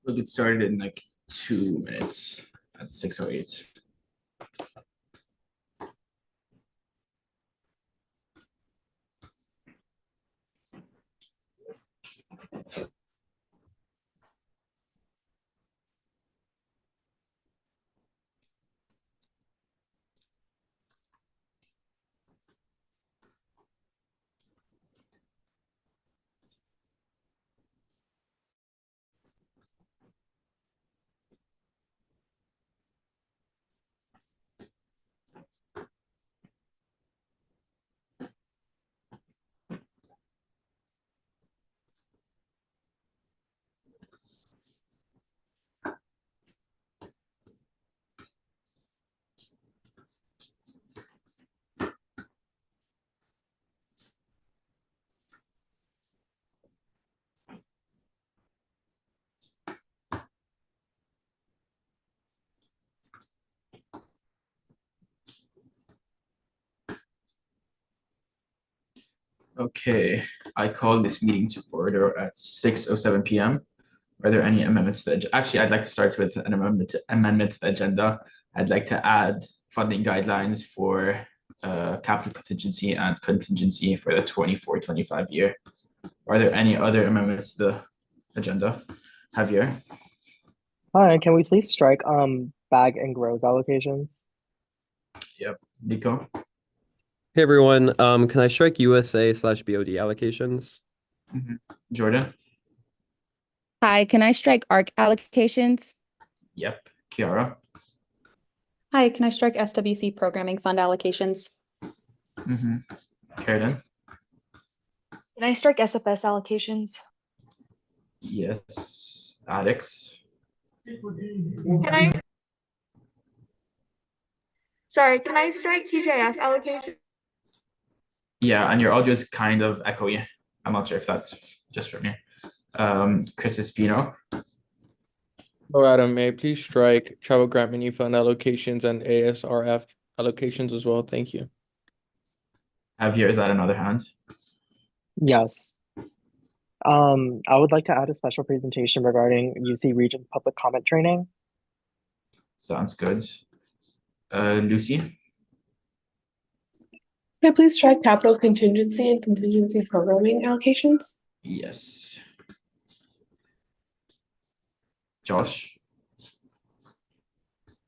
We'll get started in like 2 minutes at 6:08. Okay, I call this meeting to order at 6:07 p.m. Are there any amendments to actually, I'd like to start with an amendment to the agenda. I'd like to add funding guidelines for capital contingency and contingency for the 24-25 year. Are there any other amendments to the agenda? Javier? Hi, can we please strike bag and growth allocations? Yep. Nico? Hey everyone, can I strike USA/BOD allocations? Jordan? Hi, can I strike ARC allocations? Yep. Kiara? Hi, can I strike SWC programming fund allocations? Carolyn? Can I strike SFS allocations? Yes. Alex? Can I strike TJF allocation? Yeah, and your audio is kind of echoey. I'm not sure if that's just for me. Chris Espino? Oh, Adam, may I please strike travel grant mini fund allocations and ASRF allocations as well? Thank you. Javier, is that another hand? Yes. I would like to add a special presentation regarding UC Region's public comment training. Sounds good. Lucy? Can I please strike capital contingency and contingency programming allocations? Yes. Josh?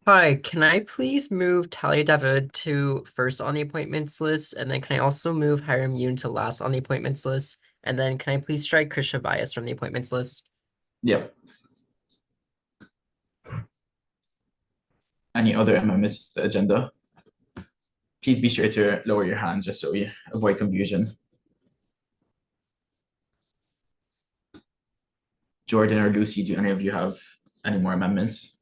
Hi, can I please move Talia David to first on the appointments list? And then can I also move Hiram Yoon to last on the appointments list? And then can I please strike Krisha Vyas from the appointments list? Yep. Any other amendments to the agenda? Please be sure to lower your hand just so we avoid confusion. Jordan or Lucy, do any of you have any more amendments?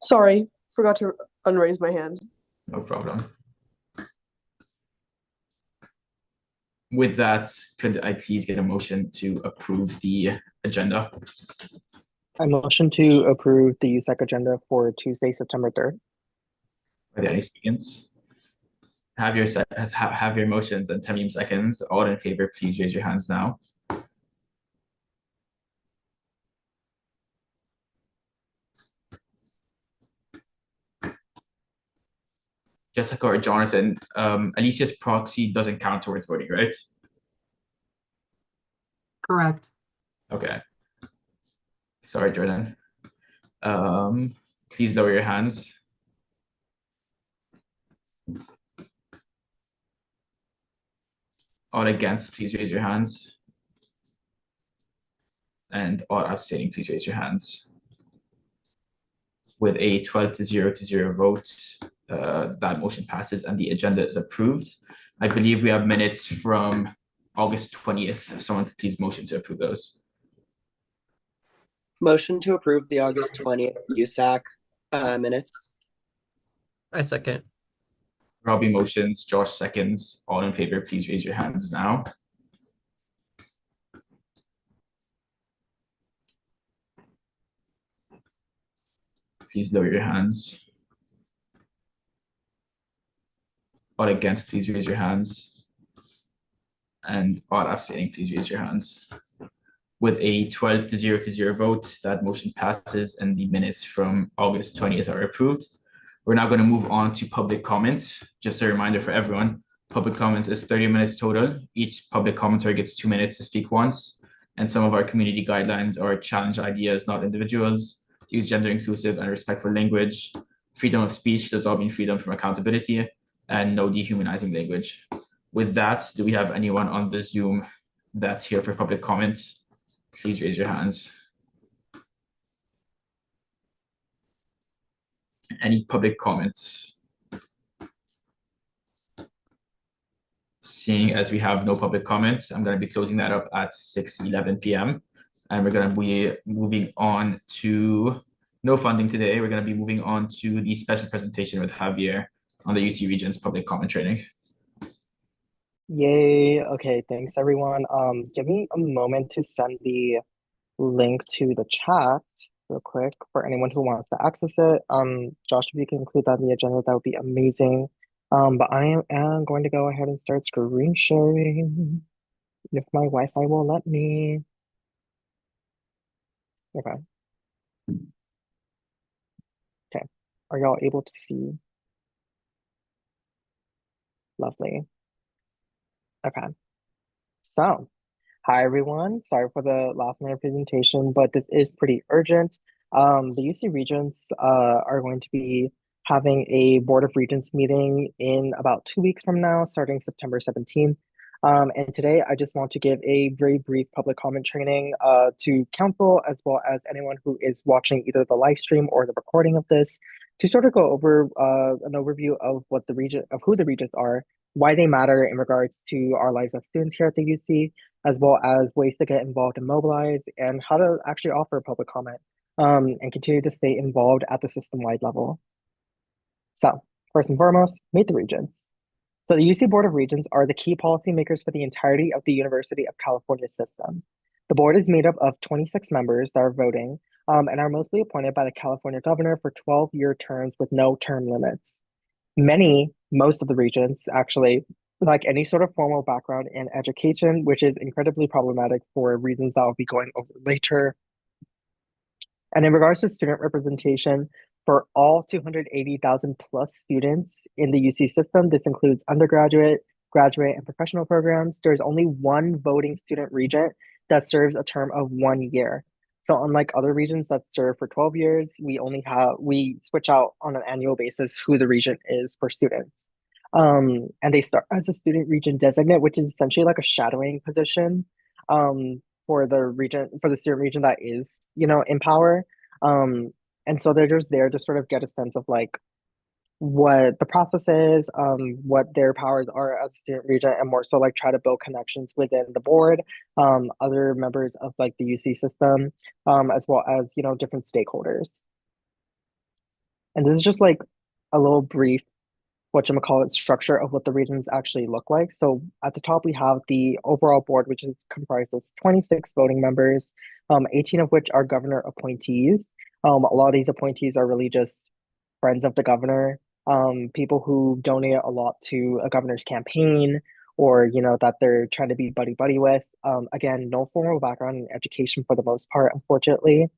Sorry, forgot to unraise my hand. No problem. With that, could I please get a motion to approve the agenda? I motion to approve the USAC agenda for Tuesday, September 3rd. Are there any seconds? Have your motions and Tamim seconds. All in favor, please raise your hands now. Jessica or Jonathan, Alicia's proxy doesn't count towards voting, right? Correct. Okay. Sorry, Jordan. Please lower your hands. All against, please raise your hands. And all abstaining, please raise your hands. With a 12-0 vote, that motion passes and the agenda is approved. I believe we have minutes from August 20th. If someone could please motion to approve those. Motion to approve the August 20th USAC minutes. I second. Robbie motions, Josh seconds. All in favor, please raise your hands now. Please lower your hands. All against, please raise your hands. And all abstaining, please raise your hands. With a 12-0 vote, that motion passes and the minutes from August 20th are approved. We're now going to move on to public comment. Just a reminder for everyone, public comment is 30 minutes total. Each public commenter gets 2 minutes to speak once. And some of our community guidelines are challenge ideas, not individuals, use gender inclusive and respectful language. Freedom of speech does all mean freedom from accountability, and no dehumanizing language. With that, do we have anyone on the Zoom that's here for public comment? Please raise your hands. Any public comments? Seeing as we have no public comments, I'm going to be closing that up at 6:11 p.m. And we're going to be moving on to no funding today. We're going to be moving on to the special presentation with Javier on the UC Regents public comment training. Yay. Okay, thanks everyone. Give me a moment to send the link to the chat real quick for anyone who wants to access it. Josh, if you can include that in the agenda, that would be amazing. But I am going to go ahead and start screen sharing if my Wi-Fi will let me. Okay. Okay. Are y'all able to see? Lovely. Okay. So, hi everyone. Sorry for the last minute presentation, but this is pretty urgent. The UC Regents are going to be having a Board of Regents meeting in about 2 weeks from now, starting September 17th. And today I just want to give a very brief public comment training to council, as well as anyone who is watching either the live stream or the recording of this, to sort of go over an overview of what who the regents are, why they matter in regards to our lives as students here at the UC, as well as ways to get involved and mobilize, and how to actually offer public comment and continue to stay involved at the system-wide level. So, first and foremost, meet the regents. So the UC Board of Regents are the key policymakers for the entirety of the University of California system. The board is made up of 26 members that are voting and are mostly appointed by the California governor for 12-year terms with no term limits. Most of the regents actually lack any sort of formal background in education, which is incredibly problematic for reasons that I'll be going over later. And in regards to student representation, for all 280,000 plus students in the UC system, this includes undergraduate, graduate, and professional programs, there's only one voting student regent that serves a term of 1 year. So unlike other regions that serve for 12 years, we switch out on an annual basis who the regent is for students. And they start as a student regent designate, which is essentially like a shadowing position for the student regent that is, in power. And so they're just there to sort of get a sense of like what the process is, what their powers are as a student regent, and more so like try to build connections within the board, other members of like the UC system, as well as, different stakeholders. And this is just like a little brief, structure of what the regents actually look like. So at the top, we have the overall board, which is comprised of 26 voting members, 18 of which are governor appointees. A lot of these appointees are really just friends of the governor, people who donate a lot to a governor's campaign, or that they're trying to be buddy with. Again, no formal background in education for the most part, unfortunately.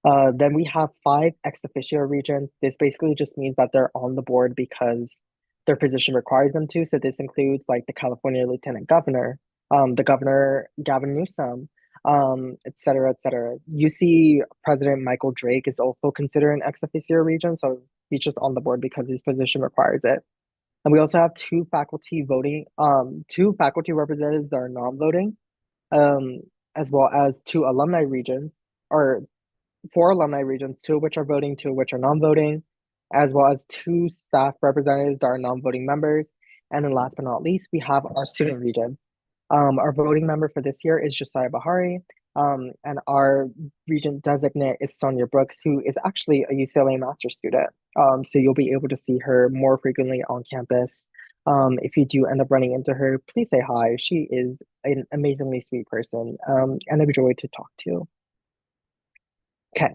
Then we have 5 ex officio regents. This basically just means that they're on the board because their position requires them to. So this includes like the California Lieutenant Governor, the Governor Gavin Newsom, et cetera, et cetera. UC President Michael Drake is also considered an ex officio regent, so he's just on the board because his position requires it. And we also have 2 faculty representatives that are non-voting, as well as 2 alumni regents, or 4 alumni regents, 2 of which are voting, 2 of which are non-voting, as well as 2 staff representatives that are non-voting members. And then last but not least, we have our student regent. Our voting member for this year is Josiah Bahari, and our regent designate is Sonia Brooks, who is actually a UCLA master's student. So you'll be able to see her more frequently on campus. If you do end up running into her, please say hi. She is an amazingly sweet person and a joy to talk to. Okay,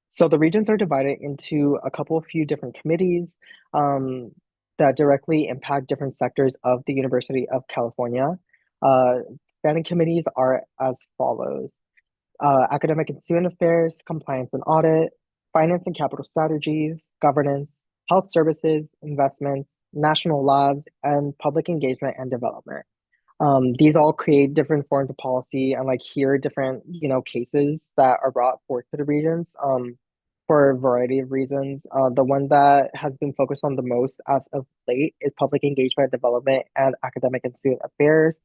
so the regents are divided into a few different committees that directly impact different sectors of the University of California. Standing committees are as follows. Academic and student affairs, compliance and audit, finance and capital strategies, governance, health services, investments, national labs, and public engagement and development. These all create different forms of policy and like hear different, cases that are brought forth to the regions for a variety of reasons. The one that has been focused on the most as of late is public engagement, development, and academic and student affairs,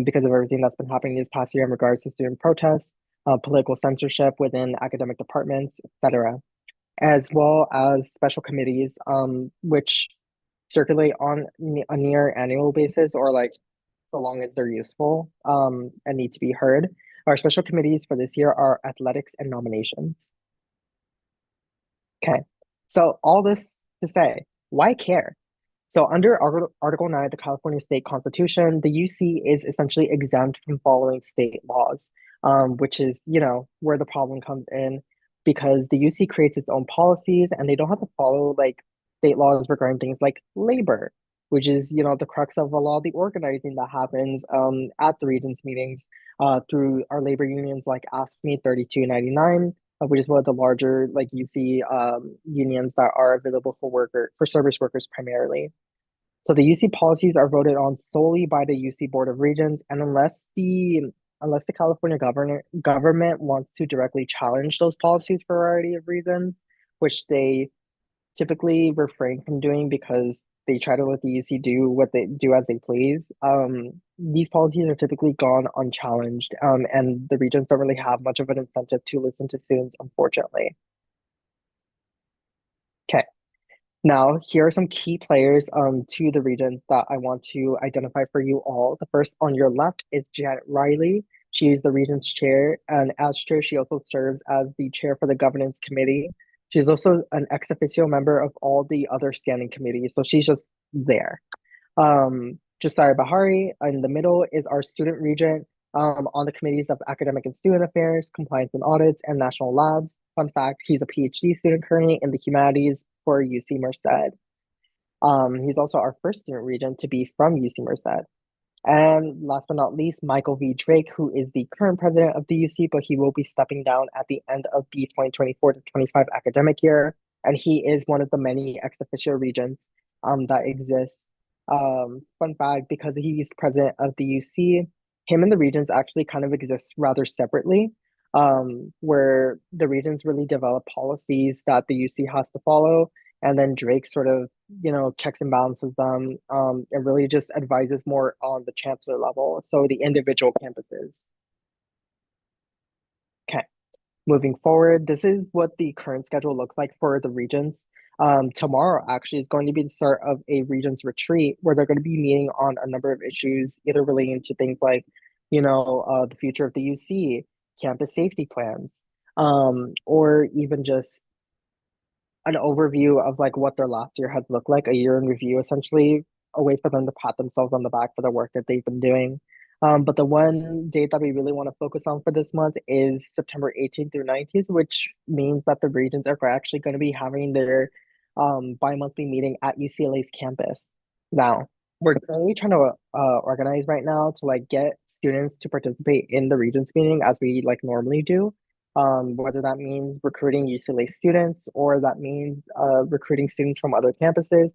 because of everything that's been happening this past year in regards to student protests, political censorship within academic departments, etc., as well as special committees, which circulate on a near annual basis or like so long as they're useful and need to be heard. Our special committees for this year are athletics and nominations. Okay, so all this to say, why care? So under Article 9 of the California State Constitution, the UC is essentially exempt from following state laws, which is, where the problem comes in because the UC creates its own policies and they don't have to follow like state laws regarding things like labor, which is, the crux of a lot of the organizing that happens at the Regents meetings through our labor unions like AFSCME 3299, which is one of the larger like UC unions that are available for service workers primarily. So the UC policies are voted on solely by the UC Board of Regents, and unless the California government wants to directly challenge those policies for a variety of reasons, which they typically refrain from doing because they try to let the UC do what they do as they please. These policies are typically gone unchallenged, and the regents don't really have much of an incentive to listen to students, unfortunately. Okay. Now, here are some key players to the regents that I want to identify for you all. The first on your left is Janet Riley. She is the regents chair, and as chair, she also serves as the chair for the governance committee. She's also an ex officio member of all the other standing committees, so she's just there. Josiah Bahari in the middle is our student regent on the committees of academic and student affairs, compliance and audits, and national labs. Fun fact, he's a PhD student currently in the humanities for UC Merced. He's also our first student regent to be from UC Merced. And last but not least, Michael V. Drake, who is the current president of the UC, but he will be stepping down at the end of the 2024 to 25 academic year. And he is one of the many ex officio regents that exist. Fun fact, because he's president of the UC, him and the regents actually kind of exist rather separately, where the regents really develop policies that the UC has to follow, and then Drake sort of, checks and balances them, and really just advises more on the chancellor level, so the individual campuses. Okay, moving forward, this is what the current schedule looks like for the regents. Tomorrow actually is going to be the start of a regents retreat where they're going to be meeting on a number of issues, either relating to things like, the future of the UC, campus safety plans, or even just an overview of like what their last year has looked like, a year in review, essentially a way for them to pat themselves on the back for the work that they've been doing. But the one date that we really want to focus on for this month is September 18th through 19th, which means that the regents are actually going to be having their bi-monthly meeting at UCLA's campus. Now, we're currently trying to organize right now to like get students to participate in the regents meeting as we like normally do. Whether that means recruiting UCLA students or that means recruiting students from other campuses.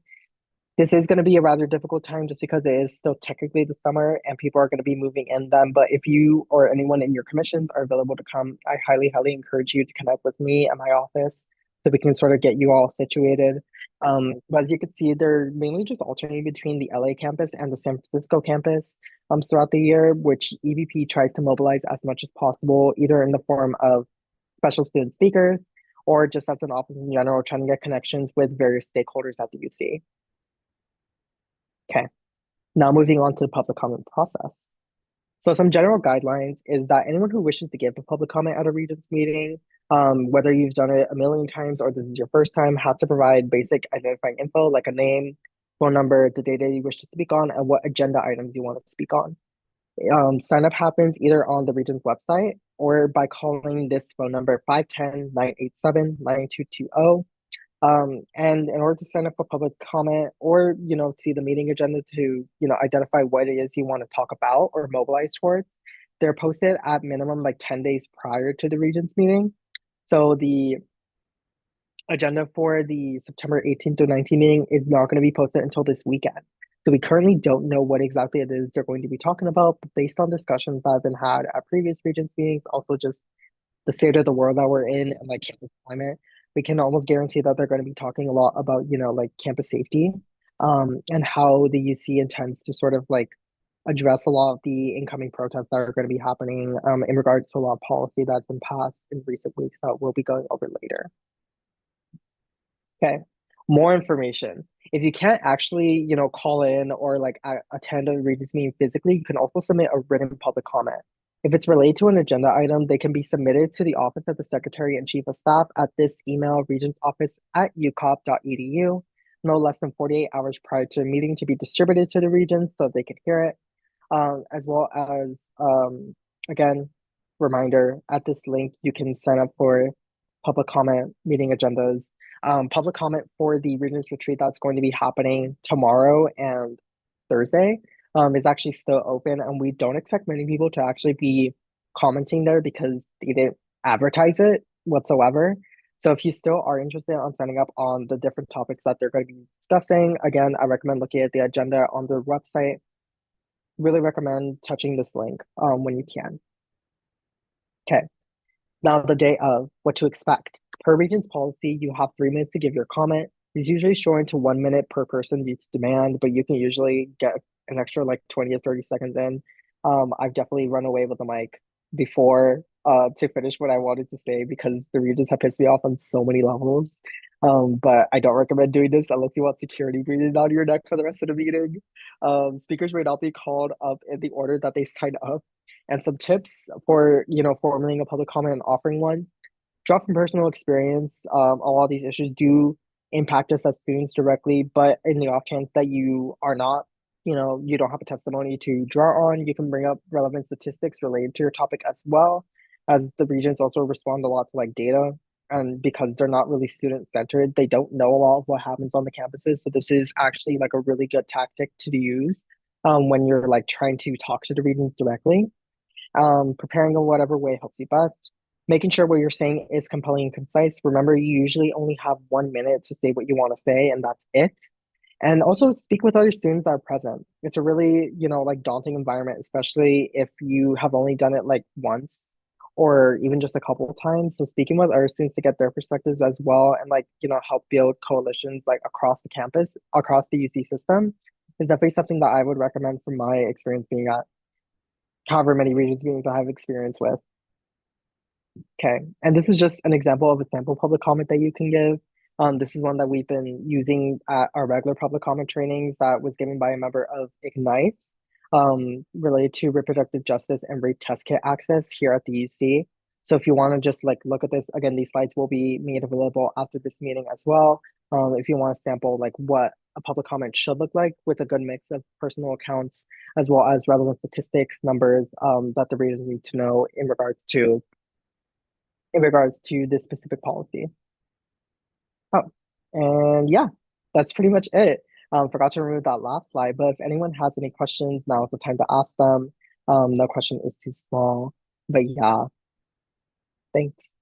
This is going to be a rather difficult time just because it is still technically the summer and people are going to be moving in them. But if you or anyone in your commissions are available to come, I highly, highly encourage you to connect with me at my office so we can sort of get you all situated. But as you can see, they're mainly just alternating between the LA campus and the San Francisco campus throughout the year, which EVP tries to mobilize as much as possible, either in the form of special student speakers or just as an office in general, trying to get connections with various stakeholders at the UC. Okay, now moving on to the public comment process. So some general guidelines is that anyone who wishes to give a public comment at a regents meeting, whether you've done it a million times or this is your first time, has to provide basic identifying info like a name, phone number, the data you wish to speak on, and what agenda items you want to speak on. Sign up happens either on the Regents website or by calling this phone number 510-987-9220. And in order to sign up for public comment or, see the meeting agenda to, identify what it is you want to talk about or mobilize towards, they're posted at minimum like 10 days prior to the Regents meeting. So the agenda for the September 18th to 19th meeting is not going to be posted until this weekend. So we currently don't know what exactly it is they're going to be talking about, but based on discussions that have been had at previous Regents meetings, also just the state of the world that we're in and like campus climate, we can almost guarantee that they're going to be talking a lot about, like campus safety, and how the UC intends to sort of like address a lot of the incoming protests that are going to be happening, in regards to a lot of policy that's been passed in recent weeks that we'll be going over later. Okay, more information. If you can't actually, call in or like attend a Regents meeting physically, you can also submit a written public comment. If it's related to an agenda item, they can be submitted to the office of the Secretary and Chief of Staff at this email, regentsoffice@ucop.edu, no less than 48 hours prior to the meeting to be distributed to the Regents so they can hear it. As well as, again, reminder, at this link, you can sign up for public comment meeting agendas. Public comment for the Regents retreat that's going to be happening tomorrow and Thursday is actually still open, and we don't expect many people to actually be commenting there because they didn't advertise it whatsoever. So if you still are interested on signing up on the different topics that they're going to be discussing, again, I recommend looking at the agenda on their website. Really recommend touching this link when you can. Okay, now the day of, what to expect. Per Regents policy, you have 3 minutes to give your comment. It's usually shortened to 1 minute per person due to demand, but you can usually get an extra like 20 or 30 seconds in. I've definitely run away with the mic before to finish what I wanted to say because the Regents have pissed me off on so many levels. But I don't recommend doing this unless you want security breathing down your neck for the rest of the meeting. Speakers may not be called up in the order that they sign up. And some tips for, formulating a public comment and offering one. Draw from personal experience. A lot of these issues do impact us as students directly, but in the off chance that you are not, you don't have a testimony to draw on, you can bring up relevant statistics related to your topic as well, as the Regents also respond a lot to like data. And because they're not really student centered, they don't know a lot of what happens on the campuses. So this is actually like a really good tactic to use when you're like trying to talk to the Regents directly. Preparing in whatever way helps you best. Making sure what you're saying is compelling and concise. Remember, you usually only have 1 minute to say what you want to say, and that's it. And also speak with other students that are present. It's a really, like daunting environment, especially if you have only done it like once or even just a couple of times. So speaking with other students to get their perspectives as well and like, help build coalitions like across the campus, across the UC system is definitely something that I would recommend from my experience being at however many Regents meetings I have experience with. Okay, and this is just an example of a sample public comment that you can give. This is one that we've been using at our regular public comment trainings that was given by a member of Ignite, related to reproductive justice and rape test kit access here at the UC. So if you want to just like look at this, again, these slides will be made available after this meeting as well. If you want to sample like what a public comment should look like with a good mix of personal accounts as well as relevant statistics, numbers that the readers need to know in regards to this specific policy. Oh, and yeah, that's pretty much it. Forgot to remove that last slide, but if anyone has any questions, now is the time to ask them. No question is too small, but yeah, thanks.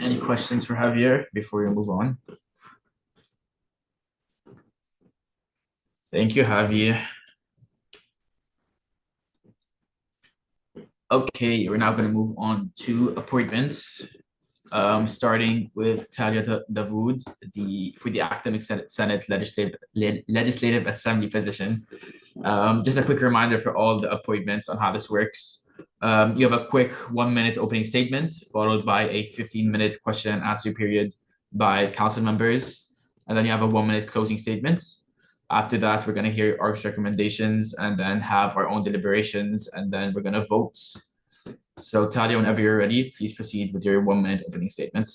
Any questions for Javier before we move on? Thank you, Javier. Okay, we're now going to move on to appointments. Starting with Talia Davoud, for the Academic Senate Legislative Assembly position. Just a quick reminder for all the appointments on how this works. You have a quick 1 minute opening statement, followed by a 15-minute question and answer period by council members. And then you have a 1 minute closing statement. After that, we're going to hear ARC's recommendations and then have our own deliberations, and then we're going to vote. So Talia, whenever you're ready, please proceed with your 1 minute opening statement.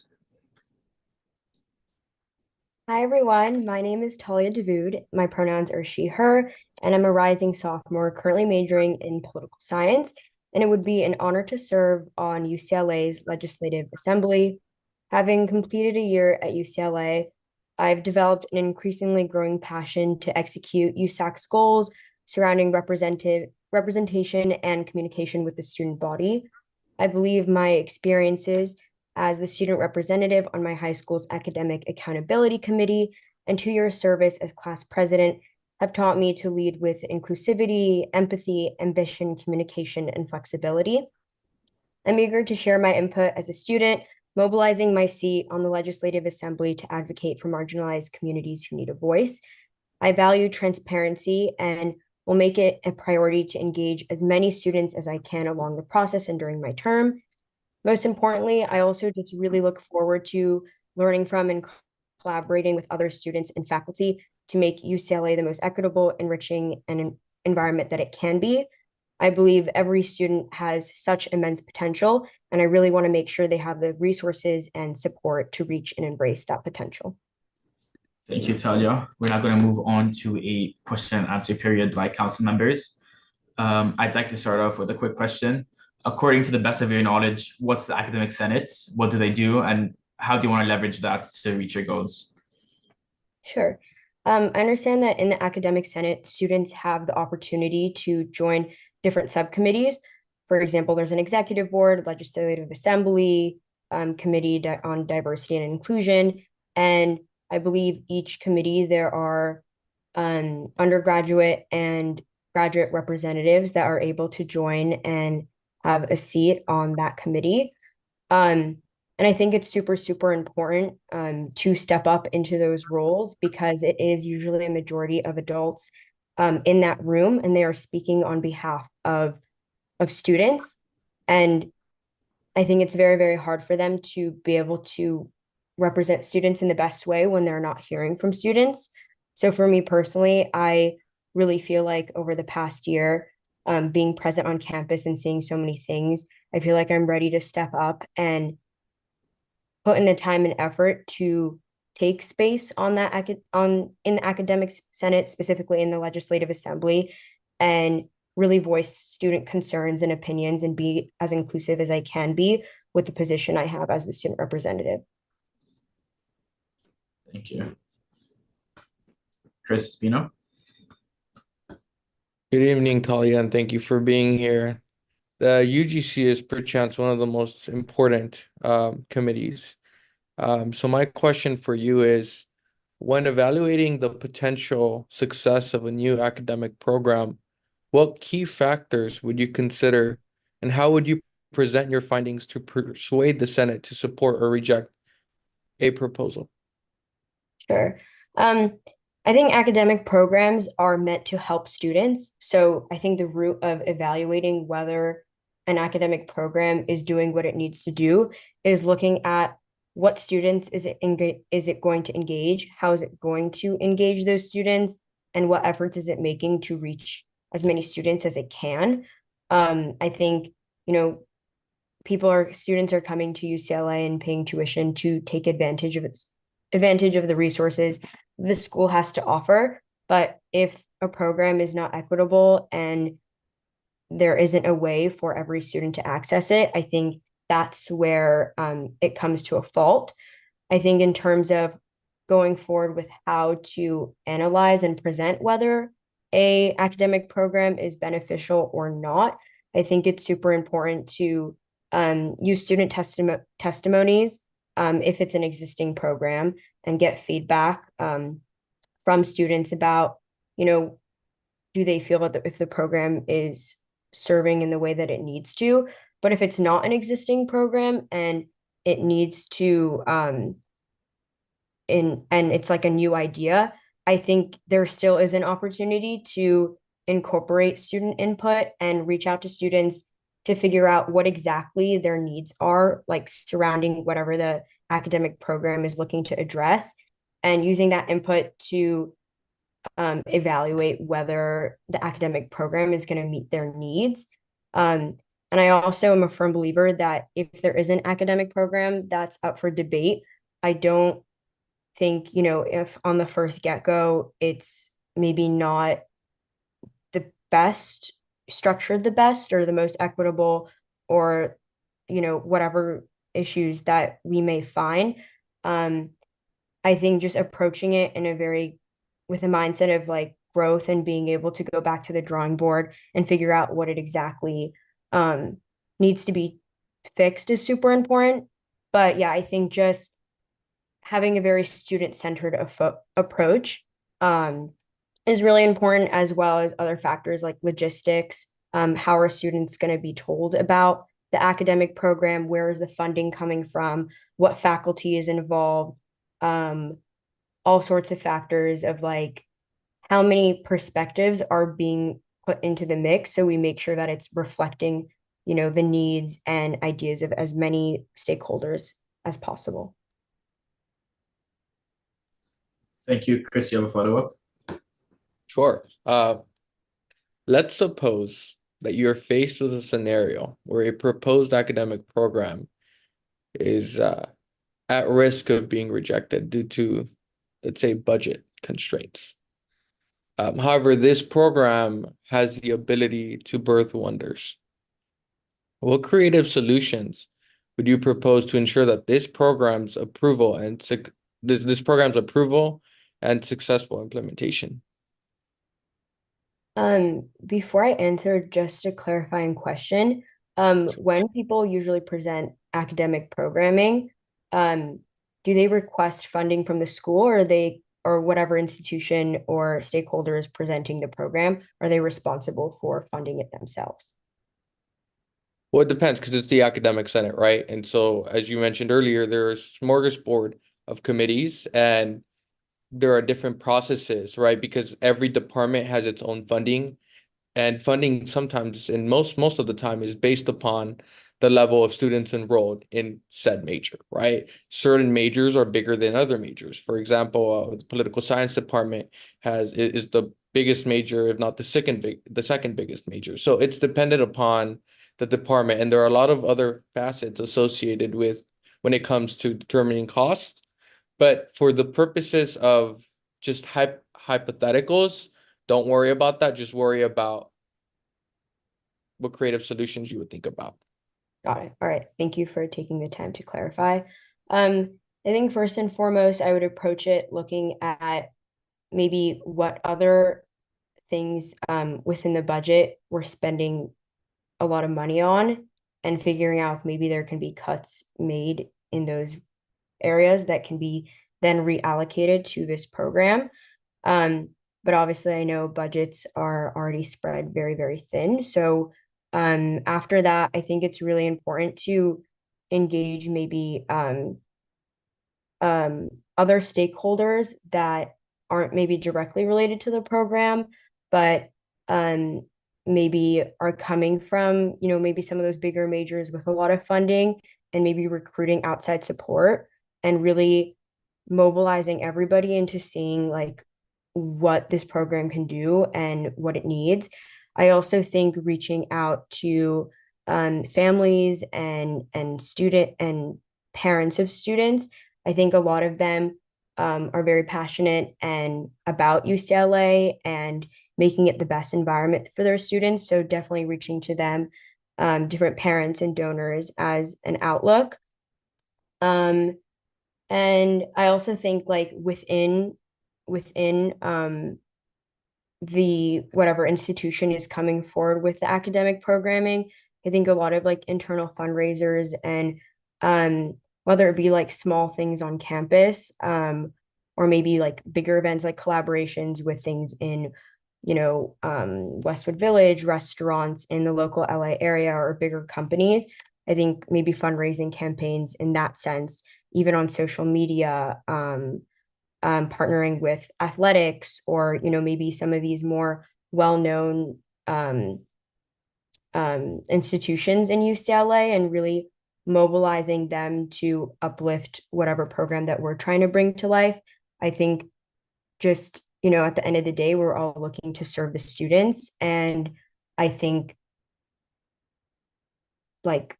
Hi everyone, my name is Talia Davoud. My pronouns are she, her, and I'm a rising sophomore currently majoring in political science, and it would be an honor to serve on UCLA's Legislative Assembly. Having completed a year at UCLA, I've developed an increasingly growing passion to execute USAC's goals surrounding representation and communication with the student body. I believe my experiences as the student representative on my high school's academic accountability committee and 2 years service as class president have taught me to lead with inclusivity, empathy, ambition, communication, and flexibility. I'm eager to share my input as a student, mobilizing my seat on the Legislative Assembly to advocate for marginalized communities who need a voice. I value transparency and will make it a priority to engage as many students as I can along the process and during my term. Most importantly, I also just really look forward to learning from and collaborating with other students and faculty to make UCLA the most equitable, enriching, and environment that it can be. I believe every student has such immense potential, and I really want to make sure they have the resources and support to reach and embrace that potential. Thank you, Talia. We're now going to move on to a question and answer period by council members. I'd like to start off with a quick question. According to the best of your knowledge, what's the Academic Senate? What do they do? And how do you want to leverage that to reach your goals? Sure. I understand that in the Academic Senate, students have the opportunity to join different subcommittees. For example, there's an executive board, legislative assembly, committee on diversity and inclusion. And I believe each committee, there are undergraduate and graduate representatives that are able to join and have a seat on that committee. And I think it's super, super important to step up into those roles because it is usually a majority of adults in that room, and they are speaking on behalf of students. And I think it's very, very hard for them to be able to represent students in the best way when they're not hearing from students. So for me personally, I really feel like over the past year, being present on campus and seeing so many things, I feel like I'm ready to step up and put in the time and effort to take space on that in the Academic Senate, specifically in the Legislative Assembly, and really voice student concerns and opinions and be as inclusive as I can be with the position I have as the student representative. Thank you. Chris Espino. Good evening, Talia, and thank you for being here. The UGC is perchance one of the most important committees. So my question for you is, when evaluating the potential success of a new academic program, what key factors would you consider, and how would you present your findings to persuade the Senate to support or reject a proposal? Sure. I think academic programs are meant to help students. So I think the root of evaluating whether an academic program is doing what it needs to do is looking at what students is it going to engage, how is it going to engage those students, and what efforts is it making to reach as many students as it can. I think, students are coming to UCLA and paying tuition to take advantage of the resources the school has to offer. But if a program is not equitable and there isn't a way for every student to access it, I think that's where it comes to a fault. I think in terms of going forward with how to analyze and present whether a academic program is beneficial or not, I think it's super important to use student testimonies if it's an existing program and get feedback from students about, do they feel that if the program is serving in the way that it needs to. But if it's not an existing program and it needs to and it's like a new idea, I think there still is an opportunity to incorporate student input and reach out to students to figure out what exactly their needs are, like surrounding whatever the academic program is looking to address, and using that input to evaluate whether the academic program is going to meet their needs. And I also am a firm believer that if there is an academic program that's up for debate, I don't think, if on the first get-go, it's maybe not best structured the best or the most equitable, or whatever issues that we may find. I think just approaching it with a mindset of like growth and being able to go back to the drawing board and figure out what it exactly needs to be fixed is super important. But yeah, I think just having a very student-centered approach is really important, as well as other factors like logistics. How are students going to be told about the academic program? Where is the funding coming from? What faculty is involved? All sorts of factors of like how many perspectives are being put into the mix, so we make sure that it's reflecting, the needs and ideas of as many stakeholders as possible. Thank you. Chris, you have a follow-up? Sure. Let's suppose that you're faced with a scenario where a proposed academic program is at risk of being rejected due to, let's say, budget constraints. However, this program has the ability to birth wonders. What creative solutions would you propose to ensure that this program's approval and successful implementation? Before I answer, just a clarifying question. When people usually present academic programming, do they request funding from the school, or whatever institution or stakeholder is presenting the program? Are they responsible for funding it themselves? Well, it depends, because it's the academic senate, right? And so, as you mentioned earlier, there's a smorgasbord of committees, and there are different processes, right? Because every department has its own funding, and funding sometimes, and most of the time, is based upon the level of students enrolled in said major, right? Certain majors are bigger than other majors. For example, the political science department is the biggest major, if not the second biggest major. So it's dependent upon the department, and there are a lot of other facets associated with when it comes to determining costs. But for the purposes of just hypotheticals, don't worry about that. Just worry about what creative solutions you would think about. Got it. All right. Thank you for taking the time to clarify. I think first and foremost, I would approach it looking at maybe what other things within the budget we're spending a lot of money on, and figuring out if maybe there can be cuts made in those areas that can be then reallocated to this program. But obviously I know budgets are already spread very, very thin. So after that, I think it's really important to engage maybe other stakeholders that aren't maybe directly related to the program, but maybe are coming from, maybe some of those bigger majors with a lot of funding, and maybe recruiting outside support and really mobilizing everybody into seeing like what this program can do and what it needs. I also think reaching out to families and student and parents of students. I think a lot of them are very passionate and about UCLA and making it the best environment for their students. So definitely reaching to them, different parents and donors as an outlook. And I also think like within the whatever institution is coming forward with the academic programming, I think a lot of like internal fundraisers and whether it be like small things on campus, or maybe like bigger events like collaborations with things in, Westwood Village, restaurants in the local LA area, or bigger companies. I think maybe fundraising campaigns in that sense, even on social media, partnering with athletics, or maybe some of these more well-known institutions in UCLA, and really mobilizing them to uplift whatever program that we're trying to bring to life. I think just, at the end of the day, we're all looking to serve the students. And I think like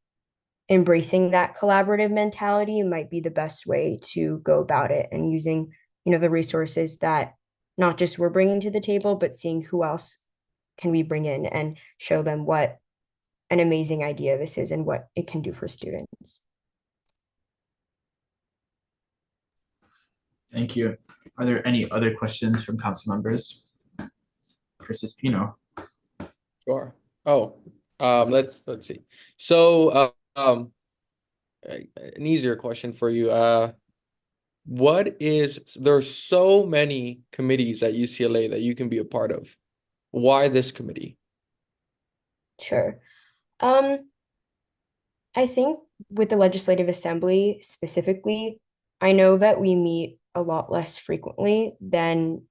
embracing that collaborative mentality might be the best way to go about it, and using, the resources that not just we're bringing to the table, but seeing who else can we bring in and show them what an amazing idea this is and what it can do for students. Thank you. Are there any other questions from council members? Chris Pino. Sure. Oh, let's see. So, an easier question for you. There are so many committees at UCLA that you can be a part of. Why this committee? Sure. I think with the Legislative Assembly specifically, I know that we meet a lot less frequently than,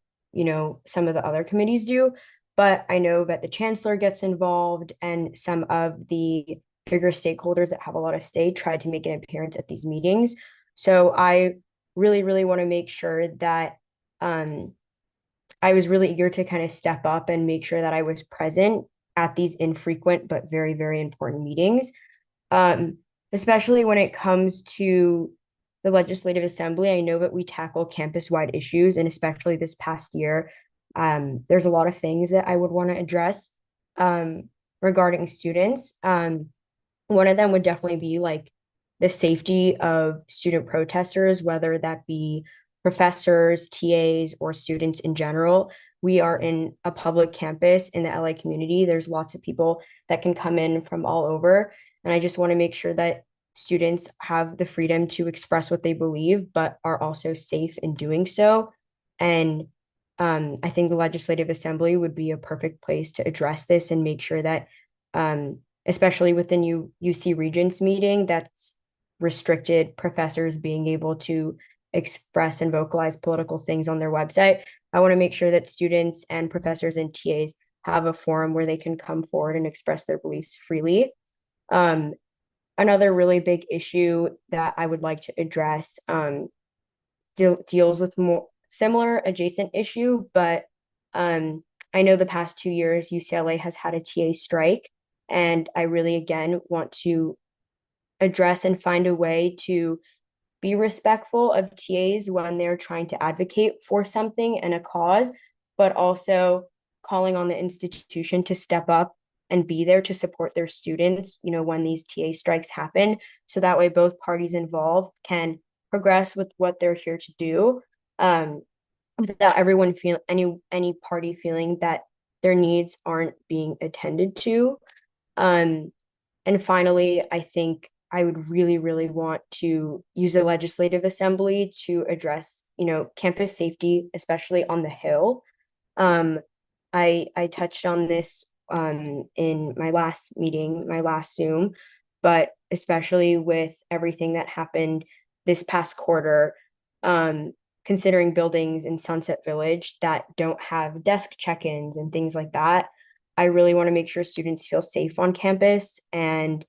some of the other committees do, but I know that the chancellor gets involved and some of the bigger stakeholders that have a lot of say try to make an appearance at these meetings. So I really, really want to make sure that I was really eager to kind of step up and make sure that I was present at these infrequent but very, very important meetings. Especially when it comes to the Legislative Assembly. I know that we tackle campus-wide issues, and especially this past year, there's a lot of things that I would want to address regarding students. One of them would definitely be like the safety of student protesters, whether that be professors, TAs, or students in general. We are in a public campus in the LA community. There's lots of people that can come in from all over. And I just want to make sure that students have the freedom to express what they believe, but are also safe in doing so. And I think the Legislative Assembly would be a perfect place to address this and make sure that, especially with the new UC Regents meeting, that's restricted professors being able to express and vocalize political things on their website. I want to make sure that students and professors and TAs have a forum where they can come forward and express their beliefs freely. Another really big issue that I would like to address deals with more similar adjacent issue, but I know the past 2 years UCLA has had a TA strike, and I really again want to address and find a way to be respectful of TAs when they're trying to advocate for something and a cause, but also calling on the institution to step up and be there to support their students, when these TA strikes happen. So that way both parties involved can progress with what they're here to do, without everyone any party feeling that their needs aren't being attended to. And finally, I think I would really, really want to use the Legislative Assembly to address, campus safety, especially on the Hill. I touched on this in my last meeting, my last Zoom, but especially with everything that happened this past quarter, considering buildings in Sunset Village that don't have desk check-ins and things like that, I really want to make sure students feel safe on campus and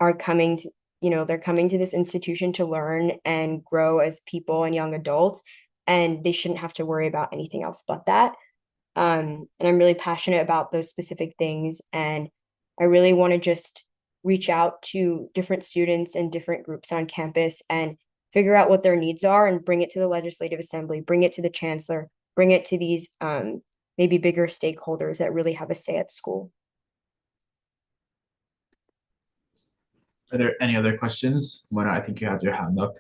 are coming to, they're coming to this institution to learn and grow as people and young adults, and they shouldn't have to worry about anything else but that. And I'm really passionate about those specific things. And I really want to just reach out to different students and different groups on campus and figure out what their needs are and bring it to the Legislative Assembly, bring it to the chancellor, bring it to these maybe bigger stakeholders that really have a say at school. Are there any other questions? Mona, I think you have your hand up.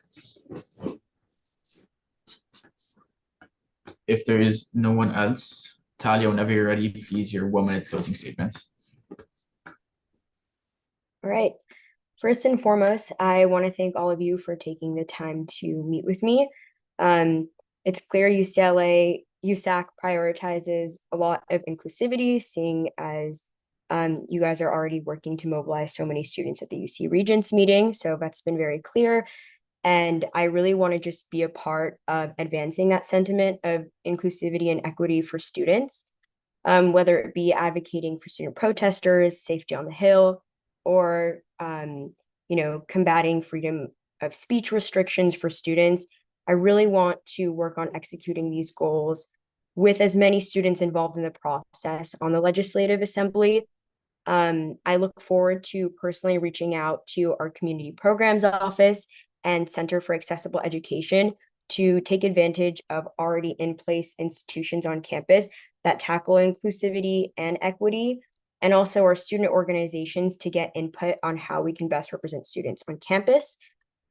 If there is no one else, Talia, whenever you're ready, please, your 1-minute closing statement. All right. First and foremost, I want to thank all of you for taking the time to meet with me. It's clear UCLA USAC prioritizes a lot of inclusivity, seeing as you guys are already working to mobilize so many students at the UC Regents meeting. So that's been very clear. And I really want to just be a part of advancing that sentiment of inclusivity and equity for students, whether it be advocating for student protesters, safety on the Hill, or, combating freedom of speech restrictions for students. I really want to work on executing these goals with as many students involved in the process on the Legislative Assembly. I look forward to personally reaching out to our Community Programs Office and Center for Accessible Education to take advantage of already in place institutions on campus that tackle inclusivity and equity, and also our student organizations to get input on how we can best represent students on campus.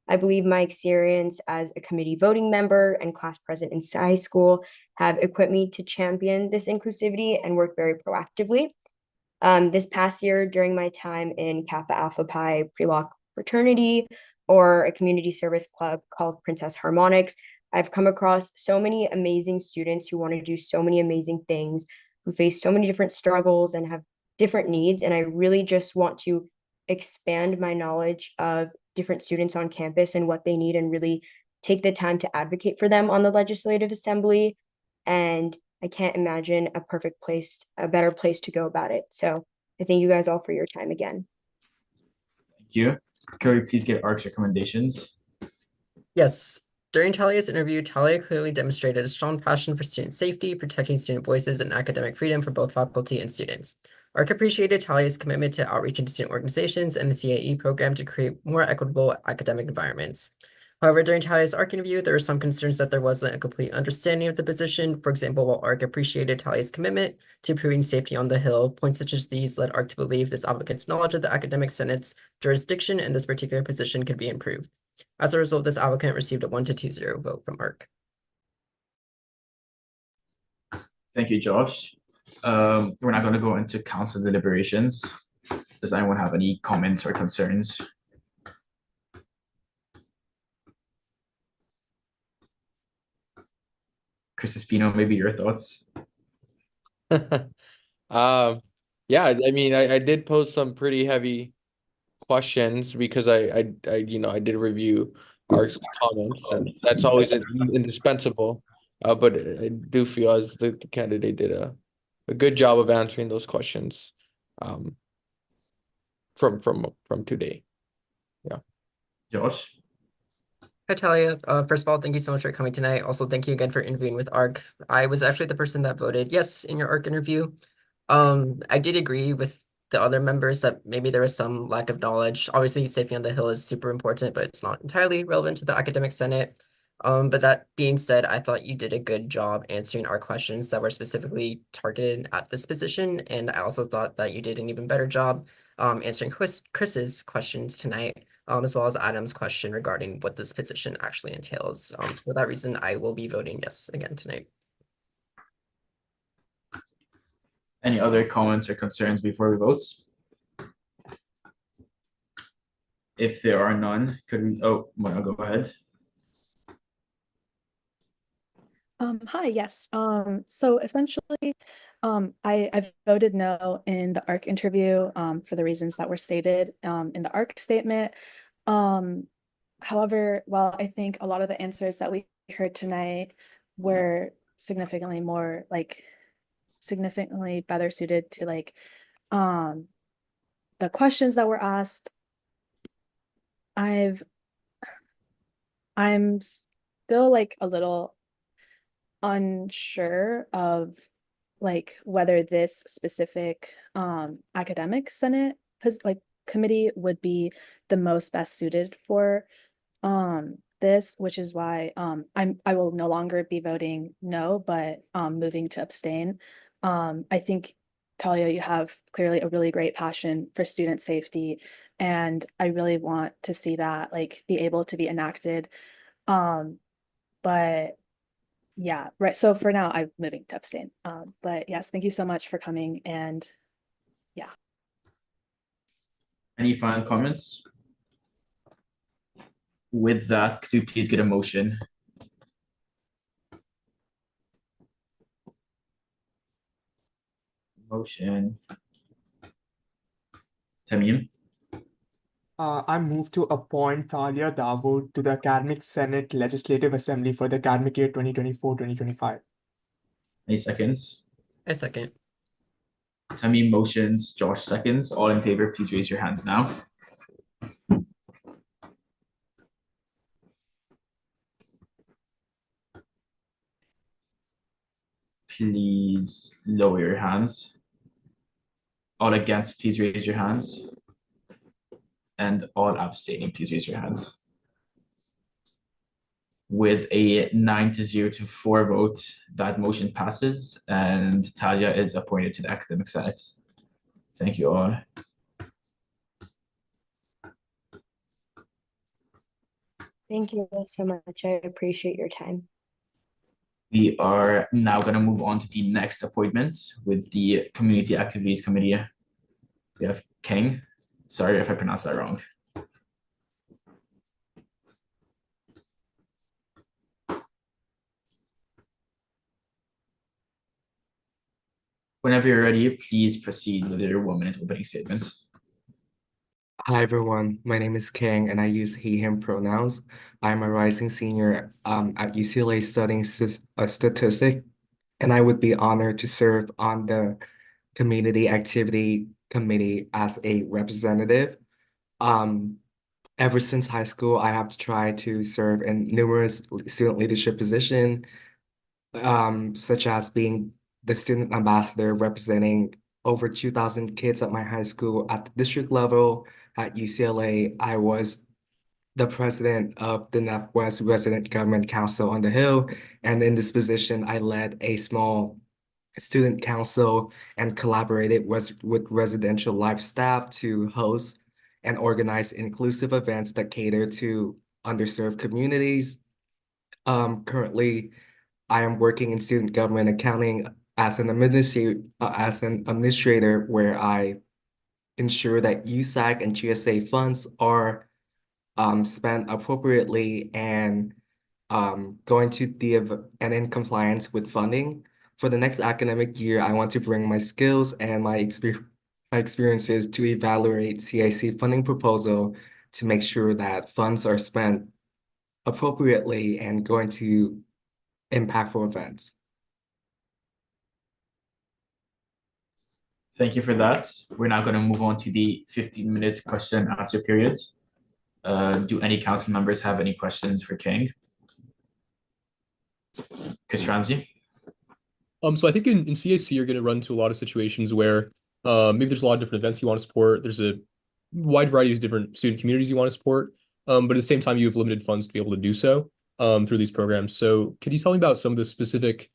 I believe my experience as a committee voting member and class president in high school have equipped me to champion this inclusivity and work very proactively. This past year, during my time in Kappa Alpha Pi pre-law fraternity or a community service club called Princess Harmonics, I've come across so many amazing students who want to do so many amazing things, who face so many different struggles and have different needs. And I really just want to expand my knowledge of different students on campus and what they need, and really take the time to advocate for them on the legislative assembly. And I can't imagine a better place to go about it. So I thank you guys all for your time again. Thank you. Could we please get ARC's recommendations? Yes. During Talia's interview, Talia clearly demonstrated a strong passion for student safety, protecting student voices, and academic freedom for both faculty and students. ARC appreciated Talia's commitment to outreach into student organizations and the CAE program to create more equitable academic environments. However, during Talia's ARC interview, there were some concerns that there wasn't a complete understanding of the position. For example, while ARC appreciated Talia's commitment to improving safety on the Hill, points such as these led ARC to believe this applicant's knowledge of the academic senate's jurisdiction in this particular position could be improved. As a result, this applicant received a 1 to 2-0 vote from ARC. Thank you, Josh. We're not going to go into council deliberations. Does anyone have any comments or concerns? Chris Espino, maybe your thoughts? Yeah, I mean, I did pose some pretty heavy questions because I did review ARC's comments, and that's always indispensable. But I do feel as the candidate did a good job of answering those questions from today. Yeah. Josh? Hi, Talia. First of all, thank you so much for coming tonight. Also, thank you again for interviewing with ARC. I was actually the person that voted yes in your ARC interview. I did agree with the other members that maybe there was some lack of knowledge. Obviously, safety on the Hill is super important, but it's not entirely relevant to the academic senate. But that being said, I thought you did a good job answering our questions that were specifically targeted at this position. And I also thought that you did an even better job answering Chris's questions tonight, as well as Adam's question regarding what this position actually entails. So for that reason, I will be voting yes again tonight. Any other comments or concerns before we vote? If there are none, could we, Mona, go ahead. Hi, yes. So essentially, I've voted no in the ARC interview for the reasons that were stated in the ARC statement. However, while I think a lot of the answers that we heard tonight were significantly better suited to the questions that were asked, I'm still a little unsure of whether this specific academic senate committee would be the most best suited for this, which is why I will no longer be voting no, but moving to abstain. I think, Talia, you have clearly a really great passion for student safety, and I really want to see that be able to be enacted. But yeah, right. So for now, I'm moving to abstain. But yes, thank you so much for coming, and yeah. Any final comments? With that, could you please get a motion? Motion. Tamim? I move to appoint Talia Dawood to the Academic Senate Legislative Assembly for the academic year 2024-2025. Any seconds? A second. Tamim motions, Josh seconds. All in favor, please raise your hands now. Please lower your hands. All against, please raise your hands. And all abstaining, please raise your hands. With a 9-0 to 4 vote, that motion passes, and Talia is appointed to the Academic Senate. Thank you all. Thank you so much. I appreciate your time. We are now going to move on to the next appointment with the Community Activities Committee. We have King. Sorry if I pronounced that wrong. Whenever you're ready, please proceed with your 1-minute opening statement. Hi everyone, my name is King and I use he, him pronouns. I'm a rising senior at UCLA studying statistics, and I would be honored to serve on the Community Activity Committee as a representative. Ever since high school, I have tried to serve in numerous student leadership positions, such as being the student ambassador representing over 2,000 kids at my high school at the district level. At UCLA, I was the president of the Northwest Resident Government Council on the Hill, and in this position, I led a small student council and collaborated with residential life staff to host and organize inclusive events that cater to underserved communities. Currently, I am working in student government accounting as an administrator where I ensure that USAC and GSA funds are spent appropriately and going to and in compliance with funding. For the next academic year, I want to bring my skills and my experiences to evaluate CIC funding proposal to make sure that funds are spent appropriately and going to impactful events. Thank you for that. We're now going to move on to the 15-minute question and answer period. Do any council members have any questions for King? Ramsey? So I think in CAC, you're going to run into a lot of situations where maybe there's a lot of different events you want to support. There's a wide variety of different student communities you want to support. But at the same time, you have limited funds to be able to do so through these programs. So could you tell me about some of the specific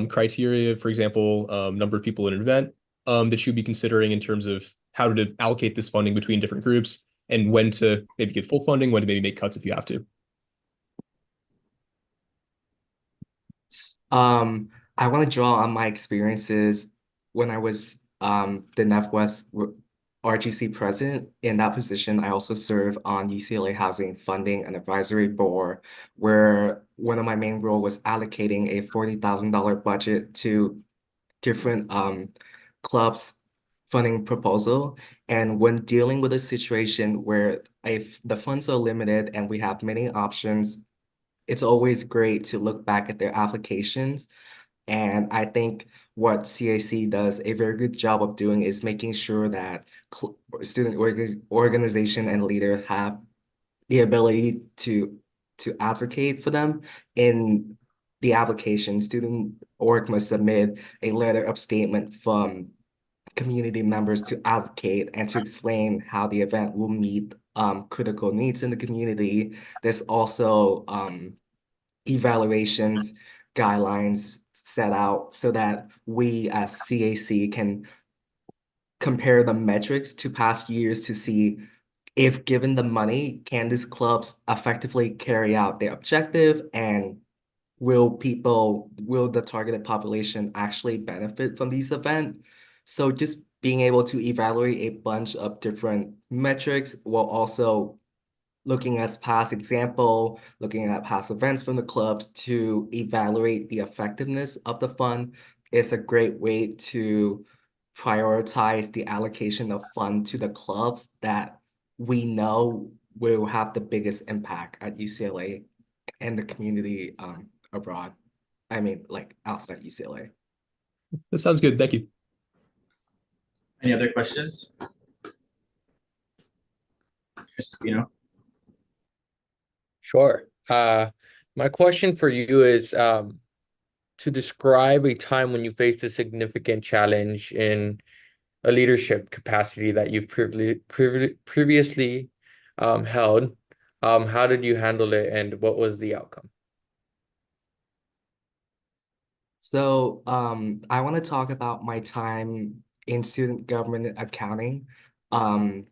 criteria, for example, number of people in an event that you'd be considering in terms of how to allocate this funding between different groups and when to maybe get full funding, when to maybe make cuts if you have to? I want to draw on my experiences when I was the Northwest RGC president. In that position, I also serve on UCLA Housing Funding and Advisory Board, where one of my main role was allocating a $40,000 budget to different clubs funding proposal. And when dealing with a situation where if the funds are limited and we have many options, it's always great to look back at their applications. And I think what CAC does a very good job of doing is making sure that student organization and leaders have the ability to advocate for them. In the application, student org must submit a letter of statement from community members to advocate and to explain how the event will meet critical needs in the community. There's also evaluations guidelines set out so that we as CAC can compare the metrics to past years to see if given the money, can these clubs effectively carry out their objective, and will the targeted population actually benefit from these events? So just being able to evaluate a bunch of different metrics while also looking at past example, looking at past events from the clubs to evaluate the effectiveness of the fund is a great way to prioritize the allocation of fund to the clubs that we know will have the biggest impact at UCLA and the community abroad. I mean, like outside UCLA. That sounds good. Thank you. Any other questions? Crispino? Sure. My question for you is to describe a time when you faced a significant challenge in a leadership capacity that you've previously held. How did you handle it, and what was the outcome? So, I want to talk about my time in student government accounting. Um,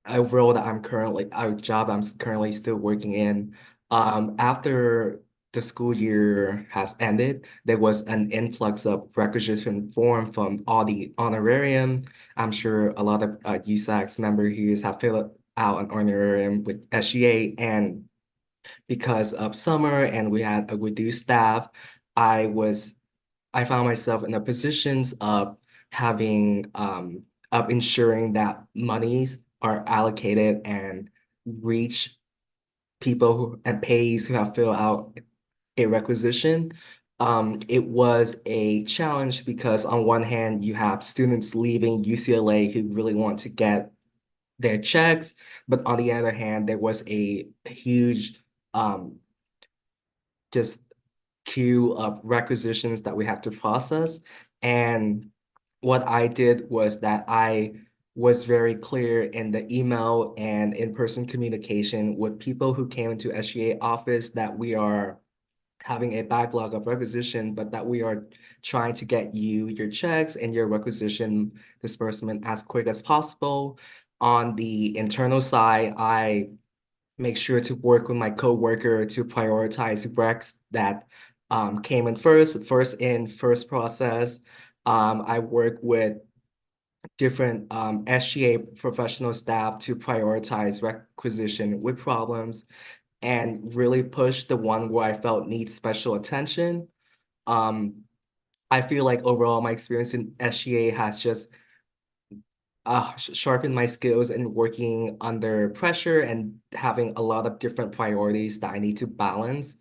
a role that a job I'm currently still working in. After the school year has ended, there was an influx of requisition form from all the honorarium. I'm sure a lot of USAC's member here have filled out an honorarium with SGA, and because of summer and we had a reduced staff, I was I found myself in a positions of having of ensuring that monies are allocated and reach people who and payees who have filled out a requisition. It was a challenge because on one hand, you have students leaving UCLA who really want to get their checks, but on the other hand, there was a huge um, just queue of requisitions that we have to process. And what I did was that I was very clear in the email and in-person communication with people who came into SGA office that we are having a backlog of requisition, but that we are trying to get you your checks and your requisition disbursement as quick as possible. On the internal side, I make sure to work with my coworker to prioritize recs that came in first in, first process. I work with different SGA professional staff to prioritize requisition with problems and really push the one where I felt needs special attention. I feel like overall my experience in SGA has just sharpen my skills in working under pressure and having a lot of different priorities that I need to balance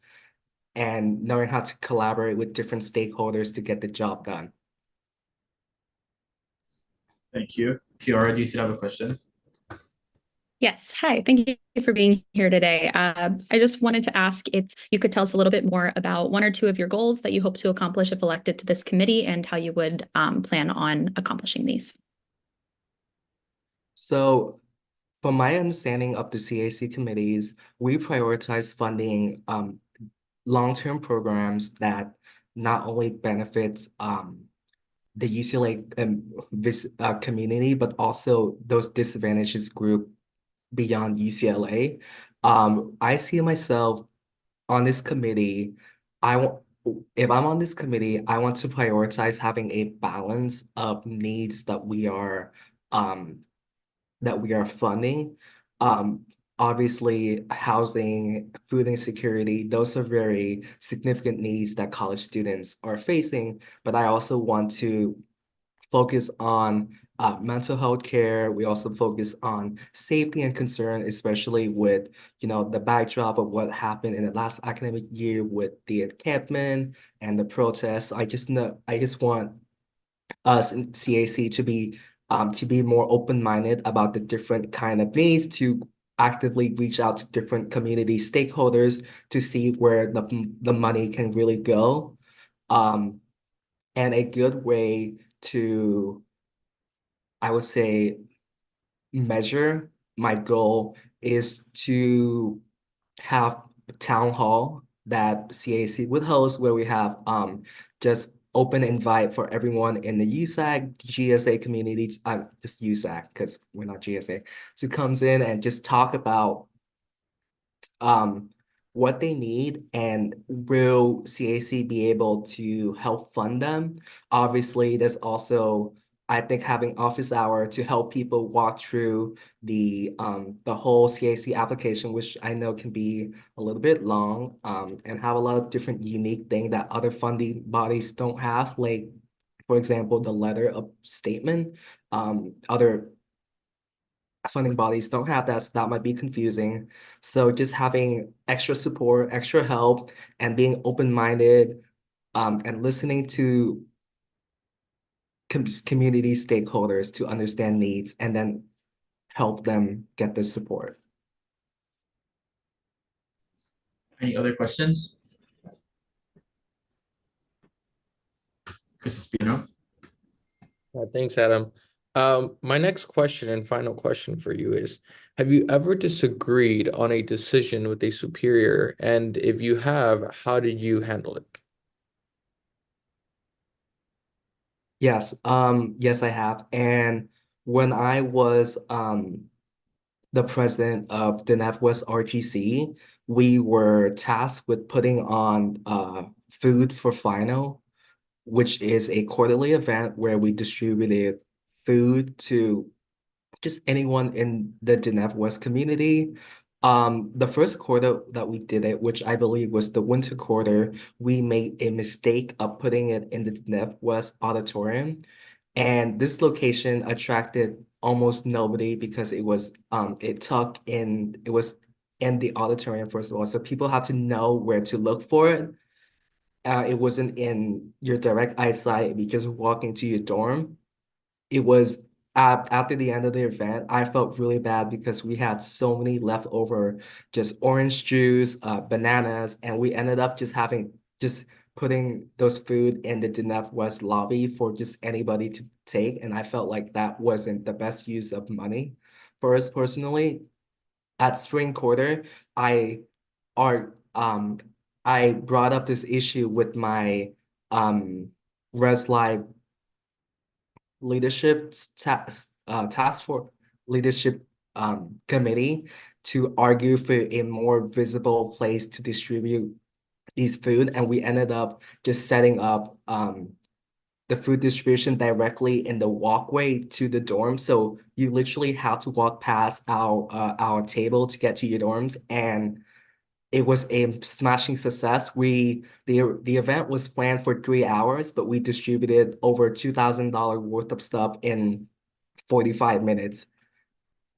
and knowing how to collaborate with different stakeholders to get the job done. Thank you. Tiara, do you still have a question? Yes. Hi. Thank you for being here today. I just wanted to ask if you could tell us a little bit more about one or two of your goals that you hope to accomplish if elected to this committee and how you would plan on accomplishing these. So from my understanding of the CAC committees, we prioritize funding long-term programs that not only benefits the UCLA community, but also those disadvantaged group beyond UCLA. I see myself on this committee. If I'm on this committee, I want to prioritize having a balance of needs that we are funding. Obviously, housing, food insecurity, those are very significant needs that college students are facing. But I also want to focus on mental health care. We also focus on safety and concern, especially with, the backdrop of what happened in the last academic year with the encampment and the protests. I just want us in CAC to be more open-minded about the different kind of needs, to actively reach out to different community stakeholders to see where the money can really go. And a good way to, I would say, measure my goal is to have a town hall that CAC would host where we have just open invite for everyone in the USAC, GSA community, just USAC because we're not GSA, to comes in and just talk about what they need and will CAC be able to help fund them. Obviously, there's also, I think, having office hour to help people walk through the whole CAC application, which I know can be a little bit long, and have a lot of different unique things that other funding bodies don't have, like, for example, the letter of statement. Other funding bodies don't have that, so that might be confusing. So just having extra support, extra help, and being open-minded, and listening to community stakeholders to understand needs and then help them get the support. Any other questions? Chris Espino. Thanks, Adam. My next question and final question for you is, have you ever disagreed on a decision with a superior? And if you have, how did you handle it? Yes, I have. And when I was the president of the Northwest RGC, we were tasked with putting on Food for Final, which is a quarterly event where we distributed food to just anyone in the Deneb West community. The first quarter that we did it, which I believe was the winter quarter, we made a mistake of putting it in the Deneb West auditorium. And this location attracted almost nobody because it was it was in the auditorium, first of all. So people had to know where to look for it. It wasn't in your direct eyesight because walking to your dorm. It was after the end of the event, I felt really bad because we had so many leftover just orange juice, bananas, and we ended up just putting those food in the Deneb West lobby for just anybody to take. And I felt like that wasn't the best use of money for us personally. At spring quarter, I are I brought up this issue with my Res Live leadership task force leadership committee to argue for a more visible place to distribute these food, and we ended up just setting up the food distribution directly in the walkway to the dorm. So you literally have to walk past our table to get to your dorms, and it was a smashing success. The event was planned for 3 hours, but we distributed over $2,000 worth of stuff in 45 minutes.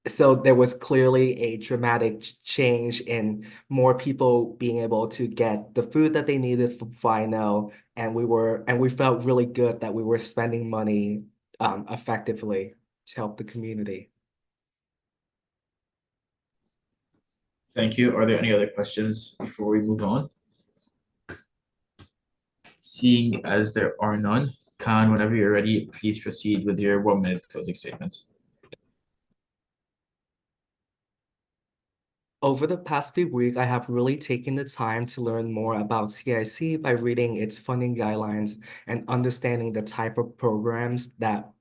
So there was clearly a dramatic change in more people being able to get the food that they needed for final, and we felt really good that we were spending money effectively to help the community. Thank you. Are there any other questions before we move on? Seeing as there are none, Khan, whenever you're ready, please proceed with your 1-minute closing statement. Over the past few weeks, I have really taken the time to learn more about CIC by reading its funding guidelines and understanding the type of programs that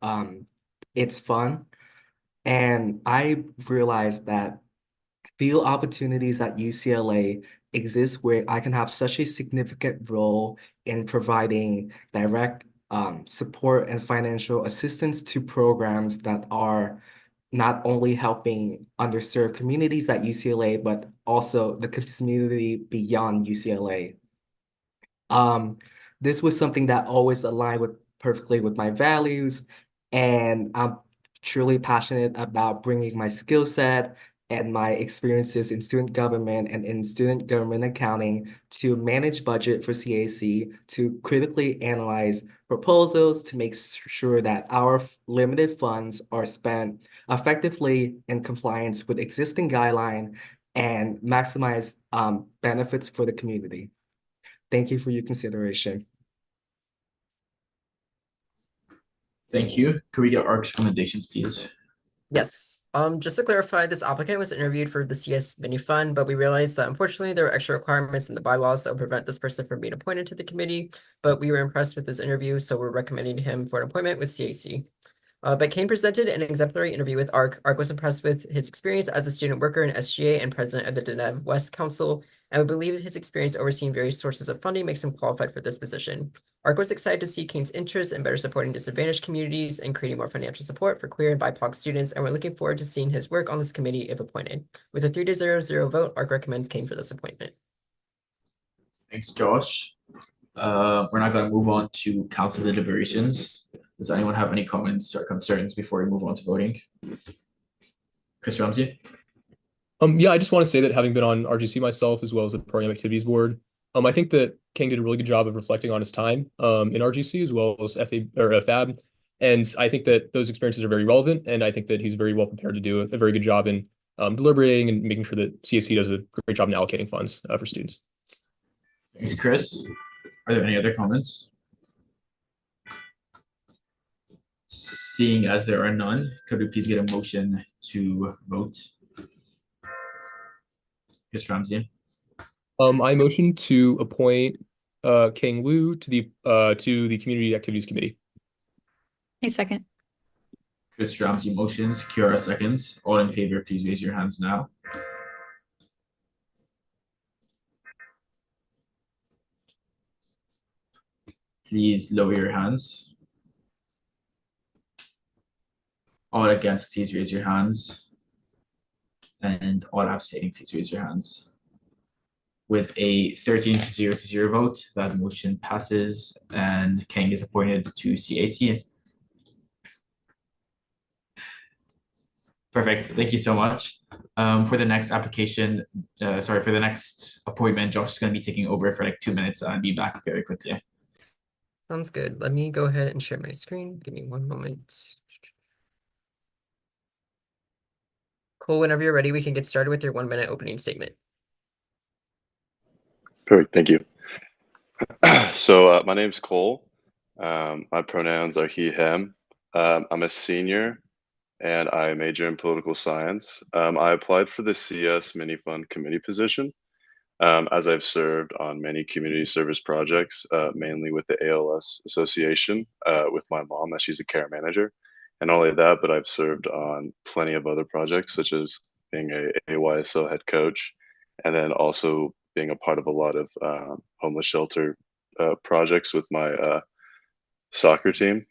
it's fun. And I realized that few opportunities at UCLA exist where I can have such a significant role in providing direct support and financial assistance to programs that are not only helping underserved communities at UCLA, but also the community beyond UCLA. This was something that always aligned perfectly with my values, and I'm truly passionate about bringing my skill set and my experiences in student government and in student government accounting to manage budget for CAC, to critically analyze proposals, to make sure that our limited funds are spent effectively in compliance with existing guideline and maximize benefits for the community. Thank you for your consideration. Thank you. Could we get ARC's recommendations, please? Yes. Just to clarify, this applicant was interviewed for the CS mini fund, but we realized that unfortunately there were extra requirements in the bylaws that would prevent this person from being appointed to the committee. But we were impressed with this interview, so we're recommending him for an appointment with CAC. But Kane presented an exemplary interview with ARC. ARC was impressed with his experience as a student worker in SGA and president of the Deneb West Council, and we believe his experience overseeing various sources of funding makes him qualified for this position. ARC was excited to see Kane's interest in better supporting disadvantaged communities and creating more financial support for queer and BIPOC students, and we're looking forward to seeing his work on this committee if appointed. With a 3-0 vote, ARC recommends Kane for this appointment. Thanks, Josh. We're now going to move on to council deliberations. Does anyone have any comments or concerns before we move on to voting? Chris Ramsey? Yeah, I just want to say that having been on RGC myself as well as the program activities board, I think that King did a really good job of reflecting on his time in RGC as well as FAB. And I think that those experiences are very relevant, and I think that he's very well prepared to do a very good job in deliberating and making sure that CSC does a great job in allocating funds for students. Thanks, Chris. Are there any other comments? Seeing as there are none, could we please get a motion to vote? Chris Ramsey. I motion to appoint King Liu to the Community Activities Committee. I second. Chris Ramsey motions, Kiara seconds. All in favor, please raise your hands now. Please lower your hands. All against, please raise your hands. And all abstaining, please raise your hands. With a 13-0 vote, that motion passes and Kang is appointed to CAC. Perfect, thank you so much. For the next application, for the next appointment, Josh is going to be taking over for like 2 minutes and be back very quickly. Sounds good. Let me go ahead and share my screen. Give me one moment. Cool, whenever you're ready, we can get started with your 1-minute opening statement. Perfect, thank you. So my name's Cole. My pronouns are he, him. I'm a senior and I major in political science. I applied for the CS Mini Fund committee position as I've served on many community service projects, mainly with the ALS Association with my mom as she's a care manager. And not only that, but I've served on plenty of other projects such as being a AYSO head coach and then also being a part of a lot of homeless shelter projects with my soccer team.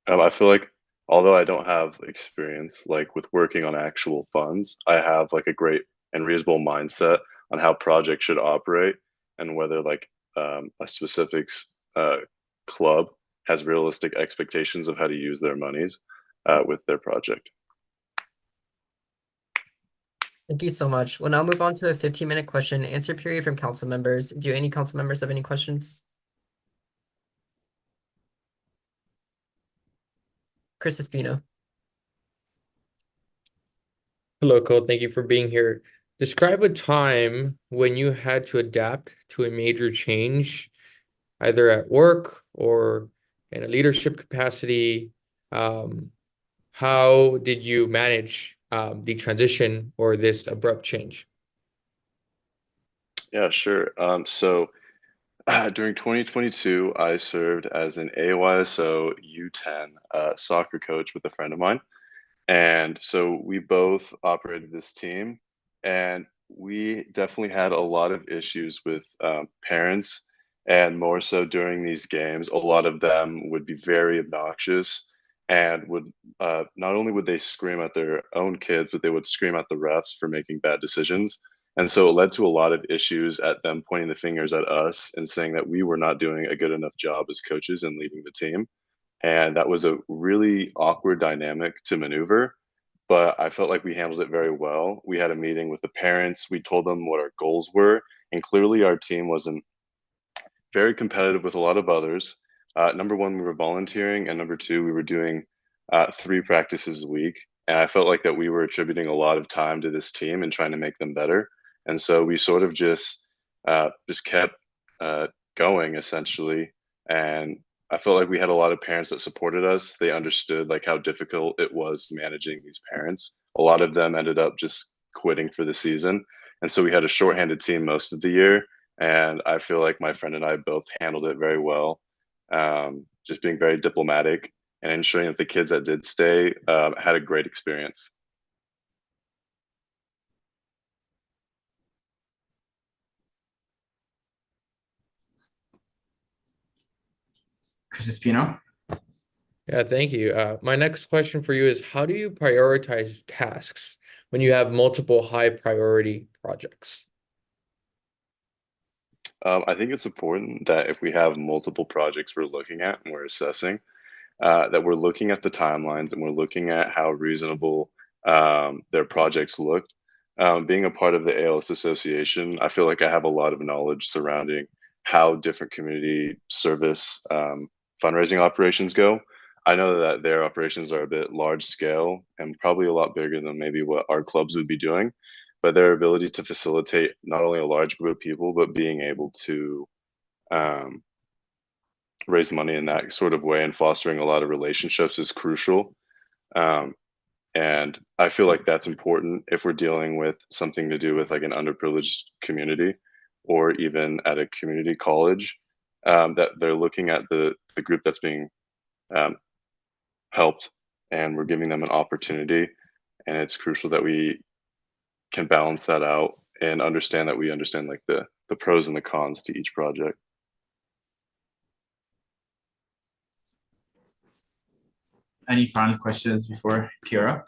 I feel like although I don't have experience like with working on actual funds, I have like a great and reasonable mindset on how projects should operate and whether like a specific club has realistic expectations of how to use their monies with their project. Thank you so much. We'll now move on to a 15-minute question and answer period from council members. Do any council members have any questions? Chris Espino. Hello, Cole. Thank you for being here. Describe a time when you had to adapt to a major change, either at work or in a leadership capacity. How did you manage the transition or this abrupt change? Yeah, sure. So during 2022, I served as an AYSO U10 soccer coach with a friend of mine. And so we both operated this team, and we definitely had a lot of issues with parents, and more so during these games. A lot of them would be very obnoxious and would not only would they scream at their own kids, but they would scream at the refs for making bad decisions. And so it led to a lot of issues at them pointing the fingers at us and saying that we were not doing a good enough job as coaches and leading the team. And that was a really awkward dynamic to maneuver, but I felt like we handled it very well. We had a meeting with the parents. We told them what our goals were, and clearly our team wasn't very competitive with a lot of others. Number one, we were volunteering, and number two, we were doing 3 practices a week. And I felt like that we were attributing a lot of time to this team and trying to make them better. And so we sort of just kept going essentially. And I felt like we had a lot of parents that supported us. They understood like how difficult it was managing these parents. A lot of them ended up just quitting for the season. And so we had a shorthanded team most of the year. And I feel like my friend and I both handled it very well, just being very diplomatic and ensuring that the kids that did stay had a great experience. Chris Espino. Yeah, thank you. My next question for you is, how do you prioritize tasks when you have multiple high priority projects? I think it's important that if we have multiple projects we're looking at and we're assessing, that we're looking at the timelines and we're looking at how reasonable their projects look. Being a part of the ALS Association, I feel like I have a lot of knowledge surrounding how different community service fundraising operations go. I know that their operations are a bit large scale and probably a lot bigger than maybe what our clubs would be doing, but their ability to facilitate not only a large group of people, but being able to raise money in that sort of way and fostering a lot of relationships is crucial. And I feel like that's important if we're dealing with something to do with like an underprivileged community or even at a community college, that they're looking at the group that's being helped, and we're giving them an opportunity. And it's crucial that we can balance that out and understand that we understand like the pros and the cons to each project. Any final questions before Kira?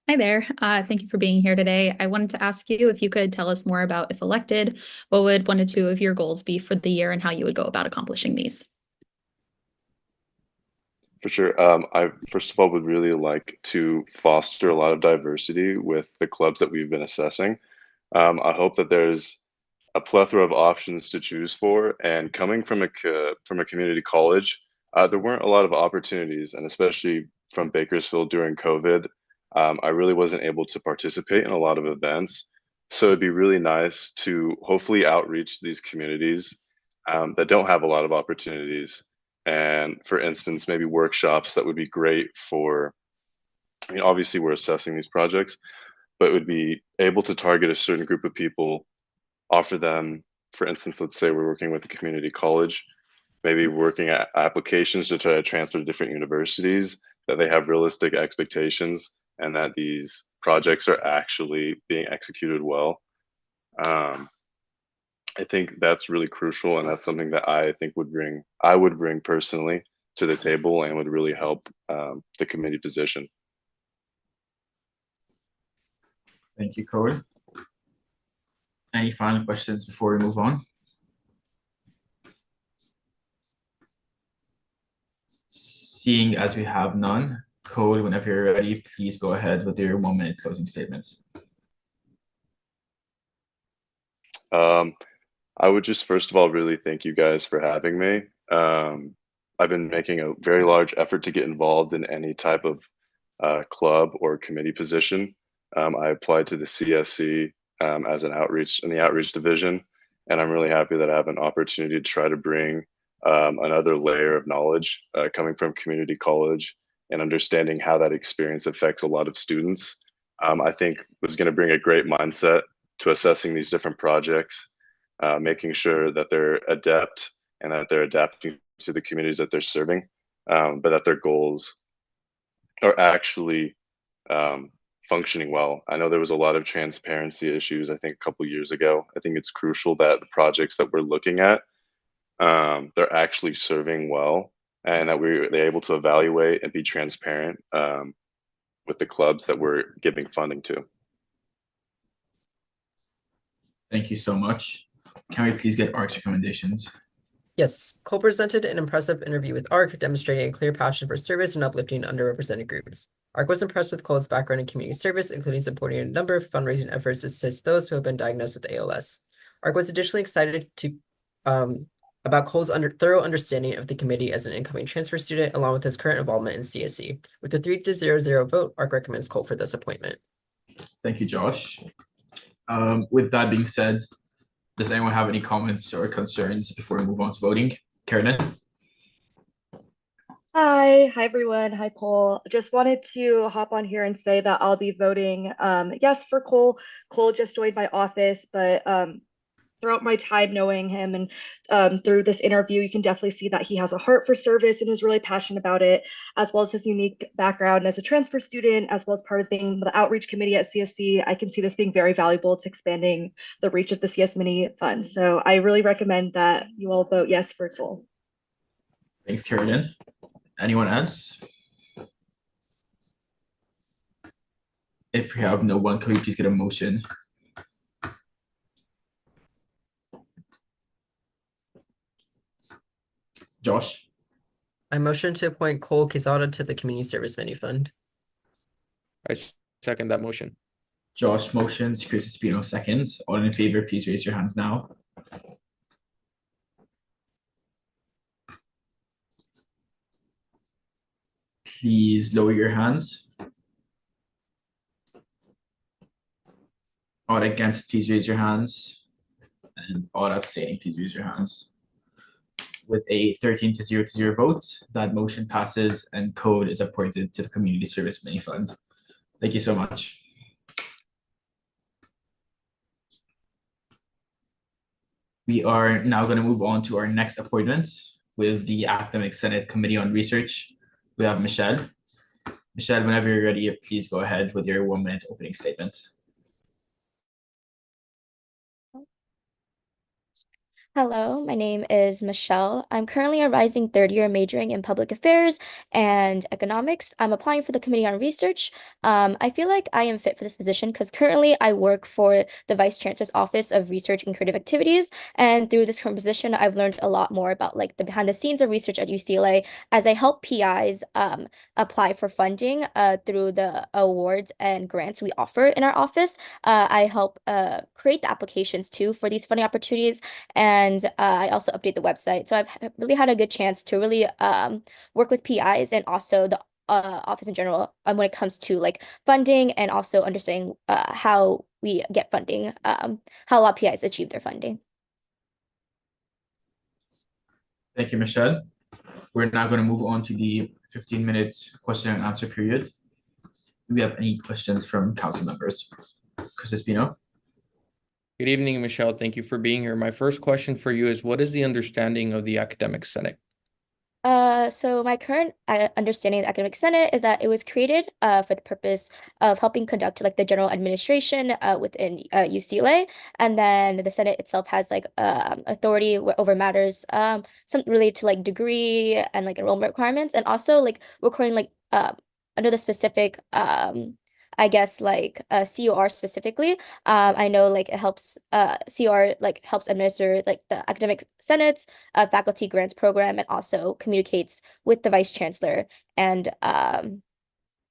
Hi there. Thank you for being here today. I wanted to ask you if you could tell us more about, if elected, what would 1 or 2 of your goals be for the year and how you would go about accomplishing these? For sure. I first of all would really like to foster a lot of diversity with the clubs that we've been assessing. I hope that there's a plethora of options to choose for, and coming from a community college, there weren't a lot of opportunities, and especially from Bakersfield during COVID, I really wasn't able to participate in a lot of events. So it'd be really nice to hopefully outreach these communities that don't have a lot of opportunities. And for instance, maybe workshops that would be great for, I mean, obviously we're assessing these projects, but it would be able to target a certain group of people, offer them, for instance, let's say we're working with a community college, maybe working at applications to try to transfer to different universities, that they have realistic expectations and that these projects are actually being executed well. I think that's really crucial, and that's something that I think I would bring personally to the table and would really help the committee position. Thank you, Cody. Any final questions before we move on? Seeing as we have none, Code, whenever you're ready, please go ahead with your 1-minute closing statements. I would just first of all really thank you guys for having me. I've been making a very large effort to get involved in any type of club or committee position. I applied to the CSC as an outreach in the outreach division, and I'm really happy that I have an opportunity to try to bring another layer of knowledge coming from community college and understanding how that experience affects a lot of students. I think was going to bring a great mindset to assessing these different projects, making sure that they're adept and that they're adapting to the communities that they're serving, but that their goals are actually functioning well. I know there was a lot of transparency issues, I think, a couple years ago. I think it's crucial that the projects that we're looking at, they're actually serving well, and that they're able to evaluate and be transparent with the clubs that we're giving funding to. Thank you so much. Can we please get ARC's recommendations? Yes, Cole presented an impressive interview with ARC, demonstrating a clear passion for service and uplifting underrepresented groups. ARC was impressed with Cole's background in community service, including supporting a number of fundraising efforts to assist those who have been diagnosed with ALS. ARC was additionally excited to about Cole's thorough understanding of the committee as an incoming transfer student, along with his current involvement in CSC. With a 3-0 vote, ARC recommends Cole for this appointment. Thank you, Josh. With that being said, does anyone have any comments or concerns before we move on to voting? Karen? Hi everyone. Hi Cole. Just wanted to hop on here and say that I'll be voting yes for Cole. Cole just joined my office, but throughout my time knowing him and through this interview, you can definitely see that he has a heart for service and is really passionate about it, as well as his unique background as a transfer student, as well as part of being the outreach committee at CSC. I can see this being very valuable to expanding the reach of the CS Mini Fund. So I really recommend that you all vote yes for Cole. Thanks, Karen. Anyone else? If we have no one, could we please get a motion? Josh? I motion to appoint Cole Quezada to the Community Service Mini Fund. I second that motion. Josh motions, Chris Espino seconds. All in favor, please raise your hands now. Please lower your hands. All against, please raise your hands. And all abstaining, please raise your hands. With a 13-0 vote, that motion passes and Code is appointed to the Community Service Mini Fund. Thank you so much. We are now going to move on to our next appointment with the Academic Senate Committee on Research. we have Michelle. Michelle, whenever you're ready, please go ahead with your 1 minute opening statement. Hello, my name is Michelle. I'm currently a rising third year majoring in public affairs and economics. I'm applying for the Committee on Research. I feel like I am fit for this position because currently I work for the Vice Chancellor's Office of Research and Creative Activities. And through this current position, I've learned a lot more about like the behind the scenes of research at UCLA as I help PIs apply for funding through the awards and grants we offer in our office. I help create the applications too for these funding opportunities, and I also update the website. So I've really had a good chance to really work with PIs and also the office in general when it comes to like funding and also understanding how we get funding, how a lot of PIs achieve their funding. Thank you, Michelle. We're now going to move on to the 15-minute question and answer period. Do we have any questions from council members? Chris Espino. Good evening, Michelle. Thank you for being here. My first question for you is, what is the understanding of the Academic Senate? So my current understanding of the Academic Senate is that it was created for the purpose of helping conduct like the general administration within UCLA, and then the Senate itself has like authority over matters some related to like degree and like enrollment requirements, and also like recording like under the specific I guess like COR specifically. I know like it helps COR like helps administer like the academic senate's faculty grants program, and also communicates with the vice chancellor, and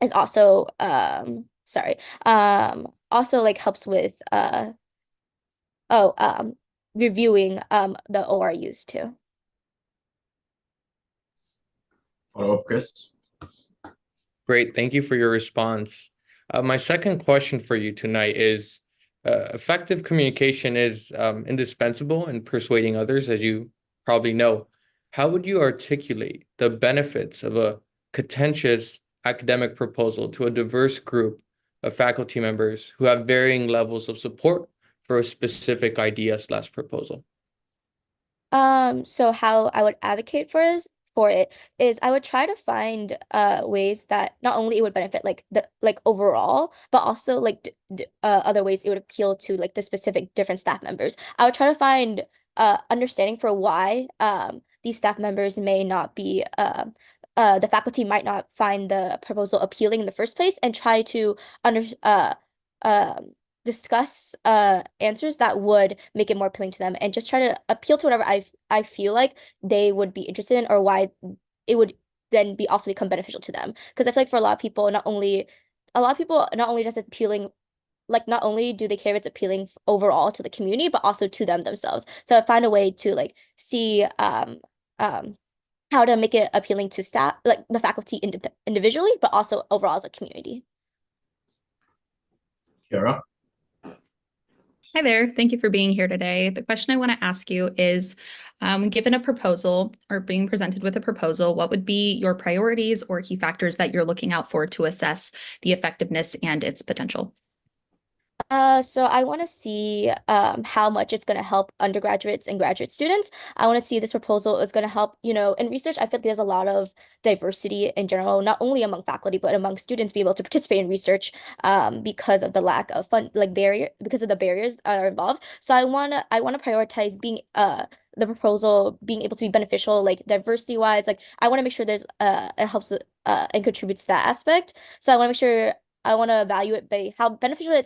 is also also like helps with reviewing the ORUs too. Follow up, Chris. Great. Thank you for your response. My second question for you tonight is, effective communication is indispensable in persuading others, as you probably know. How would you articulate the benefits of a contentious academic proposal to a diverse group of faculty members who have varying levels of support for a specific idea/proposal? So how I would advocate for it is I would try to find ways that not only it would benefit like the like overall, but also like other ways it would appeal to like the specific different staff members. I would try to find understanding for why these staff members may not be the faculty might not find the proposal appealing in the first place, and try to discuss answers that would make it more appealing to them, and just try to appeal to whatever I feel like they would be interested in, or why it would then be also become beneficial to them. Because I feel like for a lot of people, not only does it appealing, like not only do they care if it's appealing overall to the community, but also to them themselves. So I find a way to like see how to make it appealing to staff, like the faculty individually, but also overall as a community. Kiara. Hi there. Thank you for being here today. The question I want to ask you is, given a proposal or being presented with a proposal, what would be your priorities or key factors that you're looking out for to assess the effectiveness and its potential? So I want to see how much it's going to help undergraduates and graduate students. I want to see this proposal is going to help, in research. I feel like there's a lot of diversity in general, not only among faculty, but among students be able to participate in research because of the lack of because of the barriers that are involved. So I want to prioritize being the proposal being able to be beneficial, like diversity wise. Like I want to make sure there's it helps with, and contributes to that aspect. So I want to value it by how beneficial it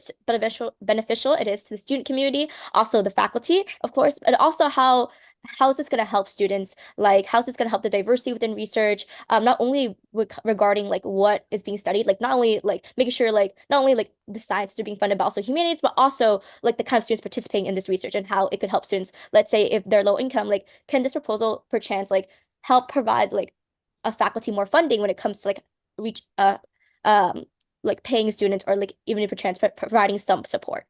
is to the student community, also the faculty, of course, but also how is this going to help students? Like, how is this going to help the diversity within research? Not only regarding like what is being studied, like not only like making sure like not only like the sciences are being funded, but also humanities, but also like the kind of students participating in this research and how it could help students. Let's say if they're low income, like can this proposal perchance like help provide like a faculty more funding when it comes to like paying students, or like even if perchance providing some support.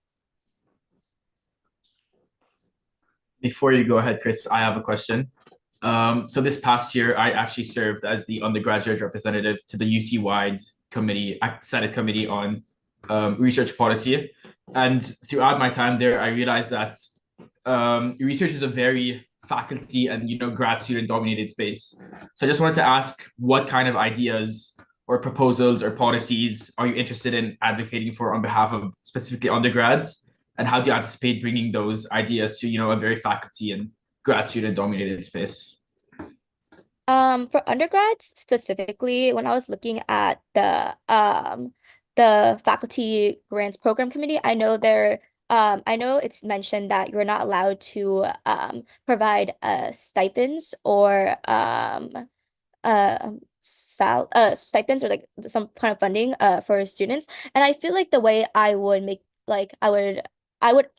Before you go ahead, Chris, I have a question. So this past year, I actually served as the undergraduate representative to the UC-wide Senate Committee on Research Policy. And throughout my time there, I realized that research is a very faculty and grad student dominated space. So I just wanted to ask, what kind of ideas or proposals or policies are you interested in advocating for on behalf of specifically undergrads, and how do you anticipate bringing those ideas to a very faculty and grad student dominated space? For undergrads specifically, when I was looking at the faculty grants program committee, I know it's mentioned that you're not allowed to provide stipends or stipends or like some kind of funding for students. And I feel like the way I would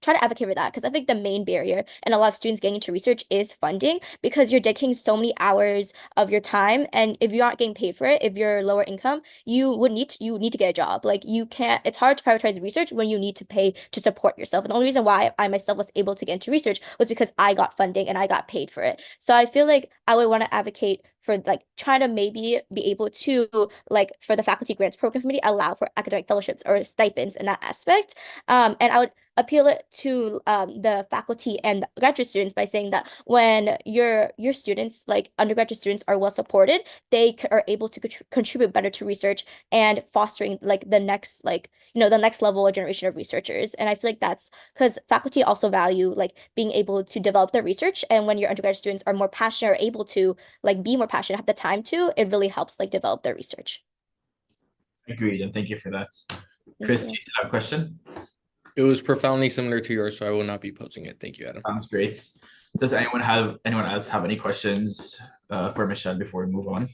try to advocate for that, because I think the main barrier in a lot of students getting into research is funding, because you're dedicating so many hours of your time, and if you aren't getting paid for it, if you're lower income, you need to get a job. Like, you can't, it's hard to prioritize research when you need to pay to support yourself. And the only reason why I myself was able to get into research was because I got funding and I got paid for it. So I feel like I would want to advocate for like trying to maybe be able to, like, for the faculty grants program committee, allow for academic fellowships or stipends in that aspect. And I would appeal it to the faculty and graduate students by saying that when your students, like undergraduate students, are well supported, they are able to contribute better to research and fostering like the next, like, the next level or generation of researchers. And I feel like that's because faculty also value like being able to develop their research, and when your undergraduate students are more passionate or able to like be more passionate, have the time to, it really helps like develop their research. Agreed, and thank you for that. Chris, do you have a question? It was profoundly similar to yours, so I will not be posing it. Thank you, Adam. Sounds great. Does anyone else have any questions for Michelle before we move on?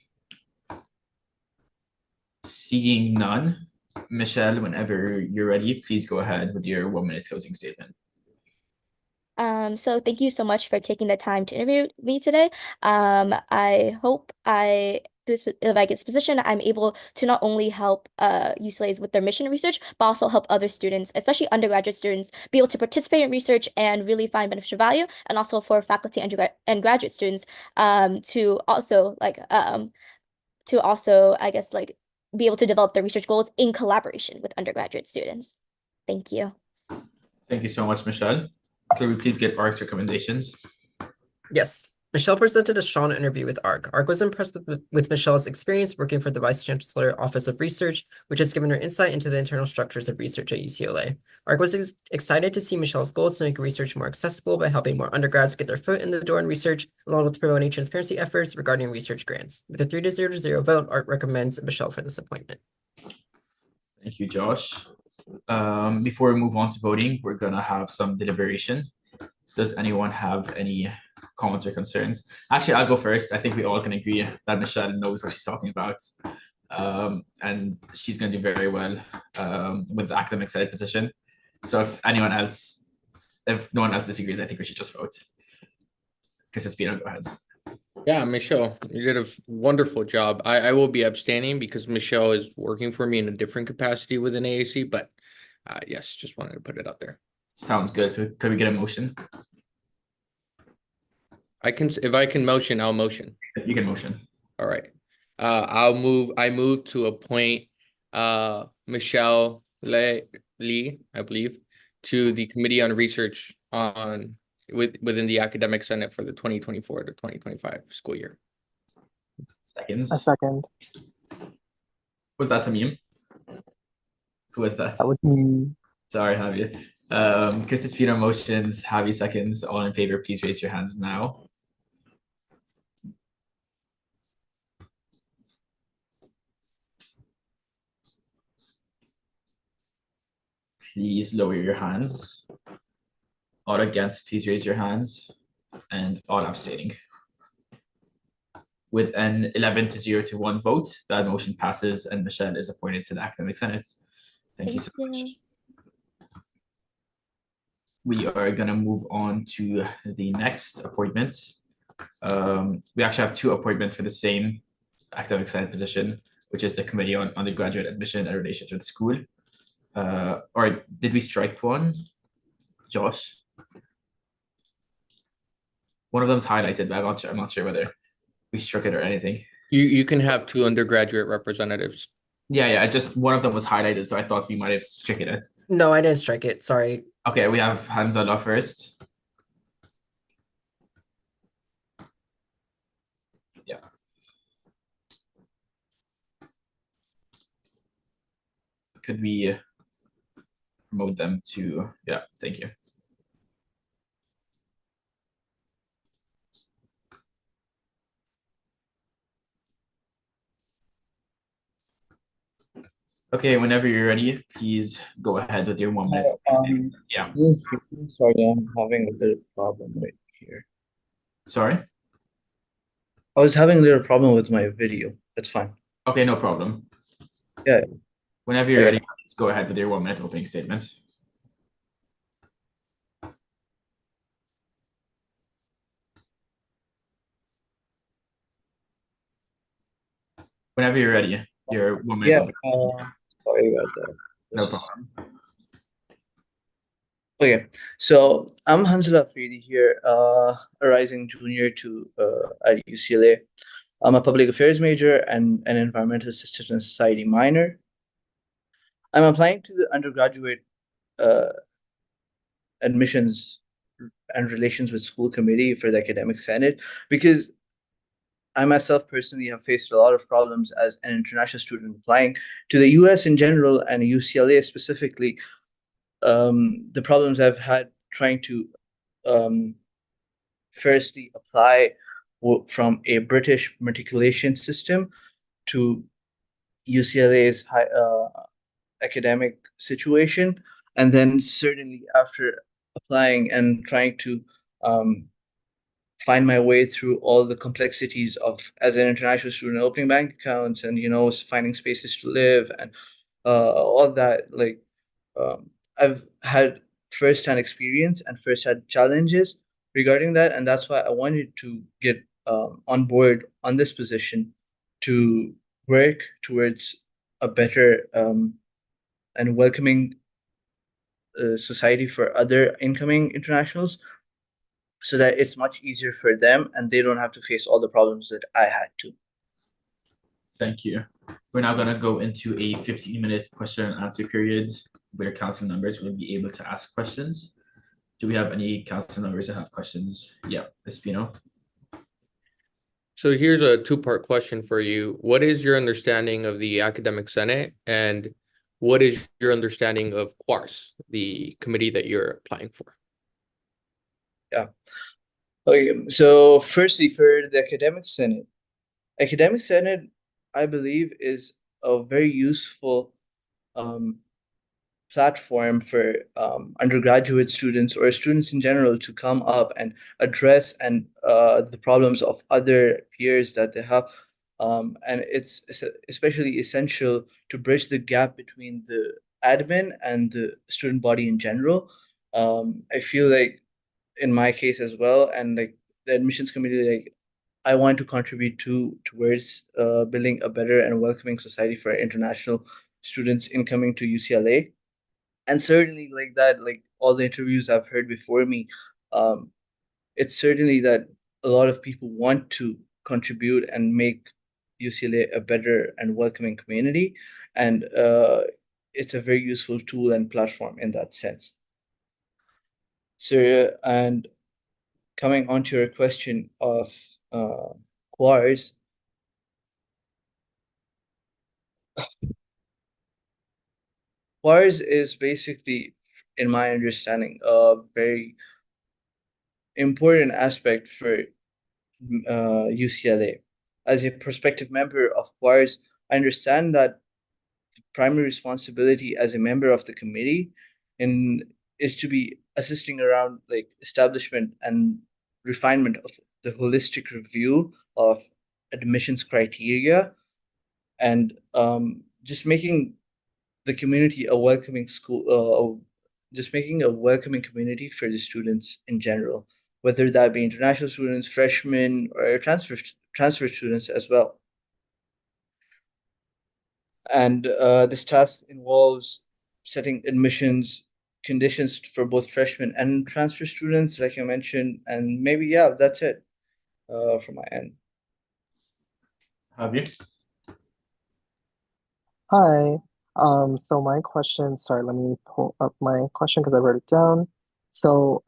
Seeing none, Michelle, whenever you're ready, please go ahead with your 1-minute closing statement. So thank you so much for taking the time to interview me today. I hope if I get this position, I'm able to not only help UCLA's with their mission research, but also help other students, especially undergraduate students, be able to participate in research and really find beneficial value, and also for faculty and graduate students to also I guess like be able to develop their research goals in collaboration with undergraduate students. Thank you. Thank you so much, Michelle. Could we please get ARC's recommendations? Yes. Michelle presented a strong interview with ARC. ARC was impressed with Michelle's experience working for the Vice Chancellor Office of Research, which has given her insight into the internal structures of research at UCLA. ARC was excited to see Michelle's goals to make research more accessible by helping more undergrads get their foot in the door in research, along with promoting transparency efforts regarding research grants. With a 3-0 vote, ARC recommends Michelle for this appointment. Thank you, Josh. Before we move on to voting, we're gonna have some deliberation. Does anyone have any comments or concerns? Actually, I'll go first. I think we all can agree that Michelle knows what she's talking about. And she's gonna do very well with the academic senate position. So if no one else disagrees, I think we should just vote. Chris Espino, go ahead. Yeah, Michelle, you did a wonderful job. I will be abstaining because Michelle is working for me in a different capacity within AAC, but yes, just wanted to put it out there. Sounds good. So could we get a motion? If I can motion, I'll motion. You can motion. All right. I move to appoint Michelle Lee, I believe, to the Committee on Research within the Academic Senate for the 2024 to 2025 school year. Seconds. A second. Was that Tamim? Who was that? That was me. Sorry, Javi. Chris Espino motions, Javi seconds. All in favor, please raise your hands now. Please lower your hands. All against, please raise your hands. And all abstaining. With an 11-0 to 1 vote, that motion passes and Michelle is appointed to the Academic Senate. Thank you so much. We are going to move on to the next appointment. We actually have 2 appointments for the same Academic Senate position, which is the Committee on Undergraduate Admission and Relations with the School. Or did we strike one? Josh? One of them's highlighted, but I'm not sure whether we struck it or anything. You can have 2 undergraduate representatives. Yeah, just one of them was highlighted, so I thought we might have stricken it. No, I didn't strike it. Sorry. Okay, we have Hamzallah first. could we promote them to, yeah, thank you. Okay, whenever you're ready, please go ahead with your 1 minute. Yeah. Sorry, I'm having a little problem right here. Sorry? I was having a little problem with my video. That's fine. Okay, no problem. Yeah. Whenever you're Okay. ready, please go ahead with your 1 minute opening statement. Whenever you're ready, your 1 minute Yeah, opening. sorry about that. No problem. Okay, so I'm Hansel Afridi here, a rising junior at UCLA. I'm a public affairs major and an environmental systems and society minor. I'm applying to the undergraduate admissions and relations with school committee for the academic senate because I myself personally have faced a lot of problems as an international student applying to the US in general and UCLA specifically. The problems I've had trying to firstly apply from a British matriculation system to UCLA's academic situation, and then certainly after applying and trying to find my way through all the complexities of as an international student opening bank accounts and finding spaces to live and all that I've had first-hand experience and first-hand challenges regarding that, and that's why I wanted to get on board on this position to work towards a better and welcoming society for other incoming internationals so that it's much easier for them and they don't have to face all the problems that I had to. Thank you. We're now going to go into a 15-minute question and answer period where council members will be able to ask questions. Do we have any council members that have questions? Yeah, Espino. So here's a two-part question for you. What is your understanding of the Academic Senate, and what is your understanding of QUARS, the committee that you're applying for? Yeah. Okay, so firstly, for the Academic Senate, I believe, is a very useful platform for undergraduate students or students in general to come up and address the problems of other peers that they have. And it's especially essential to bridge the gap between the admin and the student body in general. I feel like in my case as well, and like the admissions committee, like I want to contribute towards building a better and welcoming society for international students incoming to UCLA. And certainly like that, like all the interviews I've heard before me, it's certainly that a lot of people want to contribute and make UCLA a better and welcoming community. And it's a very useful tool and platform in that sense. So, and coming on to your question of QUARS, QUARS is basically, in my understanding, a very important aspect for UCLA. As a prospective member of QUARS, I understand that the primary responsibility as a member of the committee is to be assisting around like establishment and refinement of the holistic review of admissions criteria and just making the community a welcoming just making a welcoming community for the students in general, whether that be international students, freshmen, or transfer students as well. And this task involves setting admissions conditions for both freshmen and transfer students, like I mentioned, and maybe, yeah, that's it from my end. Have you? Hi. So my question, sorry, let me pull up my question because I wrote it down. So,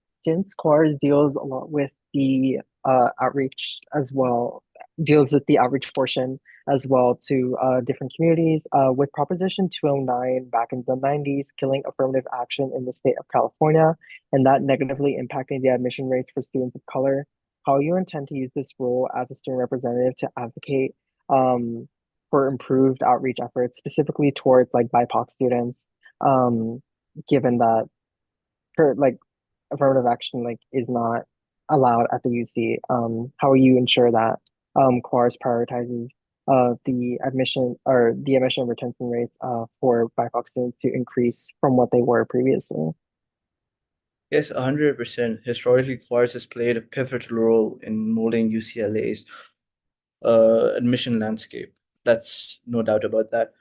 since CORE deals a lot with the outreach as well, deals with the outreach portion, as well to different communities. With Proposition 209 back in the 90s, killing affirmative action in the state of California, and that negatively impacting the admission rates for students of color, how you intend to use this role as a student representative to advocate for improved outreach efforts, specifically towards like BIPOC students, given that for like affirmative action like is not allowed at the UC. How will you ensure that CORS prioritizes the admission retention rates for BIPOC students to increase from what they were previously? Yes, 100%. Historically, CORS has played a pivotal role in molding UCLA's admission landscape. That's no doubt about that.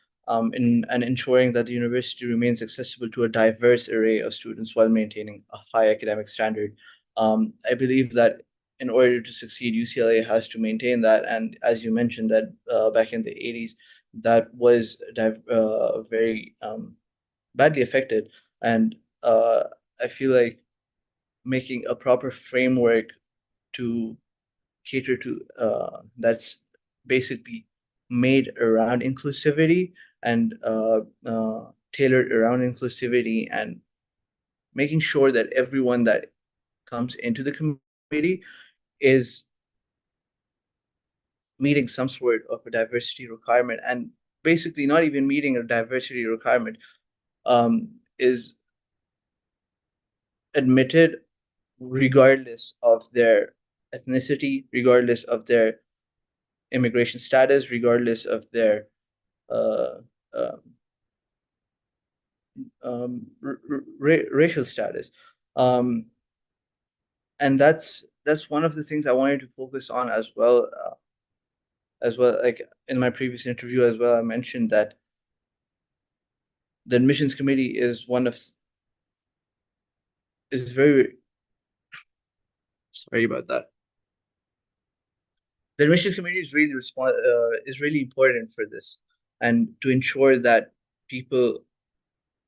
In and ensuring that the university remains accessible to a diverse array of students while maintaining a high academic standard. I believe that in order to succeed, UCLA has to maintain that. And as you mentioned, that back in the 80s, that was very badly affected. And I feel like making a proper framework to cater to that's basically made around inclusivity and tailored around inclusivity and making sure that everyone that comes into the committee is meeting some sort of a diversity requirement and basically not even meeting a diversity requirement is admitted regardless of their ethnicity, regardless of their immigration status, regardless of their uh, um, racial status. And that's one of the things I wanted to focus on as well. Like in my previous interview as well, I mentioned that the admissions committee is very sorry about that. The admissions committee is really important for this, and to ensure that people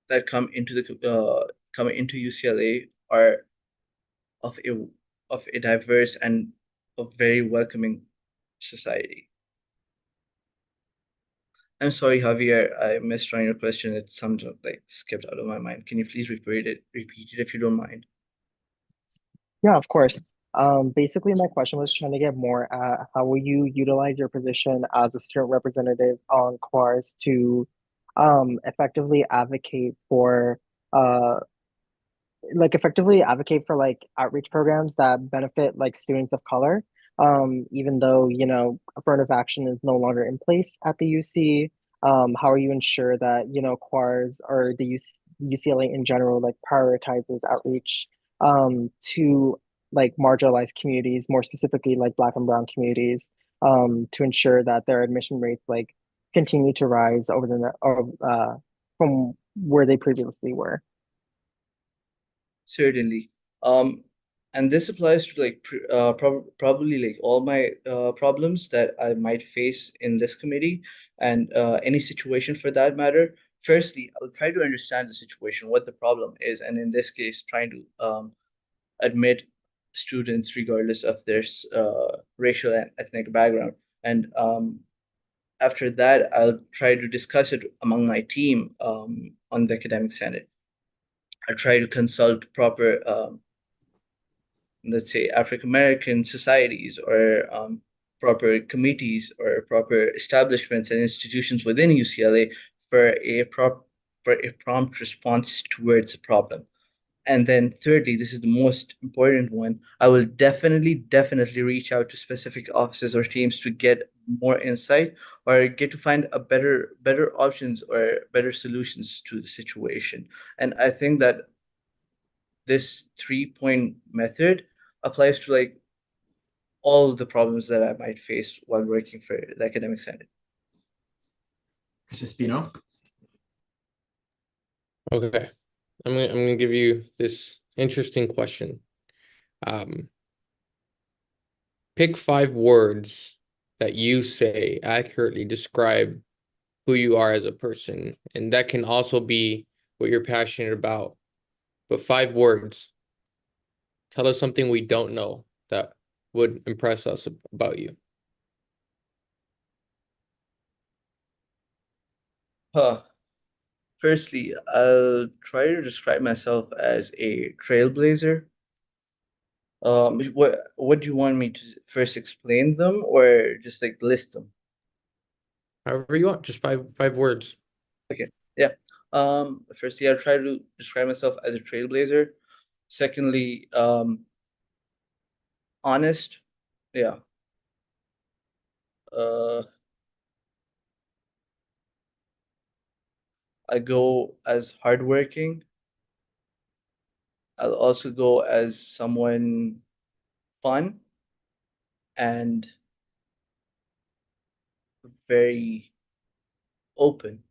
that come into UCLA are of a diverse and a very welcoming society. I'm sorry, Javier, I missed on your question. It's something like skipped out of my mind. Can you please repeat it if you don't mind? Yeah, of course. Basically, my question was trying to get more at how will you utilize your position as a student representative on CORS to effectively advocate for like outreach programs that benefit like students of color, even though affirmative action is no longer in place at the UC. How are you ensure that CORS or the UCLA in general like prioritizes outreach to like marginalized communities, more specifically like Black and Brown communities, to ensure that their admission rates like continue to rise over from where they previously were? Certainly. And this applies to like probably like all my problems that I might face in this committee and any situation for that matter. Firstly, I'll try to understand the situation, what the problem is, and in this case, trying to admit students regardless of their racial and ethnic background. And after that, I'll try to discuss it among my team on the academic senate. I try to consult proper, let's say, African American societies or proper committees or proper establishments and institutions within UCLA for a prompt response towards a problem. And then thirdly, this is the most important one, I will definitely reach out to specific offices or teams to get more insight or get to find a better options or better solutions to the situation. And I think that this 3-point method applies to like all the problems that I might face while working for the academic senate. Mr. Spino? Okay. I'm gonna give you this interesting question. Pick 5 words that you say accurately describe who you are as a person, and that can also be what you're passionate about. But 5 words. Tell us something we don't know that would impress us about you. Firstly, I'll try to describe myself as a trailblazer. What do you want me to first explain them or just like list them? However you want, just five words. Okay, yeah. Firstly, I'll try to describe myself as a trailblazer. Secondly, honest. Yeah. I go as hardworking. I'll also go as someone fun and very open.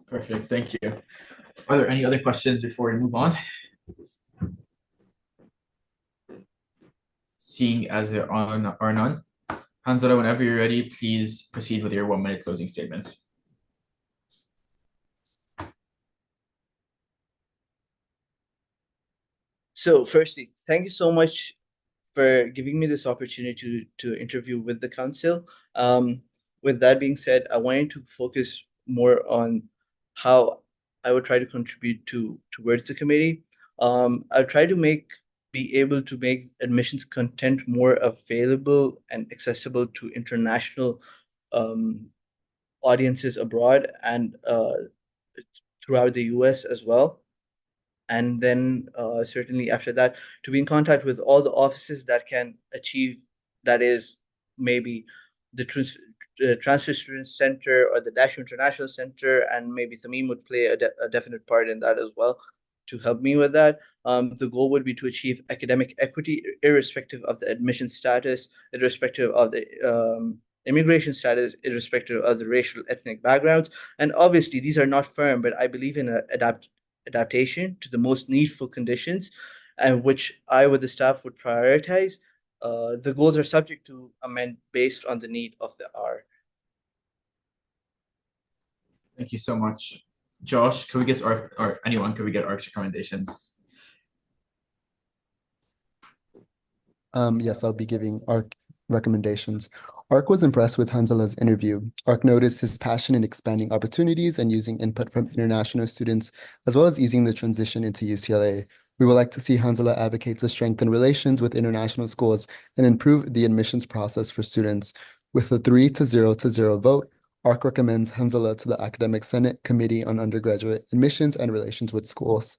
Perfect, thank you. Are there any other questions before we move on? Seeing as there are none, Hanzala, whenever you're ready, please proceed with your 1-minute closing statement. So firstly, thank you so much for giving me this opportunity to interview with the council. With that being said, I wanted to focus more on how I would try to contribute towards the committee. I'll try to be able to make admissions content more available and accessible to international audiences abroad and throughout the US as well. And then certainly after that, to be in contact with all the offices that can achieve, that is maybe the Transfer Student Center or the Dash International Center, and maybe Tamim would play a definite part in that as well to help me with that. The goal would be to achieve academic equity, irrespective of the admission status, irrespective of the immigration status, irrespective of the racial ethnic backgrounds. And obviously, these are not firm, but I believe in adaptation to the most needful conditions, and which I, with the staff, would prioritize. The goals are subject to amend based on the need of the hour. Thank you so much. Josh, could we get ARC, or anyone, could we get ARC's recommendations? Yes, I'll be giving ARC recommendations. ARC was impressed with Hanzala's interview. ARC noticed his passion in expanding opportunities and using input from international students, as well as easing the transition into UCLA. We would like to see Hanzala advocate to strengthen relations with international schools and improve the admissions process for students. With a 3-0 vote, ARC recommends Hanzala to the Academic Senate Committee on Undergraduate Admissions and Relations with Schools.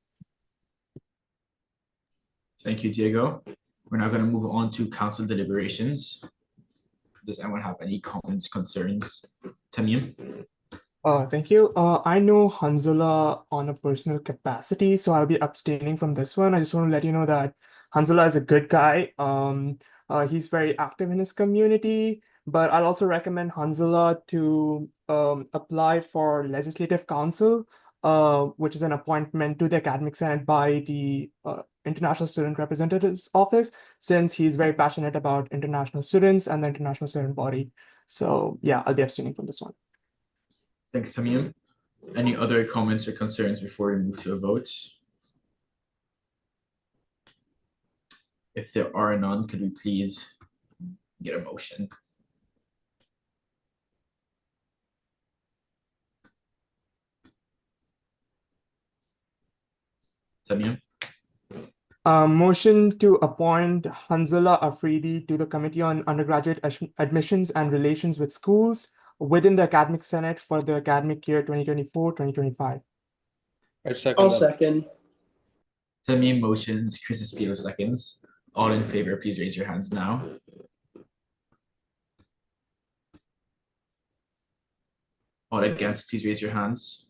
Thank you, Diego. We're now going to move on to council deliberations. Does anyone have any comments, concerns? Tamim? Thank you. I know Hanzala on a personal capacity, so I'll be abstaining from this one. I just want to let you know that Hanzala is a good guy. He's very active in his community, but I'll also recommend Hanzala to apply for Legislative Council, which is an appointment to the Academic Senate by the International Student Representative's Office, since he's very passionate about international students and the international student body. So yeah, I'll be abstaining from this one. Thanks, Tamim. Any other comments or concerns before we move to a vote? If there are none, could we please get a motion? Tamim? Motion to appoint Hanzala Afridi to the Committee on Undergraduate Admissions and Relations with Schools within the Academic Senate for the academic year 2024-2025. I'll second. Tamim motions, Chris Espino seconds. All in favor, please raise your hands now. All against, please raise your hands.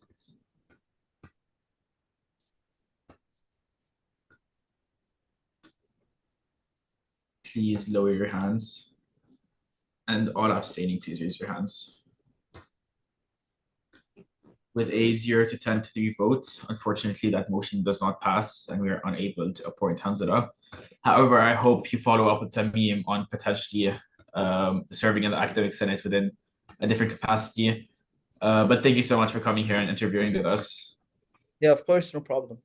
Please lower your hands. And all abstaining, please raise your hands. With a 0 to 10 to 3 votes, unfortunately, that motion does not pass and we are unable to appoint Hanzala. However, I hope you follow up with Tamim on potentially serving in the Academic Senate within a different capacity. But thank you so much for coming here and interviewing with us. Yeah, of course, no problem.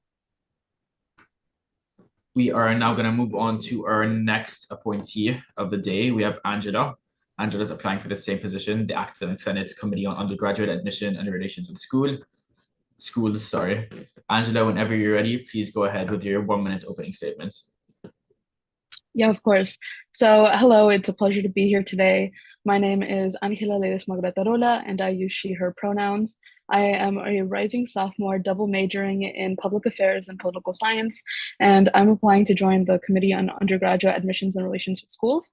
We are now going to move on to our next appointee of the day. We have Angela. Angela's applying for the same position, the Academic Senate Committee on Undergraduate Admission and Relations with Schools, sorry. Angela, whenever you're ready, please go ahead with your 1-minute opening statement. Yeah, of course. So, hello, it's a pleasure to be here today. My name is Angela Ledes Magratarola, and I use she, her pronouns. I am a rising sophomore, double majoring in public affairs and political science, and I'm applying to join the Committee on Undergraduate Admissions and Relations with Schools.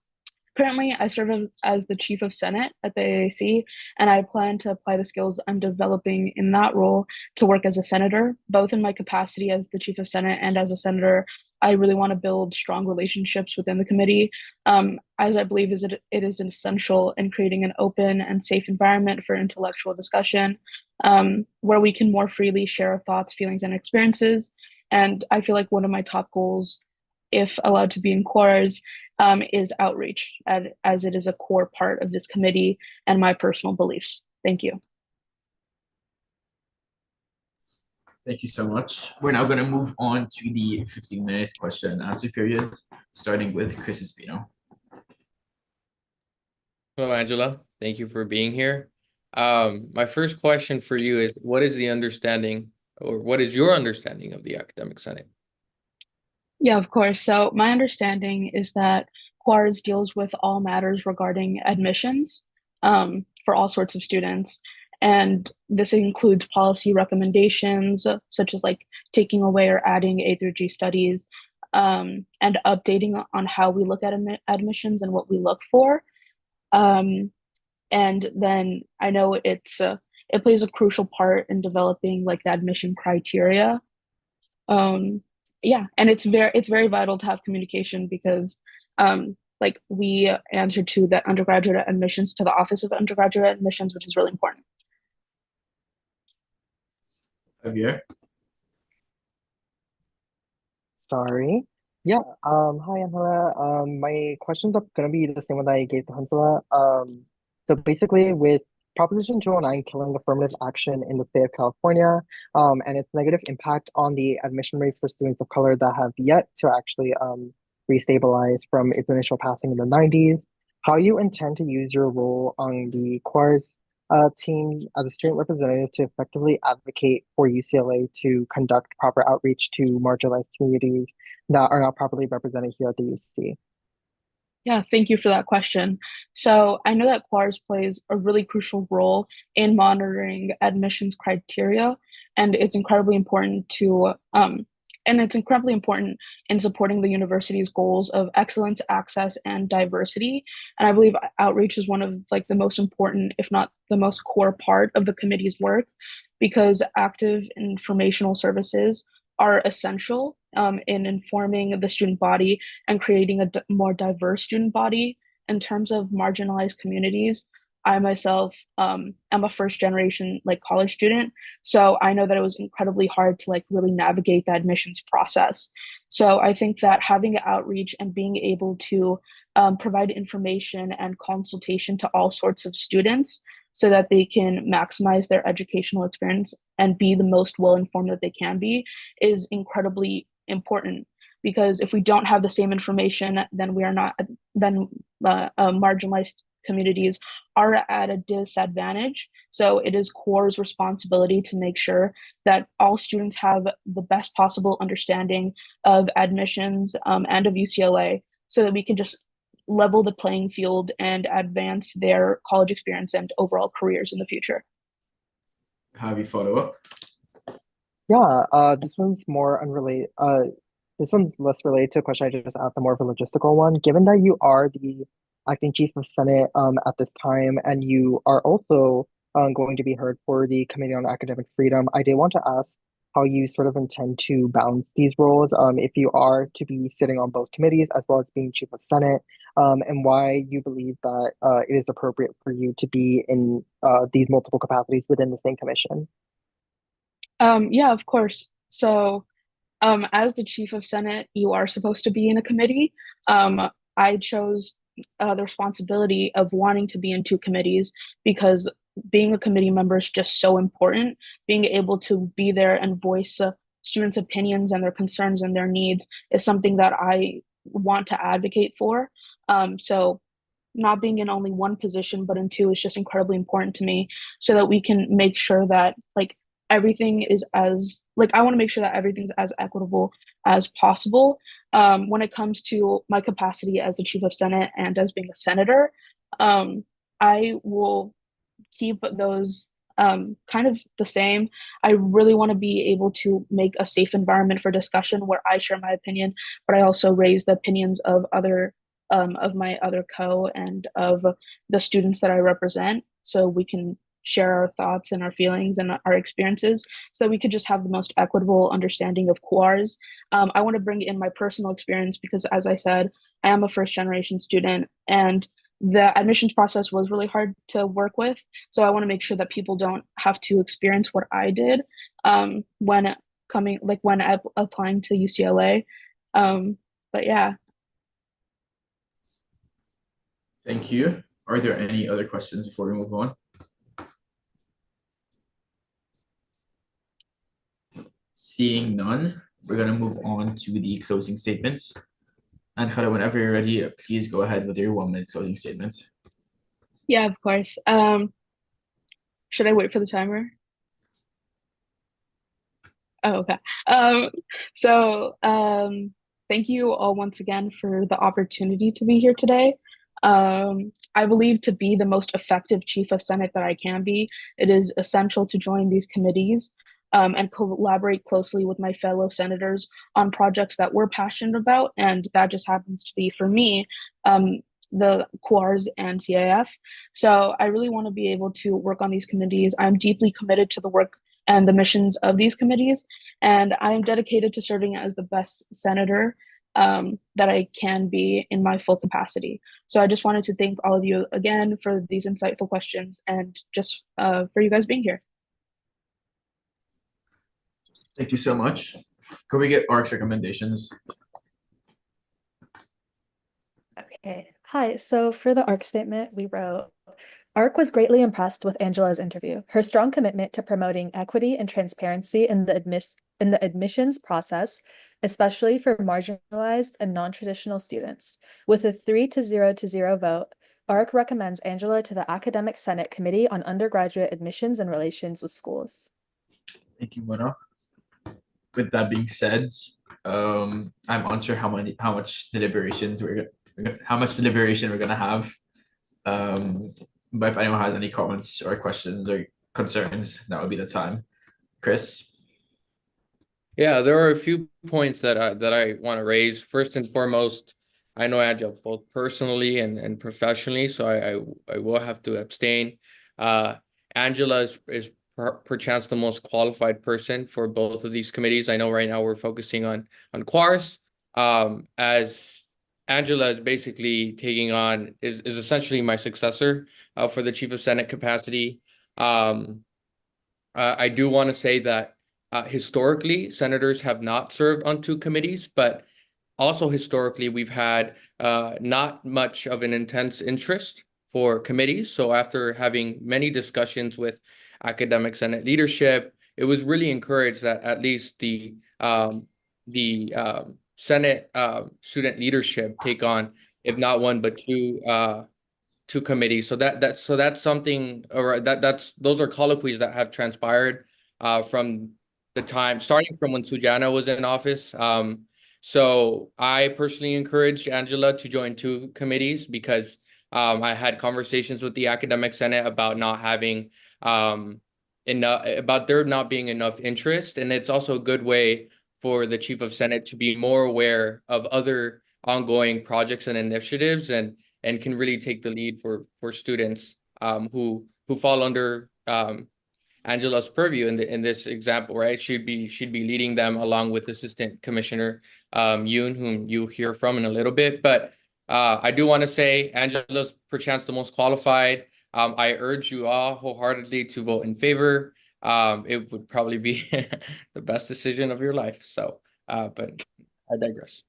Currently, I serve as the Chief of Senate at the AAC, and I plan to apply the skills I'm developing in that role to work as a senator, both in my capacity as the Chief of Senate and as a senator. I really want to build strong relationships within the committee, as I believe it is essential in creating an open and safe environment for intellectual discussion, where we can more freely share our thoughts, feelings, and experiences. And I feel like one of my top goals, if allowed to be in quoras, is outreach, as it is a core part of this committee and my personal beliefs. Thank you. Thank you so much. We're now going to move on to the 15-minute question and answer period, starting with Chris Espino. Hello, Angela. Thank you for being here. My first question for you is, what is your understanding of the Academic Senate? Yeah, of course. So my understanding is that quaras deals with all matters regarding admissions for all sorts of students. And this includes policy recommendations, such as like taking away or adding A through G studies, and updating on how we look at admissions and what we look for. And then I know it plays a crucial part in developing like the admission criteria. Yeah, and it's very vital to have communication because like we answer to the undergraduate admissions to the Office of Undergraduate Admissions, which is really important. Javier? Sorry. Yeah, hi Angela. My questions are gonna be the same one that I gave to Hansela. So basically with Proposition 209 killing affirmative action in the state of California, and its negative impact on the admission rates for students of color that have yet to actually restabilize from its initial passing in the 90s, how you intend to use your role on the quars team as a student representative to effectively advocate for UCLA to conduct proper outreach to marginalized communities that are not properly represented here at the UC. Yeah, thank you for that question. So I know that quars plays a really crucial role in monitoring admissions criteria, and it's incredibly important in supporting the university's goals of excellence, access, and diversity. And I believe outreach is one of like the most important, if not the most core part of the committee's work, because active informational services are essential in informing the student body and creating a more diverse student body. In terms of marginalized communities, I myself am a first generation like college student, so I know that it was incredibly hard to like really navigate the admissions process. So I think that having outreach and being able to provide information and consultation to all sorts of students so that they can maximize their educational experience and be the most well-informed that they can be is incredibly important, because if we don't have the same information, then marginalized communities are at a disadvantage. So it is CORE's responsibility to make sure that all students have the best possible understanding of admissions and of UCLA, so that we can just level the playing field and advance their college experience and overall careers in the future. Have you follow up? Yeah, this one's more unrelated. This one's less related to a question I just asked, a more of a logistical one. Given that you are the acting chief of Senate at this time, and you are also going to be heard for the Committee on Academic Freedom, I did want to ask how you sort of intend to balance these roles, if you are to be sitting on both committees as well as being chief of Senate, and why you believe that it is appropriate for you to be in these multiple capacities within the same commission. Yeah, of course. So as the chief of Senate, you are supposed to be in a committee. I chose the responsibility of wanting to be in two committees because being a committee member is just so important. Being able to be there and voice students' opinions and their concerns and their needs is something that I want to advocate for. So not being in only one position, but in two is just incredibly important to me so that we can make sure that like everything is as like I want to make sure that everything's as equitable as possible. When it comes to my capacity as the chief of Senate and as being a senator, I will keep those kind of the same. I really want to be able to make a safe environment for discussion where I share my opinion, but I also raise the opinions of other of my other and of the students that I represent, so we can share our thoughts and our feelings and our experiences, so we could just have the most equitable understanding of QARs. I want to bring in my personal experience because, as I said, I am a first generation student, and the admissions process was really hard to work with. So I want to make sure that people don't have to experience what I did when applying to UCLA. But yeah. Thank you. Are there any other questions before we move on? Seeing none, we're going to move on to the closing statements. And Khala, whenever you're ready, please go ahead with your 1 minute closing statement. Yeah, of course. Should I wait for the timer? Oh, okay. Thank you all once again for the opportunity to be here today. I believe to be the most effective chief of Senate that I can be, it is essential to join these committees and collaborate closely with my fellow senators on projects that we're passionate about. And that just happens to be, for me, the QARs and CAF. So I really want to be able to work on these committees. I'm deeply committed to the work and the missions of these committees, and I am dedicated to serving as the best senator that I can be in my full capacity. So I just wanted to thank all of you again for these insightful questions and just for you guys being here. Thank you so much. Could we get ARC's recommendations? Okay. Hi. So for the ARC statement, we wrote, ARC was greatly impressed with Angela's interview. Her strong commitment to promoting equity and transparency in the admissions process, especially for marginalized and non-traditional students. With a 3-0 vote, ARC recommends Angela to the Academic Senate Committee on Undergraduate Admissions and Relations with Schools. Thank you, Mona. With that being said, I'm unsure how much deliberation we're gonna have. But if anyone has any comments or questions or concerns, that would be the time. Chris? Yeah, there are a few points that I want to raise. First and foremost, I know Angela both personally and professionally, so I will have to abstain. Angela is perchance the most qualified person for both of these committees. I know right now we're focusing on QARS, as Angela is basically taking on is essentially my successor for the Chief of Senate capacity. I do want to say that historically, senators have not served on two committees, but also historically, we've had not much of an intense interest for committees. So after having many discussions with academic Senate leadership, it was really encouraged that at least the Senate student leadership take on, if not one, but two committees. So that's something, or those are colloquies that have transpired from the time starting from when Sujana was in office. So I personally encouraged Angela to join two committees because I had conversations with the Academic Senate about not having enough, about there not being enough interest. And it's also a good way for the Chief of Senate to be more aware of other ongoing projects and initiatives and can really take the lead for students who fall under Angela's purview in this example, right? She'd be leading them along with Assistant Commissioner Yoon, whom you'll hear from in a little bit. But I do want to say Angela's perchance the most qualified. I urge you all wholeheartedly to vote in favor. It would probably be the best decision of your life. So, but I digress.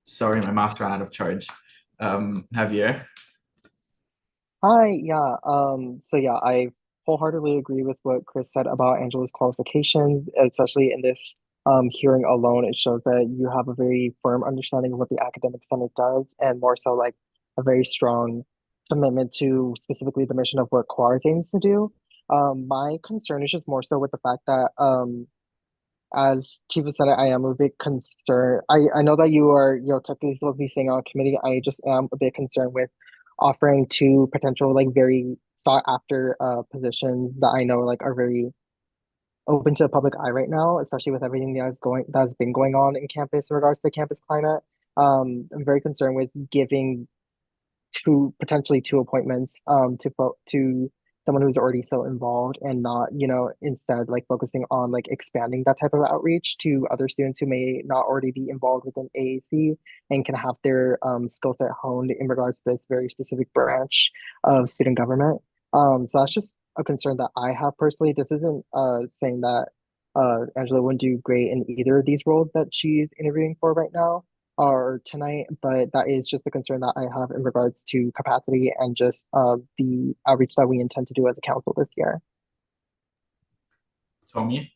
Sorry, my mouse ran out of charge. Javier? Hi, yeah. I wholeheartedly agree with what Chris said about Angela's qualifications, especially in this hearing alone, it shows that you have a very firm understanding of what the academic senate does, and more so like a very strong commitment to specifically the mission of what CORS aims to do. My concern is just more so with the fact that as Chief of Senate, I am a bit concerned. I know that you are, technically supposed to be staying on committee. I just am a bit concerned with offering two potential, like, very sought after positions that I know, like, are very open to the public eye right now, especially with everything that's been going on in campus in regards to the campus climate. I'm very concerned with giving potentially two appointments to someone who's already so involved, and not, instead like focusing on like expanding that type of outreach to other students who may not already be involved within AAC and can have their skill set honed in regards to this very specific branch of student government. So that's just a concern that I have personally. This isn't saying that Angela wouldn't do great in either of these roles that she's interviewing for right now or tonight, but that is just a concern that I have in regards to capacity and just the outreach that we intend to do as a council this year. Tommy?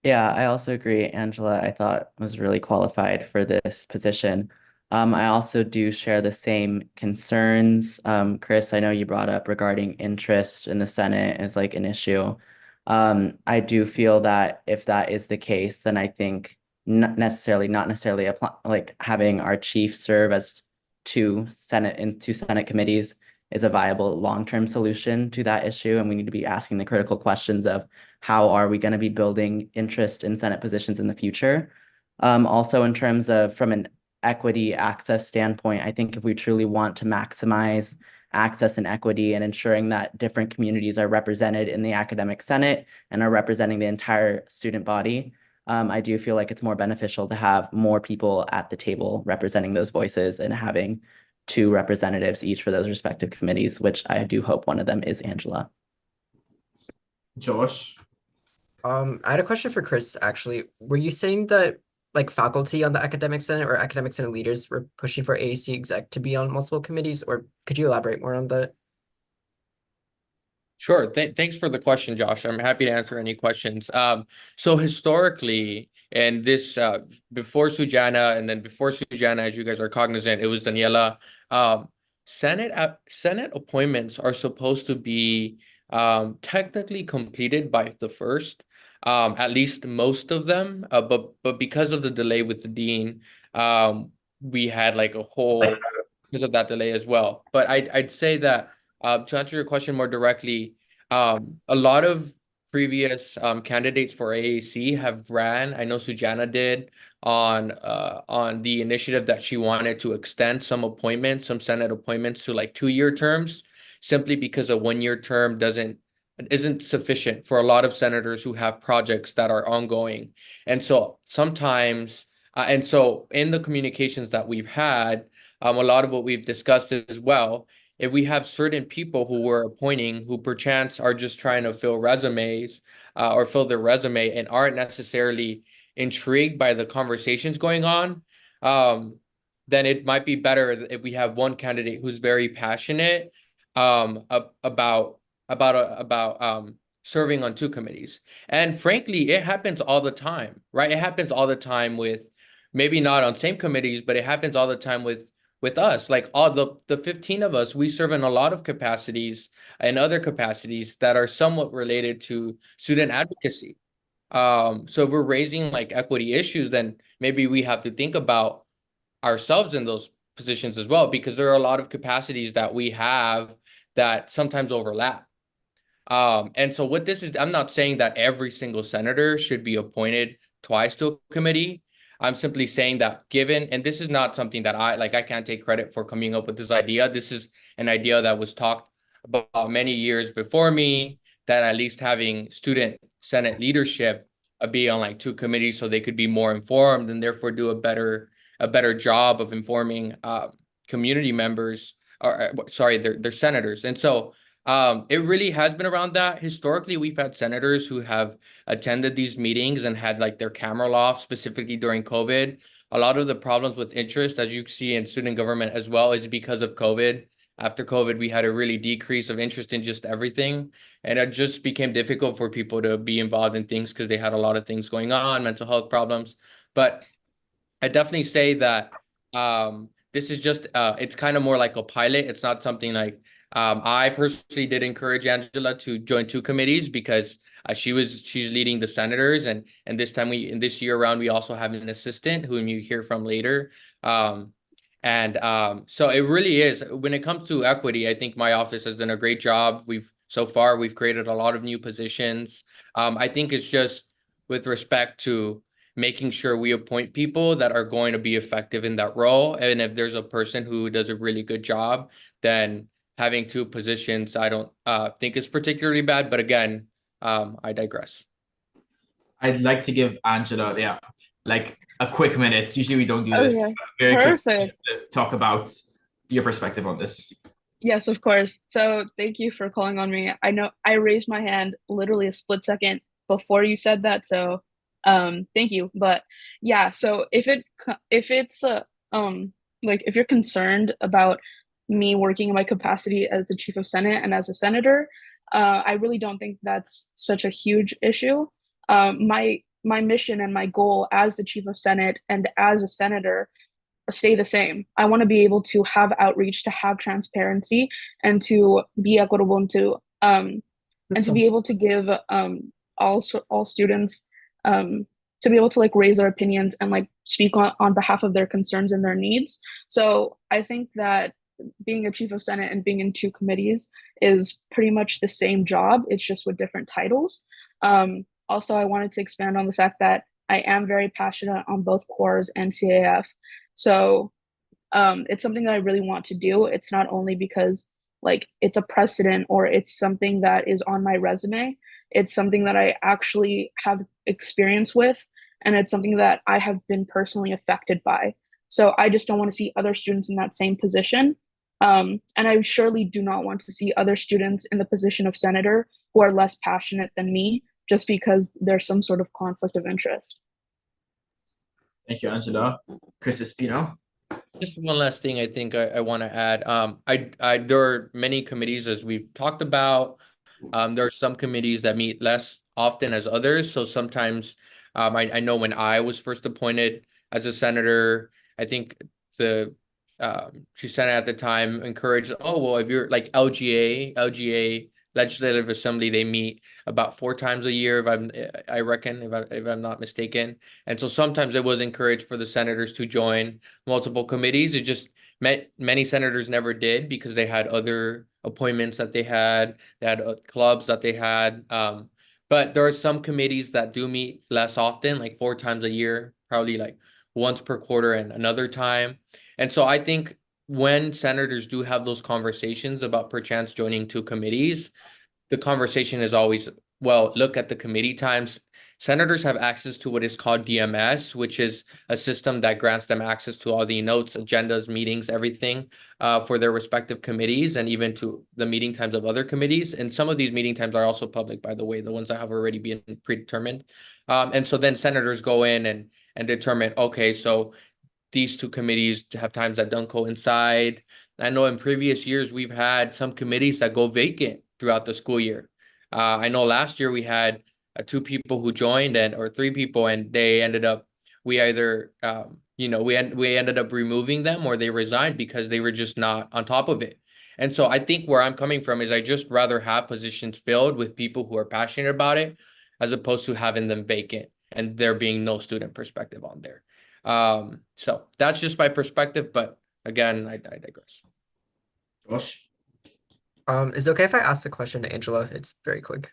Yeah, I also agree. Angela, I thought was really qualified for this position. I also do share the same concerns. Chris, I know you brought up regarding interest in the Senate is like an issue. I do feel that if that is the case, then I think not necessarily like having our chief serve as two Senate committees is a viable long-term solution to that issue. And we need to be asking the critical questions of how are we going to be building interest in Senate positions in the future? Also, in terms of from an equity access standpoint, I think if we truly want to maximize access and equity and ensuring that different communities are represented in the academic senate and are representing the entire student body, I do feel like it's more beneficial to have more people at the table representing those voices and having two representatives each for those respective committees, which I do hope one of them is Angela. Josh? I had a question for Chris, actually. Were you saying that like faculty on the academic senate or academic senate leaders were pushing for AAC exec to be on multiple committees, or could you elaborate more on that? Sure. Thanks for the question, Josh. I'm happy to answer any questions. So historically, and this before Sujana and then before Sujana, as you guys are cognizant, it was Daniela. Senate appointments are supposed to be technically completed by the first, at least most of them. But because of the delay with the dean, we had like a whole because of that delay as well. But I'd say that. To answer your question more directly, a lot of previous candidates for AAC have ran. I know Sujana did on the initiative that she wanted to extend some appointments, some Senate appointments to like 2-year terms, simply because a 1-year term isn't sufficient for a lot of senators who have projects that are ongoing. And so sometimes, and so in the communications that we've had, a lot of what we've discussed as well, if we have certain people who we're appointing who perchance are just trying to fill resumes or fill their resume and aren't necessarily intrigued by the conversations going on, then it might be better if we have one candidate who's very passionate about serving on two committees. And frankly, it happens all the time, right? It happens all the time with maybe not on same committees, but it happens all the time with us. Like all the 15 of us, we serve in a lot of capacities and other capacities that are somewhat related to student advocacy. So if we're raising like equity issues, then maybe we have to think about ourselves in those positions as well, because there are a lot of capacities that we have that sometimes overlap. And so what this is, I'm not saying that every single senator should be appointed twice to a committee. I'm simply saying that given, and this is not something that I can't take credit for coming up with this idea. This is an idea that was talked about many years before me, that at least having student Senate leadership be on like two committees so they could be more informed and therefore do a better job of informing community members, or sorry, their senators. And so it really has been around that. Historically, we've had senators who have attended these meetings and had like their camera off, specifically during COVID. A lot of the problems with interest, as you see in student government as well, is because of COVID. after COVID, we had a really decrease of interest in just everything. And it just became difficult for people to be involved in things because they had a lot of things going on, mental health problems. But I definitely say that this is just it's kind of more like a pilot. It's not something like I personally did encourage Angela to join two committees because she's leading the senators, and this year around we also have an assistant whom you hear from later. So it really is, when it comes to equity, I think my office has done a great job. We've created a lot of new positions. I think it's just with respect to making sure we appoint people that are going to be effective in that role. And if there's a person who does a really good job, then having two positions, I don't think is particularly bad. But again, I digress. I'd like to give Angela, like a quick minute. Usually we don't do this. Okay, Very quick perfect. to talk about your perspective on this. Yes, of course. So thank you for calling on me. I know I raised my hand literally a split second before you said that, so thank you. But yeah, so if it's like if you're concerned about me working in my capacity as the chief of Senate and as a senator, I really don't think that's such a huge issue. My mission and my goal as the chief of Senate and as a senator stay the same. I want to be able to have outreach, to have transparency, and to be equitable, and to be able to give all students to be able to like raise their opinions and like speak on behalf of their concerns and their needs. So I think that being a chief of Senate and being in two committees is pretty much the same job. It's just with different titles. Also, I wanted to expand on the fact that I am very passionate on both cores and CAF. So it's something that I really want to do. It's not only because like it's a precedent or it's something that is on my resume. It's something that I actually have experience with, and it's something that I have been personally affected by. So I just don't want to see other students in that same position. And I surely do not want to see other students in the position of senator who are less passionate than me just because there's some sort of conflict of interest. Thank you, Angela. Chris Espino. Just one last thing I think I want to add. There are many committees, as we've talked about. There are some committees that meet less often as others. So sometimes I know when I was first appointed as a senator, I think the chief senator at the time encouraged, oh, well, if you're like LGA Legislative Assembly, they meet about 4 times a year, if I'm not mistaken. And so sometimes it was encouraged for the senators to join multiple committees. It just meant many senators never did because they had other appointments that they had clubs that they had. But there are some committees that do meet less often, like 4 times a year, probably like once per quarter and another time. And so I think when senators do have those conversations about perchance joining 2 committees, the conversation is always, well, look at the committee times. Senators have access to what is called DMS, which is a system that grants them access to all the notes, agendas, meetings, everything for their respective committees, and even to the meeting times of other committees. And some of these meeting times are also public, by the way, the ones that have already been predetermined. And so then senators go in and determine, okay, so these 2 committees have times that don't coincide. I know in previous years, we've had some committees that go vacant throughout the school year. I know last year we had 2 people who joined or 3 people, and they ended up, we either, we ended up removing them or they resigned because they were just not on top of it. And so I think where I'm coming from is I just rather have positions filled with people who are passionate about it, as opposed to having them vacant and there being no student perspective on there. So that's just my perspective, but again, I digress. Josh. Is it okay if I ask the question to Angela? It's very quick.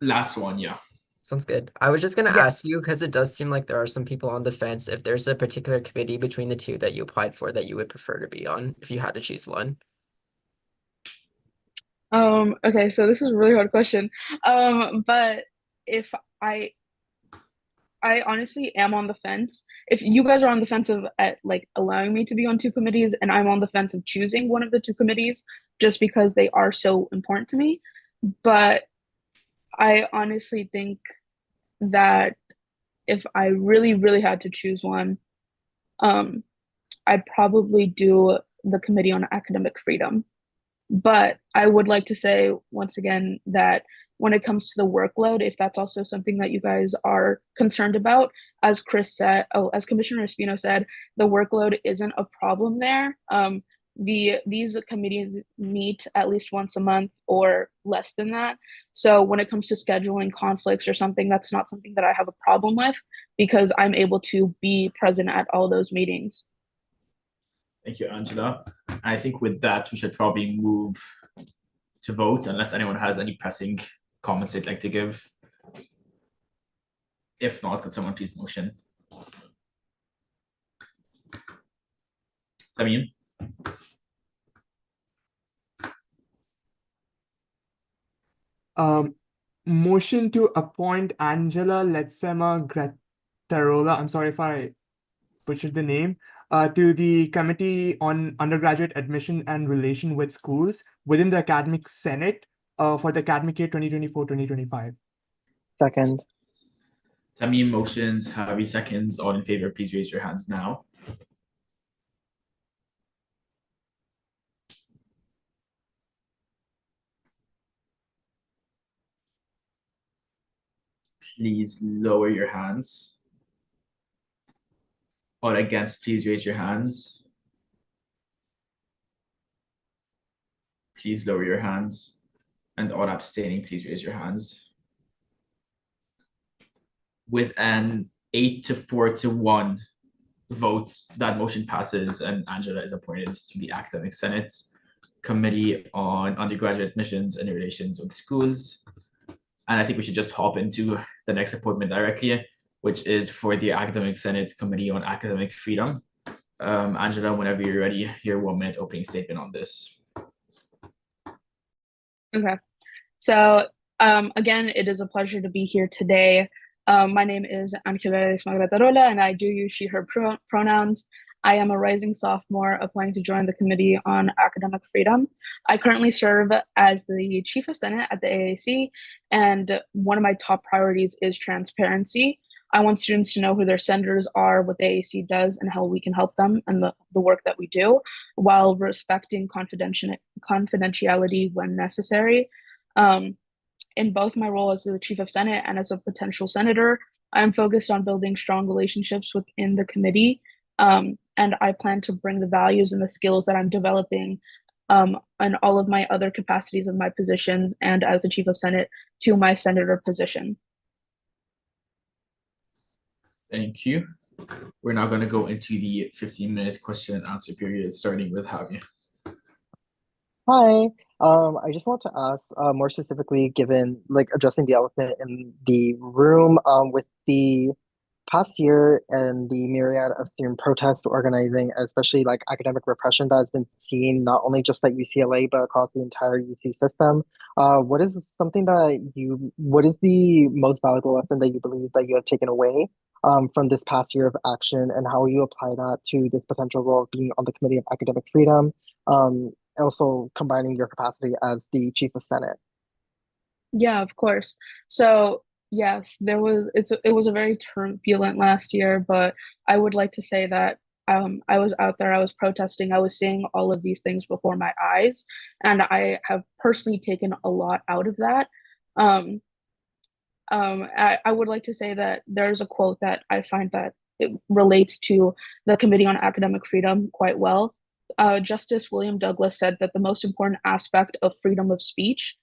Last one, yeah. Sounds good. I was just gonna Yes. ask you, because it does seem like there are some people on the fence, if there's a particular committee between the 2 that you applied for that you would prefer to be on, if you had to choose one. Okay, so this is a really hard question. But if I honestly am on the fence. If you guys are on the fence of like allowing me to be on 2 committees, and I'm on the fence of choosing one of the 2 committees just because they are so important to me. But I honestly think that if I really, really had to choose one, I'd probably do the Committee on Academic Freedom. But I would like to say once again that when it comes to the workload, if that's also something that you guys are concerned about, as Chris said, as Commissioner Espino said, the workload isn't a problem there. These committees meet at least once a month or less than that. So when it comes to scheduling conflicts or something, that's not something that I have a problem with because I'm able to be present at all those meetings. Thank you, Angela. I think with that, we should probably move to vote unless anyone has any pressing comments they'd like to give. If not, could someone please motion? Samin? Motion to appoint Angela Letsema Grattarola, I'm sorry if I butchered the name, to the Committee on Undergraduate Admission and Relation with Schools within the Academic Senate for the academic year 2024-2025. Second. Samin motions, Javi seconds. All in favor, please raise your hands now. Please lower your hands. All against, please raise your hands. Please lower your hands. And all abstaining, please raise your hands. With an 8-4-1 vote, that motion passes and Angela is appointed to the Academic Senate Committee on Undergraduate Admissions and Relations with Schools. And I think we should just hop into the next appointment directly, which is for the Academic Senate Committee on Academic Freedom. Angela, whenever you're ready, your 1 minute opening statement on this. Okay. So again, it is a pleasure to be here today. My name is Angela Grattarola, and I do use she, her pronouns. I am a rising sophomore applying to join the Committee on Academic Freedom. I currently serve as the Chief of Senate at the AAC, and one of my top priorities is transparency. I want students to know who their senators are, what the AAC does, and how we can help them and the work that we do, while respecting confidentiality when necessary. In both my role as the Chief of Senate and as a potential senator, I'm focused on building strong relationships within the committee, and I plan to bring the values and the skills that I'm developing in all of my other capacities of my positions and as the Chief of Senate to my senator position. Thank you. We're now going to go into the 15-minute question and answer period, starting with Javi. Hi. I just want to ask, more specifically, given like addressing the elephant in the room, with the past year and the myriad of student protests organizing, especially like academic repression that has been seen not only just at UCLA but across the entire UC system. What is the most valuable lesson that you believe that you have taken away from this past year of action, and how will you apply that to this potential role of being on the Committee of Academic Freedom? Also combining your capacity as the Chief of Senate. Yeah, of course. So yes, it was a very turbulent last year, but I would like to say that I was out there, I was protesting, I was seeing all of these things before my eyes, and I have personally taken a lot out of that. I would like to say that there's a quote that I find that it relates to the Committee on Academic Freedom quite well. Justice William Douglas said that the most important aspect of freedom of speech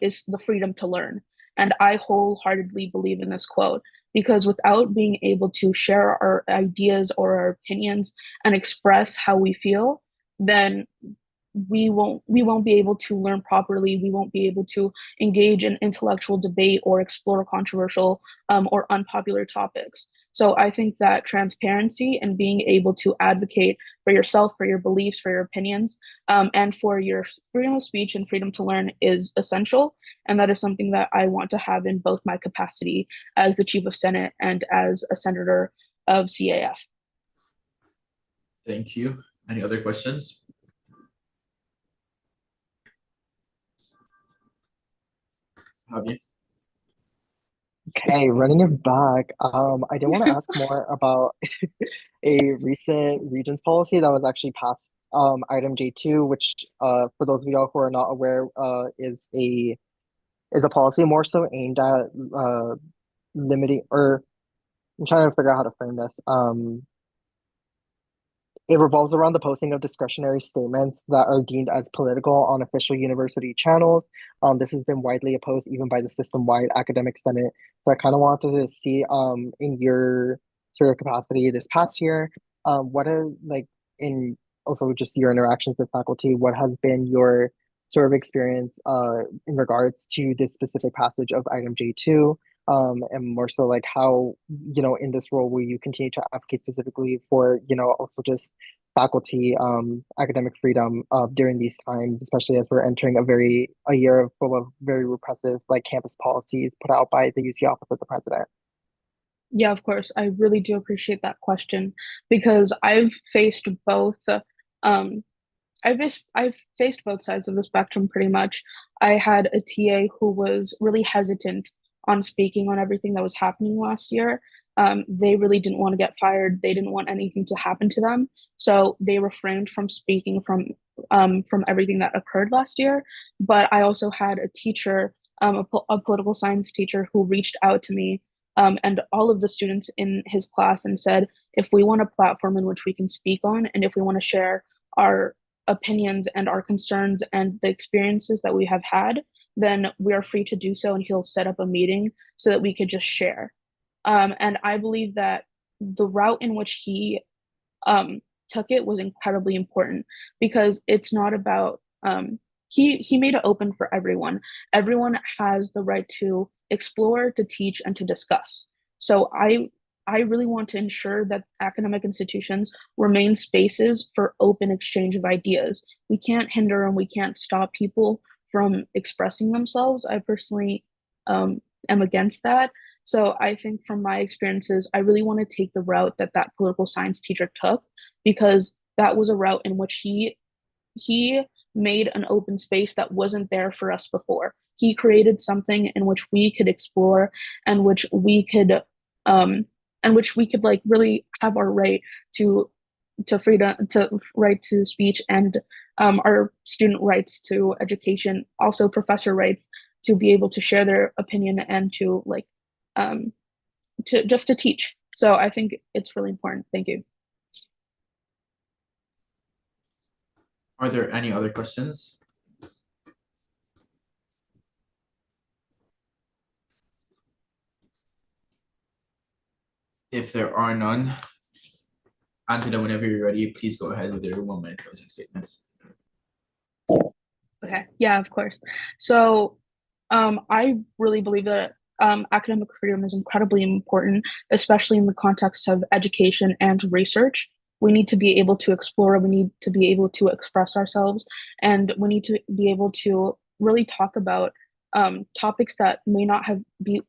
is the freedom to learn. And I wholeheartedly believe in this quote, because without being able to share our ideas or our opinions and express how we feel, then we won't be able to learn properly. We won't be able to engage in intellectual debate or explore controversial or unpopular topics. So I think that transparency and being able to advocate for yourself, for your beliefs, for your opinions, and for your freedom of speech and freedom to learn is essential. And that is something that I want to have in both my capacity as the Chief of Senate and as a senator of CAF. Thank you. Any other questions? Javi? Okay, running it back. I did want to ask more about a recent Regents policy that was actually passed item J2, which for those of y'all who are not aware, is a policy more so aimed at limiting, or I'm trying to figure out how to frame this. It revolves around the posting of discretionary statements that are deemed as political on official university channels. This has been widely opposed even by the system-wide academic senate. So I kind of wanted to see in your sort of capacity this past year, what are like in also just your interactions with faculty, what has been your sort of experience in regards to this specific passage of item J2? And more so like how, in this role will you continue to advocate specifically for, also just faculty academic freedom during these times, especially as we're entering a year full of very repressive like campus policies put out by the UC Office of the President. Yeah, of course. I really do appreciate that question because I've faced both I've faced both sides of the spectrum pretty much. I had a TA who was really hesitant on speaking on everything that was happening last year. They really didn't want to get fired. They didn't want anything to happen to them, so they refrained from speaking from everything that occurred last year. But I also had a teacher, a political science teacher, who reached out to me and all of the students in his class and said, if we want a platform in which we can speak on, and if we want to share our opinions and our concerns and the experiences that we have had, then we are free to do so. And he'll set up a meeting so that we could just share. And I believe that the route in which he took it was incredibly important because it's not about he made it open for everyone. Everyone has the right to explore, to teach, and to discuss. So I really want to ensure that academic institutions remain spaces for open exchange of ideas. We can't hinder and we can't stop people from expressing themselves. I personally am against that. So I think from my experiences, I really want to take the route that that political science teacher took because that was a route in which he made an open space that wasn't there for us before. He created something in which we could explore and which we could like really have our right to freedom, to right to speech, and our student rights to education, also professor rights to be able to share their opinion and to like to teach. So I think it's really important. Thank you. Are there any other questions? If there are none, Angela, whenever you're ready, please go ahead with your 1 minute closing statements. Okay, yeah, of course. So I really believe that academic freedom is incredibly important, especially in the context of education and research. We need to be able to explore, we need to be able to express ourselves, and we need to be able to really talk about topics that may not be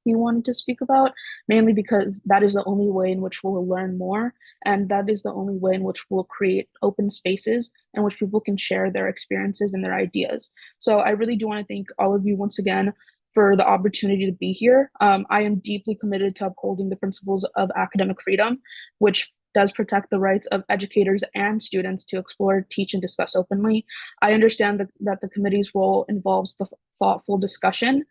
wanted to speak about, mainly because that is the only way in which we'll learn more, and that is the only way in which we'll create open spaces in which people can share their experiences and their ideas. So I really do want to thank all of you once again for the opportunity to be here. I am deeply committed to upholding the principles of academic freedom, which does protect the rights of educators and students to explore, teach, and discuss openly. I understand that the committee's role involves the thoughtful discussion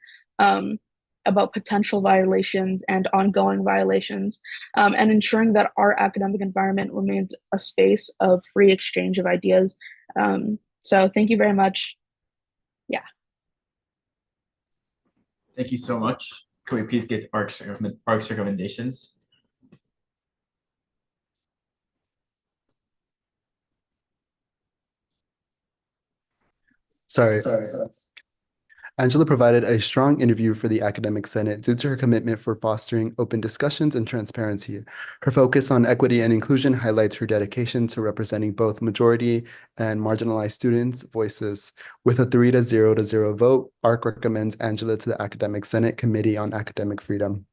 about potential violations and ongoing violations, and ensuring that our academic environment remains a space of free exchange of ideas. So thank you very much. Yeah. Thank you so much. Can we please get ARC's recommendations? Sorry. Angela provided a strong interview for the Academic Senate due to her commitment for fostering open discussions and transparency. Her focus on equity and inclusion highlights her dedication to representing both majority and marginalized students' voices. With a 3-0 vote, ARC recommends Angela to the Academic Senate Committee on Academic Freedom.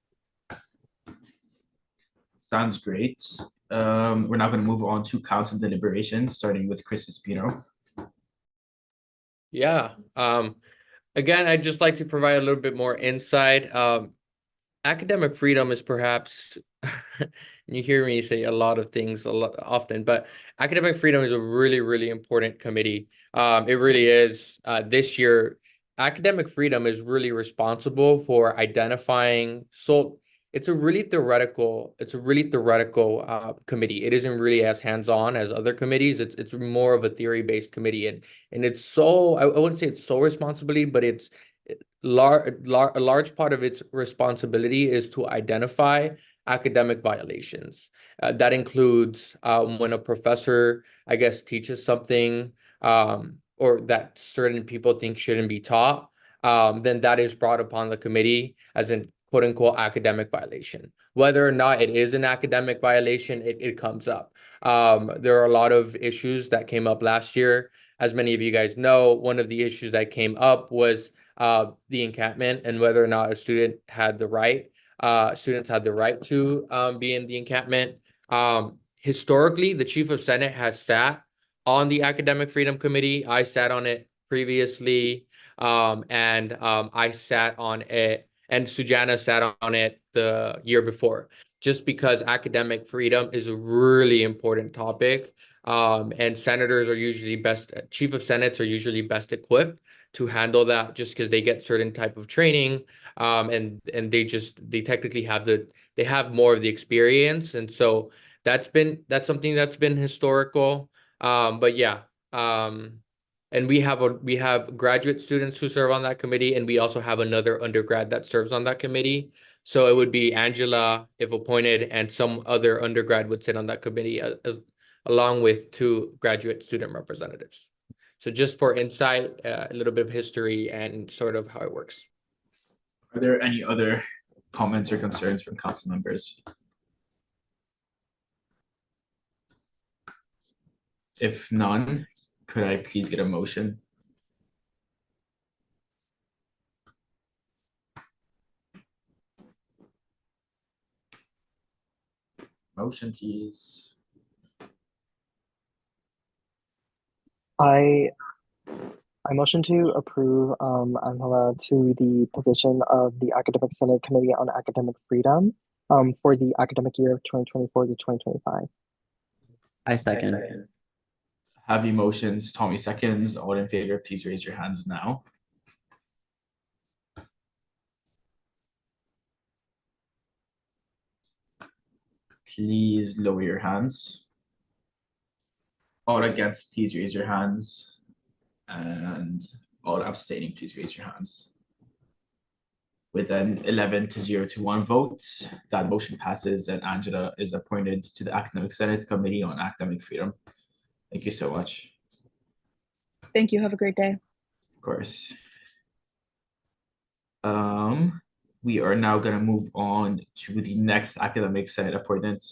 Sounds great. We're now going to move on to council deliberations, starting with Chris Espino. Yeah. Again, I'd just like to provide a little bit more insight. Academic freedom is perhaps and you hear me say a lot of things a lot often, but academic freedom is a really, really important committee. It really is. This year, academic freedom is really responsible for identifying. So it's a really theoretical committee. It isn't really as hands-on as other committees. It's more of a theory-based committee, and it's so I wouldn't say it's sole responsibility, but it's a large part of its responsibility is to identify academic violations. That includes when a professor, I guess, teaches something or that certain people think shouldn't be taught, then that is brought upon the committee as an quote unquote academic violation. Whether or not it is an academic violation, it comes up. There are a lot of issues that came up last year. As many of you guys know, one of the issues that came up was the encampment and whether or not a student had the right, students had the right to be in the encampment. Historically, the Chief of Senate has sat on the Academic Freedom Committee. I sat on it previously, and I sat on it, and Sujana sat on it the year before, just because academic freedom is a really important topic. And senators are usually chief of senates are usually best equipped to handle that just because they get certain type of training, and they technically they have more of the experience, and so that's something that's been historical. But yeah, and we have graduate students who serve on that committee, and we also have another undergrad that serves on that committee. So it would be Angela, if appointed, and some other undergrad would sit on that committee along with 2 graduate student representatives. So just for insight, a little bit of history and sort of how it works. Are there any other comments or concerns from council members? If none, could I please get a motion? Motion, please. I motion to approve Angela to the position of the Academic Senate Committee on Academic Freedom for the academic year of 2024 to 2025. I second. Have emotions, Tommy seconds. All in favor, please raise your hands now. Please lower your hands. All against, please raise your hands. And all abstaining, please raise your hands. With an 11-0 to 1 vote, that motion passes and Angela is appointed to the Academic Senate Committee on Academic Freedom. Thank you so much. Thank you. Have a great day. Of course. We are now going to move on to the next Academic Senate appointment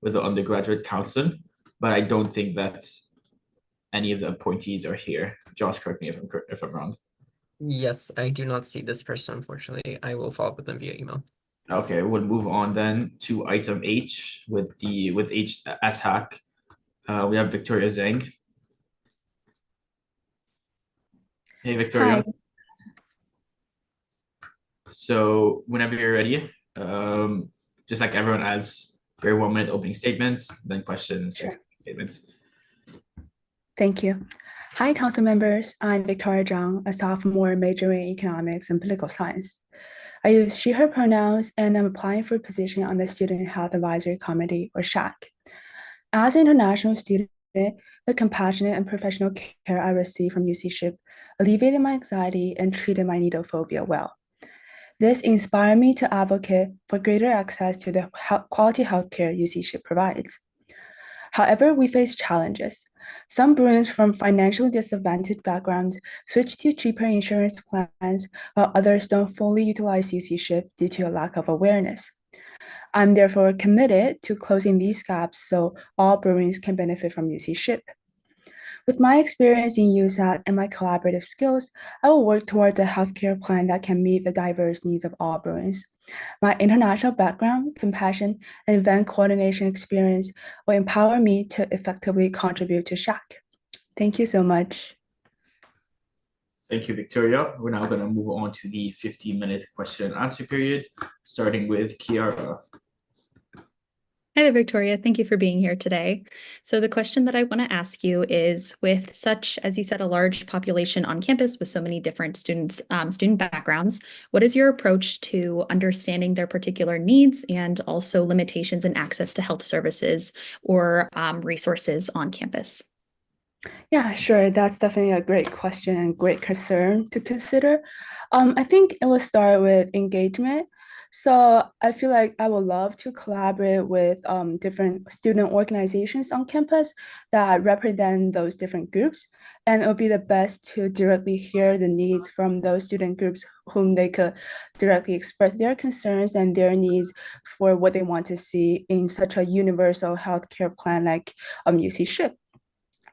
with the Undergraduate Council, but I don't think that any of the appointees are here. Josh, correct me if I'm wrong. Yes, I do not see this person, unfortunately. I will follow up with them via email. Okay, we'll move on then to item H with SHAC. We have Victoria Zhang. Hey, Victoria. Hi. So whenever you're ready, just like everyone else, very 1-minute opening statements, then questions, Sure. statements. Thank you. Hi, council members. I'm Victoria Zhang, a sophomore majoring in economics and political science. I use she, her pronouns, and I'm applying for a position on the Student Health Advisory Committee, or SHAC. As an international student, the compassionate and professional care I received from UC SHIP alleviated my anxiety and treated my needle phobia well. This inspired me to advocate for greater access to the quality healthcare UC SHIP provides. However, we face challenges. Some Bruins from financially disadvantaged backgrounds switch to cheaper insurance plans, while others don't fully utilize UC SHIP due to a lack of awareness. I'm therefore committed to closing these gaps so all Bruins can benefit from UC SHIP. With my experience in USAC and my collaborative skills, I will work towards a healthcare plan that can meet the diverse needs of all Bruins. My international background, compassion, and event coordination experience will empower me to effectively contribute to SHAC. Thank you so much. Thank you, Victoria. We're now going to move on to the 15-minute question and answer period, starting with Kiara. Hi there, Victoria. Thank you for being here today. So the question that I want to ask you is, with such, as you said, a large population on campus with so many different students, student backgrounds, what is your approach to understanding their particular needs and also limitations in access to health services or resources on campus? Yeah, sure. That's definitely a great question and great concern to consider. I think it will start with engagement. So I feel like I would love to collaborate with different student organizations on campus that represent those different groups. And it would be the best to directly hear the needs from those student groups whom they could directly express their concerns and their needs for what they want to see in such a universal healthcare plan like UC SHIP.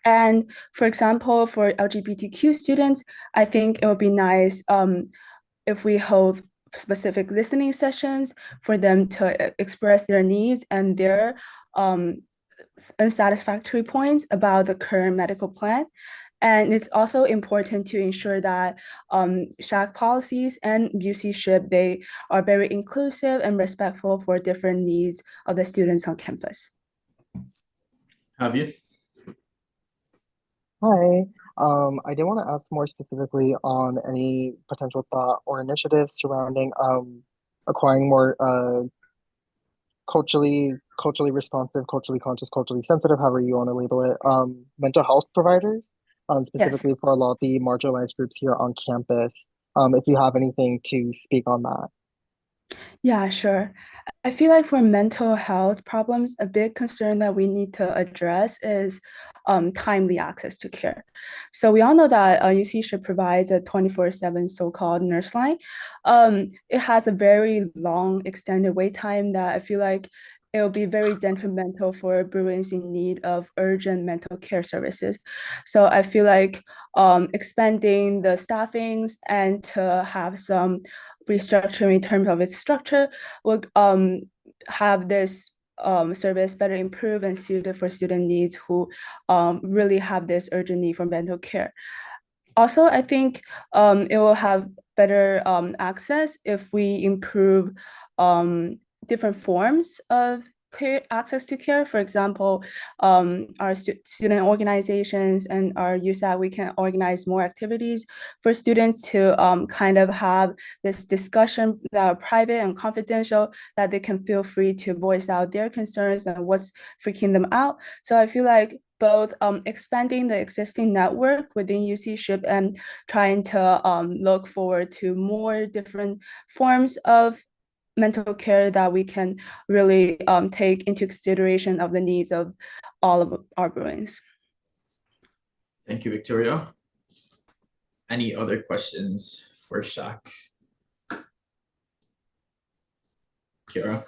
And for example, for LGBTQ students, I think it would be nice if we hold specific listening sessions for them to express their needs and their unsatisfactory points about the current medical plan. And it's also important to ensure that SHAC policies and UC SHIP, they are very inclusive and respectful for different needs of the students on campus. Have you? Hi. I did want to ask more specifically on any potential thought or initiatives surrounding acquiring more culturally responsive, culturally conscious, culturally sensitive, however you want to label it, mental health providers, specifically for a lot of the marginalized groups here on campus. If you have anything to speak on that. Yeah, sure. I feel like for mental health problems, a big concern that we need to address is timely access to care. So we all know that UC should provide a 24/7 so-called nurse line. It has a very long extended wait time that I feel like it will be very detrimental for Bruins in need of urgent mental care services. So I feel like expanding the staffings and to have some restructuring in terms of its structure will have this service better improved and suited for student needs who really have this urgent need for mental care. Also, I think it will have better access if we improve different forms of care, access to care. For example, our student organizations and our USAC, we can organize more activities for students to kind of have this discussion that are private and confidential, that they can feel free to voice out their concerns and what's freaking them out. So I feel like both expanding the existing network within UC SHIP and trying to look forward to more different forms of mental care that we can really take into consideration of the needs of all of our Bruins. Thank you, Victoria. Any other questions for SHAC? Kira?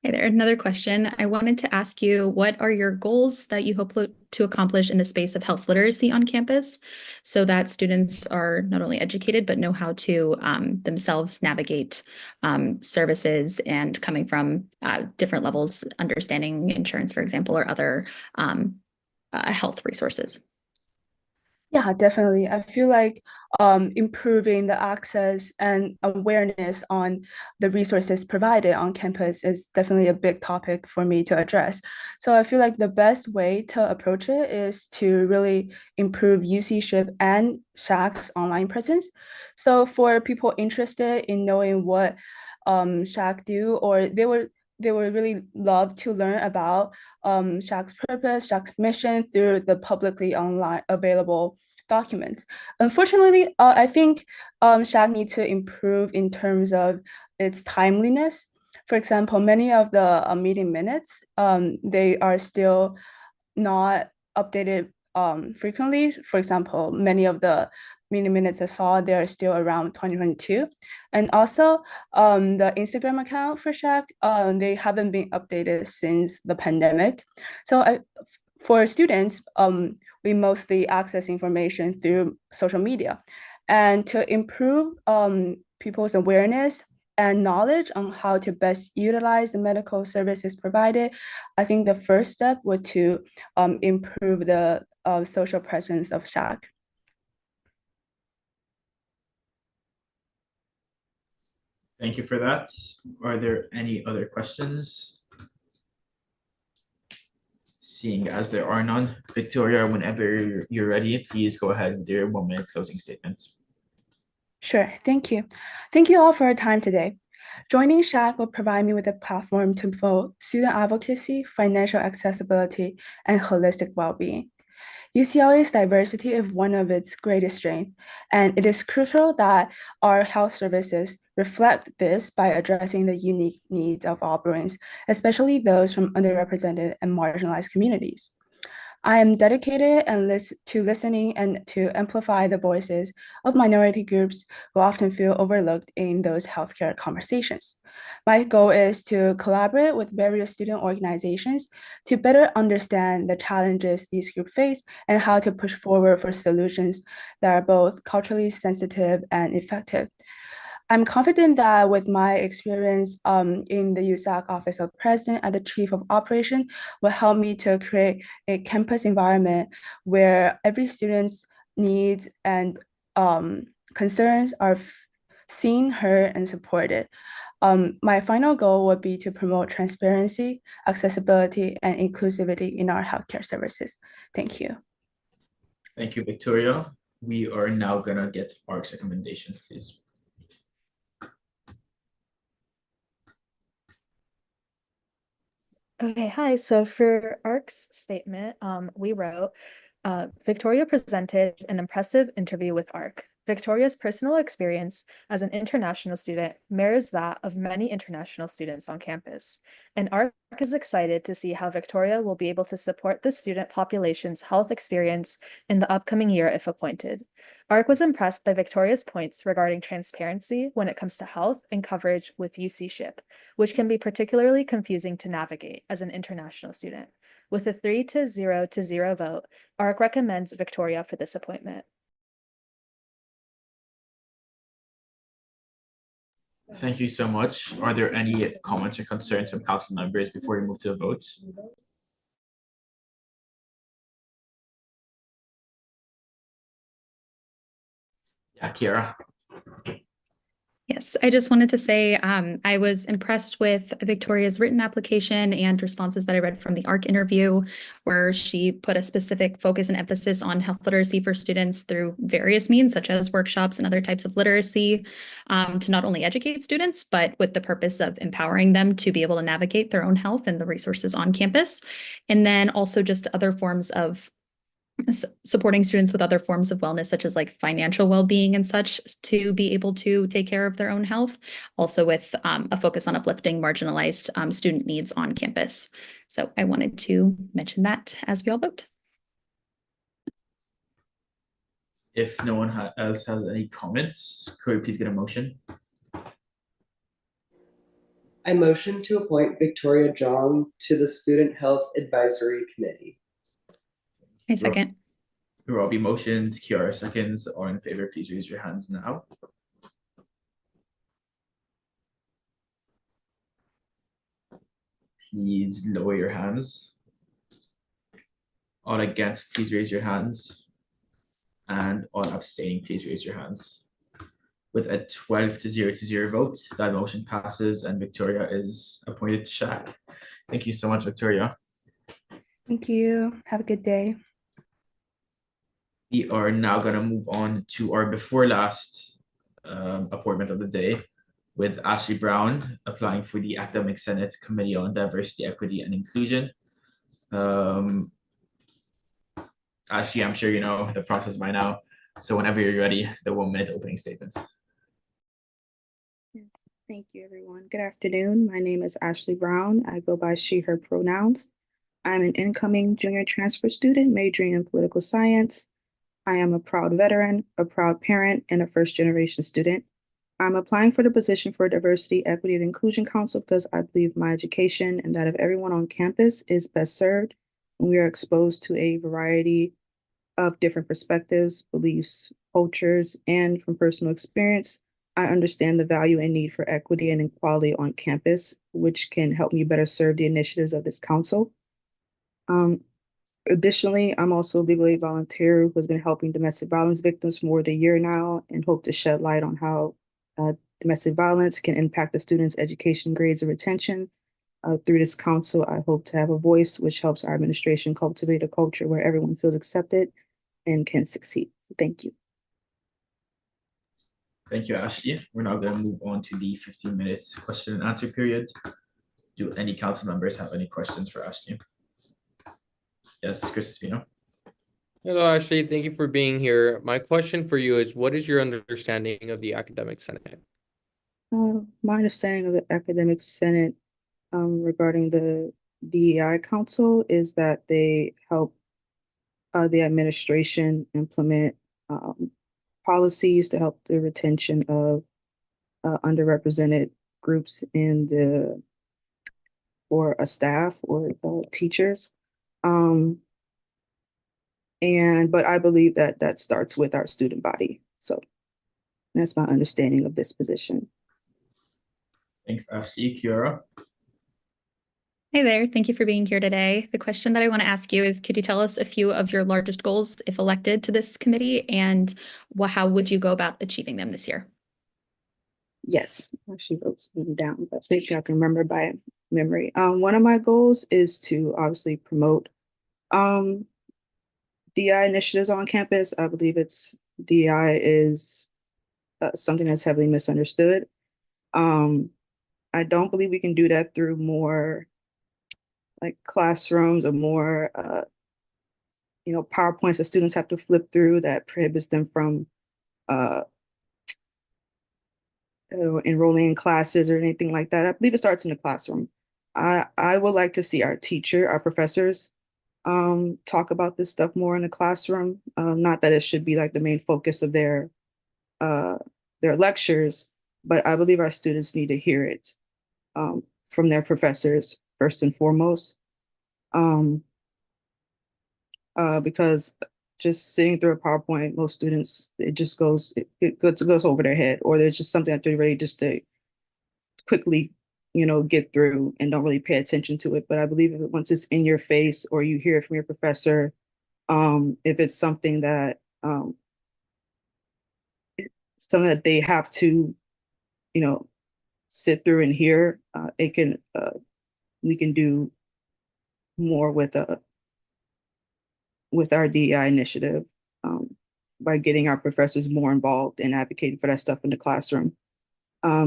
Hey there, another question. I wanted to ask you, what are your goals that you hope to accomplish in the space of health literacy on campus so that students are not only educated, but know how to themselves navigate services and coming from different levels, understanding insurance, for example, or other health resources? Yeah, definitely. I feel like improving the access and awareness on the resources provided on campus is definitely a big topic for me to address. So I feel like the best way to approach it is to really improve UC SHIP and SHAC's online presence. So for people interested in knowing what SHAC do, or they would really love to learn about SHAC's purpose, SHAC's mission through the publicly online available documents. Unfortunately, I think SHAC needs to improve in terms of its timeliness. For example, many of the meeting minutes, they are still not updated frequently. For example, many of the meeting minutes I saw, they're still around 2022. And also the Instagram account for SHAC, they haven't been updated since the pandemic. So for students, we mostly access information through social media. And to improve people's awareness and knowledge on how to best utilize the medical services provided, I think the first step would to improve the social presence of SHAC. Thank you for that. Are there any other questions? Seeing as there are none, Victoria, whenever you're ready, please go ahead with your 1 minute closing statements. Sure, thank you. Thank you all for your time today. Joining SHAC will provide me with a platform to promote student advocacy, financial accessibility, and holistic well-being. UCLA's diversity is one of its greatest strengths, and it is crucial that our health services reflect this by addressing the unique needs of Alberans, especially those from underrepresented and marginalized communities. I am dedicated to listening and to amplify the voices of minority groups who often feel overlooked in those healthcare conversations. My goal is to collaborate with various student organizations to better understand the challenges these groups face and how to push forward for solutions that are both culturally sensitive and effective. I'm confident that with my experience in the USAC Office of President and the Chief of Operation will help me to create a campus environment where every student's needs and concerns are seen, heard, and supported. My final goal would be to promote transparency, accessibility, and inclusivity in our healthcare services. Thank you. Thank you, Victoria. We are now gonna get ARC's recommendations, please. Okay, hi. So for ARC's statement, we wrote, Victoria presented an impressive interview with ARC. Victoria's personal experience as an international student mirrors that of many international students on campus, and ARC is excited to see how Victoria will be able to support the student population's health experience in the upcoming year if appointed. ARC was impressed by Victoria's points regarding transparency when it comes to health and coverage with UC SHIP, which can be particularly confusing to navigate as an international student. With a 3-0 vote, ARC recommends Victoria for this appointment. Thank you so much. Are there any comments or concerns from council members before we move to a vote? Yeah, Kiara. Yes, I just wanted to say I was impressed with Victoria's written application and responses that I read from the ARC interview, where she put a specific focus and emphasis on health literacy for students through various means, such as workshops and other types of literacy, to not only educate students, but with the purpose of empowering them to be able to navigate their own health and the resources on campus. And then also just other forms of supporting students with other forms of wellness, such as like financial well-being and such, to be able to take care of their own health, also with a focus on uplifting marginalized student needs on campus. So I wanted to mention that as we all vote. If no one else has any comments, could we please get a motion? I motion to appoint Victoria Jong to the Student Health Advisory Committee. I second. Robbie motions, Kiara seconds. All in favor, please raise your hands now. Please lower your hands. All against, please raise your hands. And all abstaining, please raise your hands. With a 12-0 vote, that motion passes and Victoria is appointed to SHAC. Thank you so much, Victoria. Thank you. Have a good day. We are now going to move on to our before last appointment of the day, with Ashley Brown applying for the Academic Senate Committee on Diversity, Equity, and Inclusion. Ashley, I'm sure you know the process by now. So whenever you're ready, the 1 minute opening statement. Thank you, everyone. Good afternoon. My name is Ashley Brown. I go by she, her pronouns. I'm an incoming junior transfer student majoring in political science. I am a proud veteran, a proud parent, and a first-generation student. I'm applying for the position for Diversity, Equity, and Inclusion Council because I believe my education and that of everyone on campus is best served when we are exposed to a variety of different perspectives, beliefs, cultures, and from personal experience, I understand the value and need for equity and equality on campus, which can help me better serve the initiatives of this council. Additionally, I'm also a legal aid volunteer who has been helping domestic violence victims for more than a year now and hope to shed light on how domestic violence can impact the students' education, grades, or retention. Through this council, I hope to have a voice which helps our administration cultivate a culture where everyone feels accepted and can succeed. Thank you. Thank you, Ashley. We're now going to move on to the 15-minute question and answer period. Do any council members have any questions for Ashley? Yes, Chris Espino. Hello, Ashley. Thank you for being here. My question for you is, what is your understanding of the Academic Senate? My understanding of the Academic Senate regarding the DEI Council is that they help the administration implement policies to help the retention of underrepresented groups in the or a staff or teachers. But I believe that that starts with our student body. So that's my understanding of this position. Thanks, Ashley. Kiara. Hey there, thank you for being here today. The question that I want to ask you is, could you tell us a few of your largest goals if elected to this committee, and how would you go about achieving them this year? Yes, I actually wrote some down, but I think I can remember by memory. One of my goals is to obviously promote DI initiatives on campus. I believe DI is something that's heavily misunderstood. I don't believe we can do that through more like classrooms or more PowerPoints that students have to flip through that prohibits them from enrolling in classes or anything like that. I believe it starts in the classroom. I would like to see our professors talk about this stuff more in the classroom. Not that it should be like the main focus of their lectures, but I believe our students need to hear it from their professors first and foremost. Because just sitting through a PowerPoint, most students, it goes over their head, or there's just something that they're ready just to quickly, get through and don't really pay attention to it. But I believe once it's in your face or you hear it from your professor, if it's something that they have to, sit through and hear, we can do more with our DEI initiative by getting our professors more involved and advocating for that stuff in the classroom.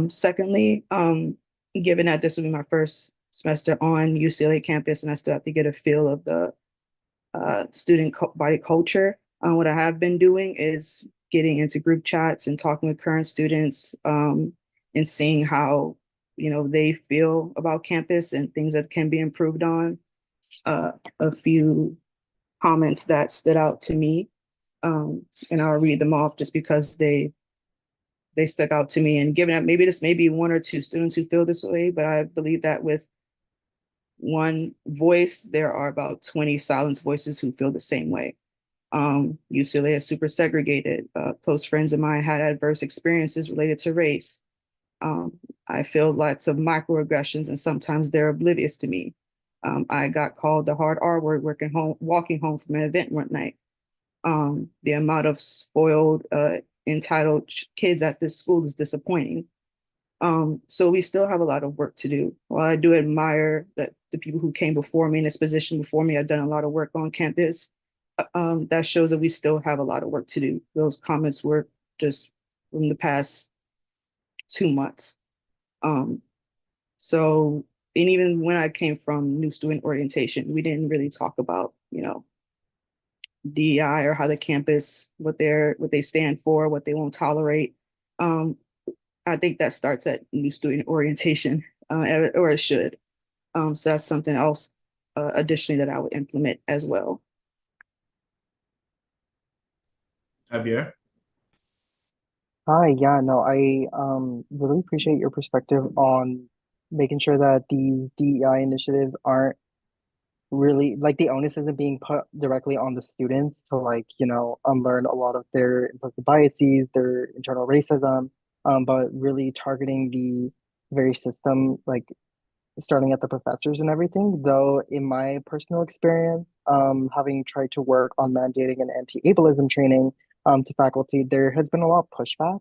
Secondly, given that this will be my first semester on UCLA campus and I still have to get a feel of the student body culture, what I have been doing is getting into group chats and talking with current students and seeing how they feel about campus and things that can be improved on. A few comments that stood out to me, and I'll read them off just because they stuck out to me. And given that maybe this may be one or two students who feel this way, but I believe that with one voice, there are about 20 silenced voices who feel the same way. UCLA is super segregated. Close friends of mine had adverse experiences related to race. I feel lots of microaggressions, and sometimes they're oblivious to me. I got called the hard R word walking home from an event one night. The amount of spoiled, entitled kids at this school is disappointing. So we still have a lot of work to do. While I do admire that the people who came before me in this position before me have done a lot of work on campus, that shows that we still have a lot of work to do. Those comments were just from the past 2 months. So, and even when I came from new student orientation, we didn't really talk about, DEI or how the campus, what they stand for, what they won't tolerate. I think that starts at new student orientation, or it should. So that's something else additionally that I would implement as well. Javier. Hi, yeah, no, I really appreciate your perspective on making sure that these DEI initiatives aren't really like the onus isn't being put directly on the students to unlearn a lot of their implicit biases, their internal racism, but really targeting the very system, like starting at the professors and everything. Though in my personal experience, having tried to work on mandating an anti-ableism training to faculty, there has been a lot of pushback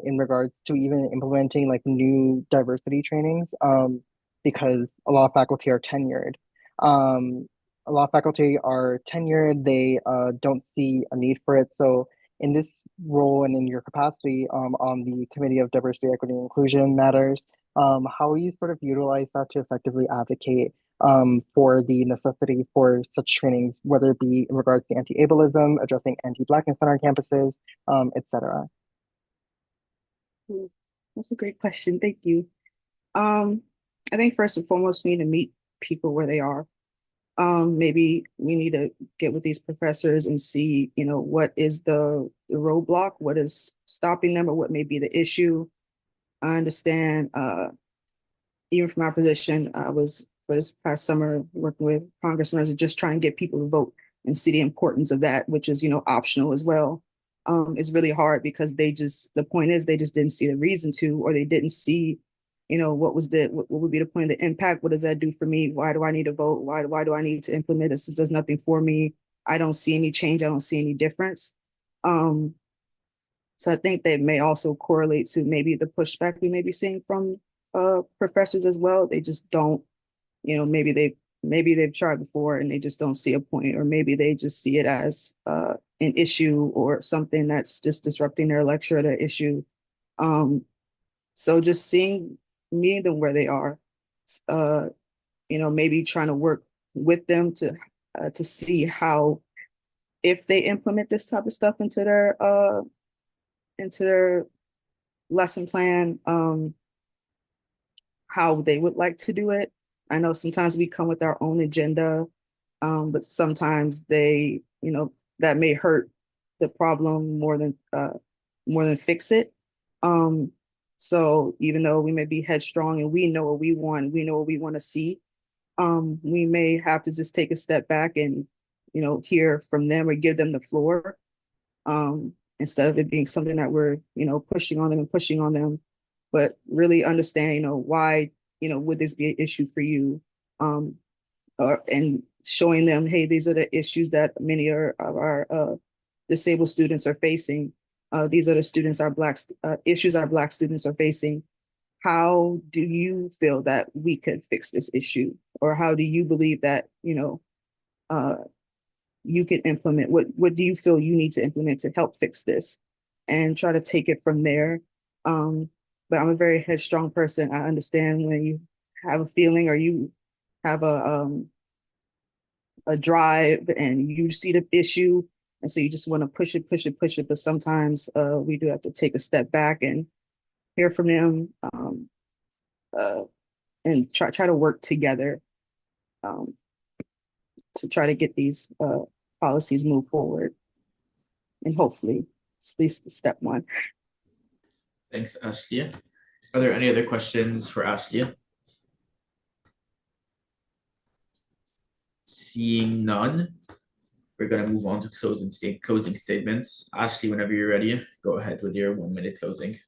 in regards to even implementing like new diversity trainings, because a lot of faculty are tenured. A lot of faculty are tenured, they don't see a need for it. So in this role and in your capacity on the Committee of Diversity, Equity, and Inclusion Matters, how will you sort of utilize that to effectively advocate for the necessity for such trainings, whether it be in regards to anti-ableism, addressing anti-Blackness on our campuses, etc.? That's a great question. Thank you. I think first and foremost, we need to meet people where they are. Maybe we need to get with these professors and see, what is the roadblock, what is stopping them, or what may be the issue. I understand, even from our position, I was for this past summer working with congressmen to just try and get people to vote and see the importance of that, which is, optional as well. It's really hard because the point is they just didn't see the reason to, or they didn't see, what would be the point of the impact? What does that do for me? Why do I need to vote? Why do I need to implement this? This does nothing for me. I don't see any change. I don't see any difference. So I think that may also correlate to maybe the pushback we may be seeing from professors as well. They just don't, maybe they've tried before and they just don't see a point, or maybe they just see it as an issue or something that's just disrupting their lecture, the issue. So just meeting them where they are, maybe trying to work with them to see how, if they implement this type of stuff into their lesson plan, how they would like to do it. I know sometimes we come with our own agenda, but sometimes that may hurt the problem more than fix it. So even though we may be headstrong and we know what we want, we know what we want to see, we may have to just take a step back and, hear from them or give them the floor, instead of it being something that we're, pushing on them, but really understand, why, would this be an issue for you? And showing them, hey, these are the issues that many of our disabled students are facing. These are the issues our Black students are facing. How do you feel that we could fix this issue? Or how do you believe that, you can implement? What do you feel you need to implement to help fix this? And try to take it from there. But I'm a very headstrong person. I understand when you have a feeling or you have a drive and you see the issue, and so you just want to push it. But sometimes we do have to take a step back and hear from them, and try to work together, to try to get these policies move forward. And hopefully, it's at least step one. Thanks, Ashley. Are there any other questions for Ashley? Seeing none, we're going to move on to closing statements. Ashley, whenever you're ready, go ahead with your 1 minute closing.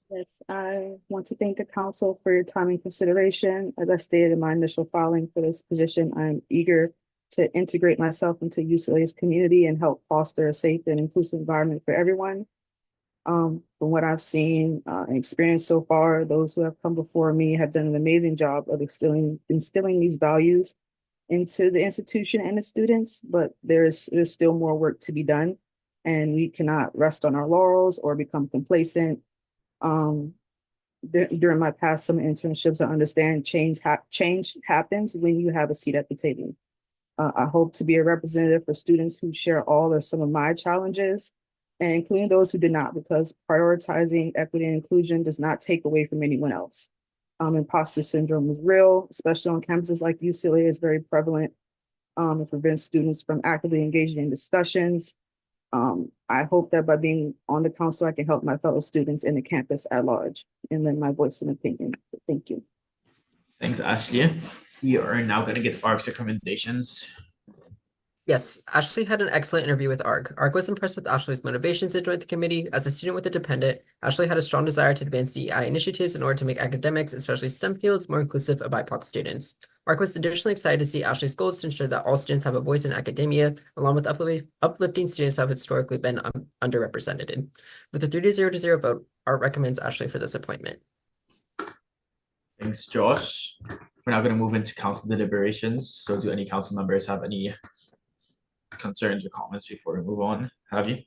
Yes, I want to thank the council for your time and consideration. As I stated in my initial filing for this position, I'm eager to integrate myself into UCLA's community and help foster a safe and inclusive environment for everyone. From what I've seen and experienced so far, those who have come before me have done an amazing job of instilling these values into the institution and the students, but there's still more work to be done, and we cannot rest on our laurels or become complacent. During my past summer internships, I understand change happens when you have a seat at the table. I hope to be a representative for students who share all or some of my challenges, and including those who did not, because prioritizing equity and inclusion does not take away from anyone else. Imposter syndrome is real, especially on campuses like UCLA. It's very prevalent. It prevents students from actively engaging in discussions. I hope that by being on the council, I can help my fellow students in the campus at large and lend my voice and opinion. Thank you. Thanks, Ashley. We are now going to get ARC's recommendations. Yes, Ashley had an excellent interview with ARC. ARC was impressed with Ashley's motivations to join the committee. As a student with a dependent, Ashley had a strong desire to advance DEI initiatives in order to make academics, especially STEM fields, more inclusive of BIPOC students. ARC was additionally excited to see Ashley's goals to ensure that all students have a voice in academia, along with uplifting students who have historically been underrepresented. With a 3-0 vote, ARC recommends Ashley for this appointment. Thanks, Josh. We're now going to move into council deliberations. So do any council members have any concerns or comments before we move on? Have you?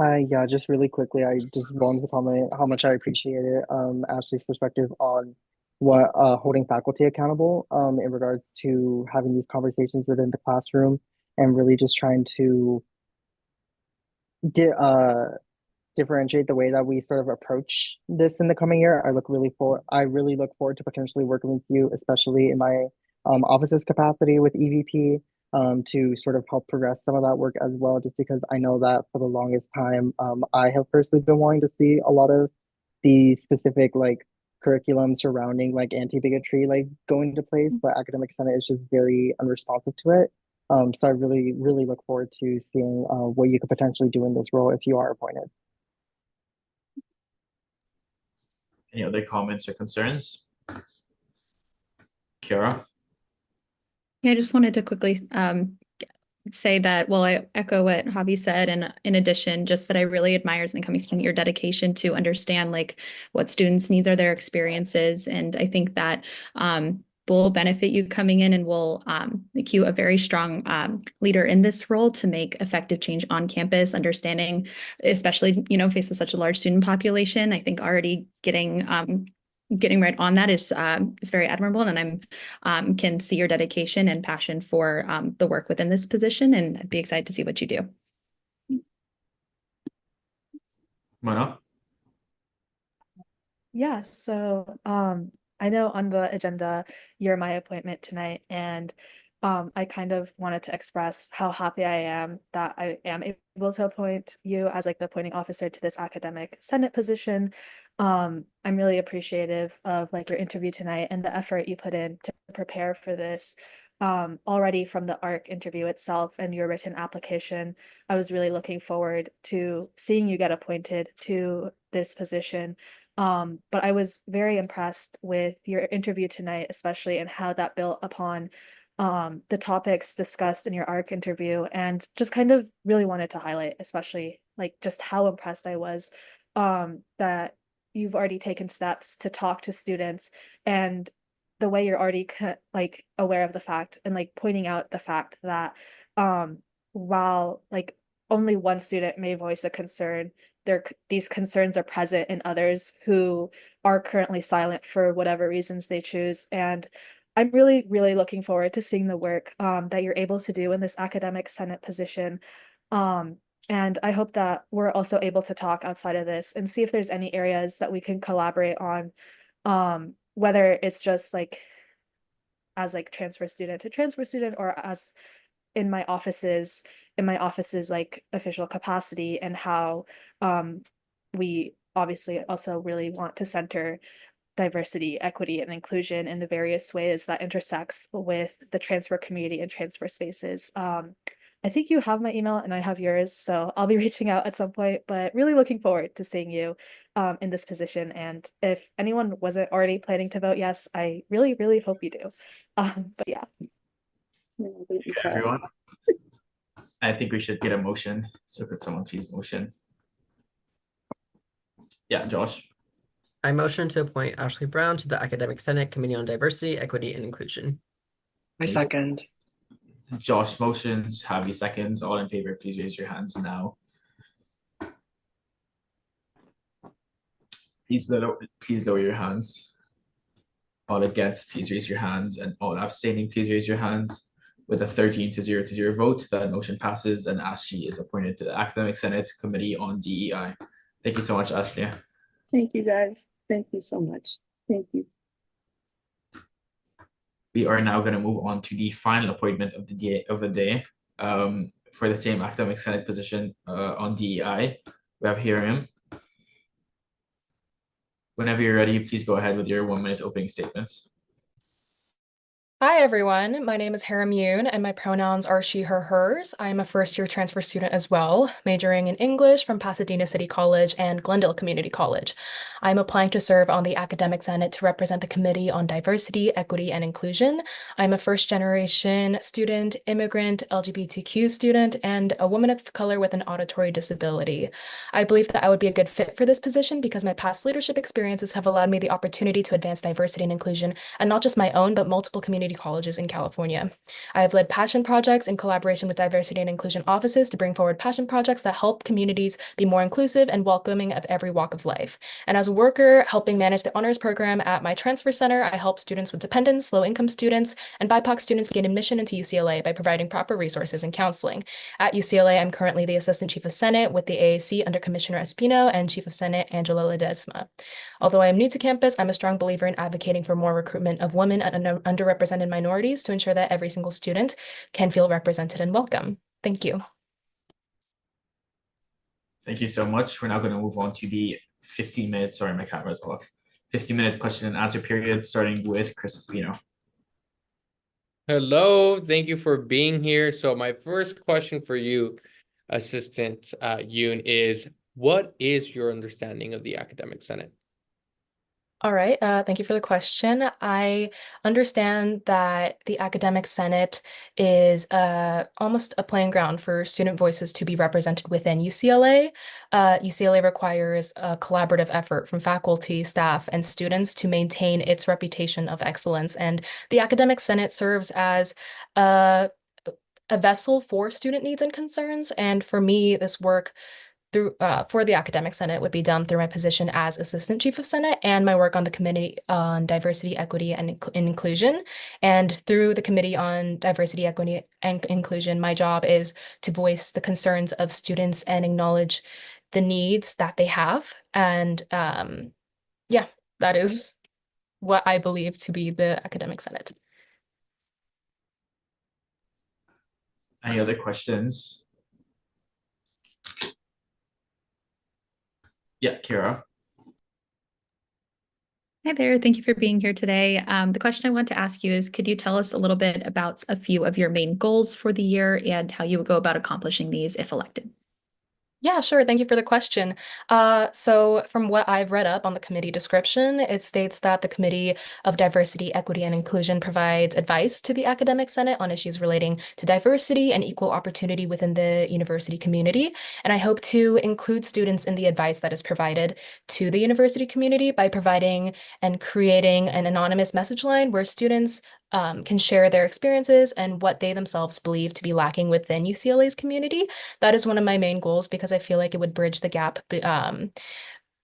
Yeah, just really quickly, I just wanted to comment how much I appreciated Ashley's perspective on what holding faculty accountable in regards to having these conversations within the classroom and really just trying to differentiate the way that we sort of approach this in the coming year. I really look forward to potentially working with you, especially in my office's capacity with EVP, to sort of help progress some of that work as well, just because I know that for the longest time, I have personally been wanting to see a lot of the specific like curriculum surrounding like anti-bigotry like going into place, but academic senate is just very unresponsive to it. So I really, really look forward to seeing what you could potentially do in this role if you are appointed. Any other comments or concerns? Kiara? Yeah, I just wanted to quickly say that, well, I echo what Javi said, and in addition, just that I really admire as an incoming student your dedication to understand like what students' needs are, their experiences, and I think that will benefit you coming in and will make you a very strong leader in this role to make effective change on campus, understanding, especially, faced with such a large student population. I think already getting right on that is very admirable, and I'm can see your dedication and passion for the work within this position, and I'd be excited to see what you do. Mona? Yeah, so I know on the agenda you're my appointment tonight, and I kind of wanted to express how happy I am that I am able to appoint you as like the appointing officer to this academic senate position. I'm really appreciative of like your interview tonight and the effort you put in to prepare for this. Already from the ARC interview itself and your written application, I was really looking forward to seeing you get appointed to this position. But I was very impressed with your interview tonight, especially and how that built upon the topics discussed in your ARC interview, and just kind of really wanted to highlight, especially like just how impressed I was that you've already taken steps to talk to students, and the way you're already like aware of the fact and like pointing out the fact that while like only one student may voice a concern, these concerns are present in others who are currently silent for whatever reasons they choose. And I'm really, really looking forward to seeing the work that you're able to do in this academic senate position. And I hope that we're also able to talk outside of this and see if there's any areas that we can collaborate on, whether it's just like as like transfer student to transfer student, or as in my office's like official capacity, and how we obviously also really want to center diversity, equity, and inclusion in the various ways that intersects with the transfer community and transfer spaces. I think you have my email and I have yours, so I'll be reaching out at some point, but really looking forward to seeing you in this position. And if anyone wasn't already planning to vote yes, I really, really hope you do. But yeah. Everyone? I think we should get a motion. So could someone please motion? Yeah, Josh. I motion to appoint Ashley Brown to the Academic Senate Committee on Diversity, Equity, and Inclusion. I second. Josh motions, Javi seconds. All in favor, please raise your hands now. Please lower your hands. All against, please raise your hands, and all abstaining, please raise your hands. With a 13-0 vote, that motion passes, and Ashley is appointed to the Academic Senate Committee on DEI. Thank you so much, Ashley. Thank you, guys. Thank you so much. Thank you. We are now going to move on to the final appointment of the day for the same Academic Senate position on DEI. We have Hiram. Whenever you're ready, please go ahead with your 1-minute opening statement. Hi, everyone. My name is Hara Yoon, and my pronouns are she, her, hers. I am a first-year transfer student as well, majoring in English from Pasadena City College and Glendale Community College. I'm applying to serve on the Academic Senate to represent the Committee on Diversity, Equity, and Inclusion. I'm a first-generation student, immigrant, LGBTQ student, and a woman of color with an auditory disability. I believe that I would be a good fit for this position because my past leadership experiences have allowed me the opportunity to advance diversity and inclusion, and not just my own, but multiple community colleges in California. I have led passion projects in collaboration with diversity and inclusion offices to bring forward passion projects that help communities be more inclusive and welcoming of every walk of life. And as a worker helping manage the honors program at my transfer center, I help students with dependents, low-income students, and BIPOC students gain admission into UCLA by providing proper resources and counseling. At UCLA, I'm currently the Assistant Chief of Senate with the AAC under Commissioner Espino and Chief of Senate Angela Ledesma. Although I am new to campus, I'm a strong believer in advocating for more recruitment of women and underrepresented minorities to ensure that every single student can feel represented and welcome. Thank you. Thank you so much. We're now going to move on to the 15-minute, sorry, my camera's off. 15-minute question and answer period, starting with Chris Espino. Hello, thank you for being here. So my first question for you, Assistant Yoon, is what is your understanding of the Academic Senate? All right, thank you for the question. I understand that the Academic Senate is almost a playing ground for student voices to be represented within UCLA. UCLA requires a collaborative effort from faculty, staff, and students to maintain its reputation of excellence. And the Academic Senate serves as a vessel for student needs and concerns. And for me, this work for the Academic Senate would be done through my position as Assistant Chief of Senate and my work on the Committee on Diversity, Equity, and Inclusion. And through the Committee on Diversity, Equity, and Inclusion, my job is to voice the concerns of students and acknowledge the needs that they have. And yeah, that is what I believe to be the Academic Senate. Any other questions? Yeah, Kira. Hi there. Thank you for being here today. The question I want to ask you is, could you tell us a little bit about a few of your main goals for the year and how you would go about accomplishing these if elected? Yeah, sure. Thank you for the question. So from what I've read up on the committee description, it states that the Committee of Diversity, Equity, and Inclusion provides advice to the Academic Senate on issues relating to diversity and equal opportunity within the university community. And I hope to include students in the advice that is provided to the university community by providing and creating an anonymous message line where students can share their experiences and what they themselves believe to be lacking within UCLA's community. That is one of my main goals because I feel like it would bridge the gap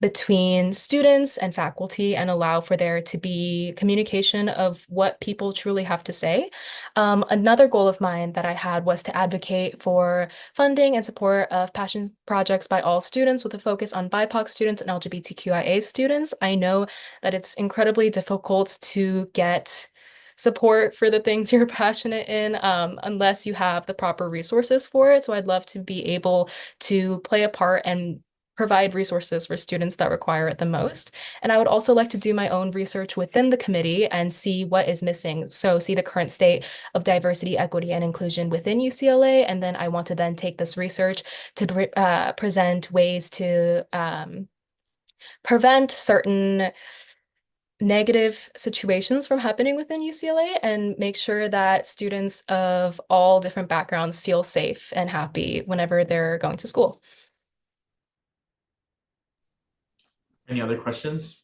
between students and faculty and allow for there to be communication of what people truly have to say. Another goal of mine that I had was to advocate for funding and support of passion projects by all students with a focus on BIPOC students and LGBTQIA students. I know that it's incredibly difficult to get support for the things you're passionate in unless you have the proper resources for it. So I'd love to be able to play a part and provide resources for students that require it the most. And I would also like to do my own research within the committee and see what is missing. So see the current state of diversity, equity, and inclusion within UCLA. And then I want to then take this research to present ways to prevent certain negative situations from happening within UCLA and make sure that students of all different backgrounds feel safe and happy whenever they're going to school. Any other questions?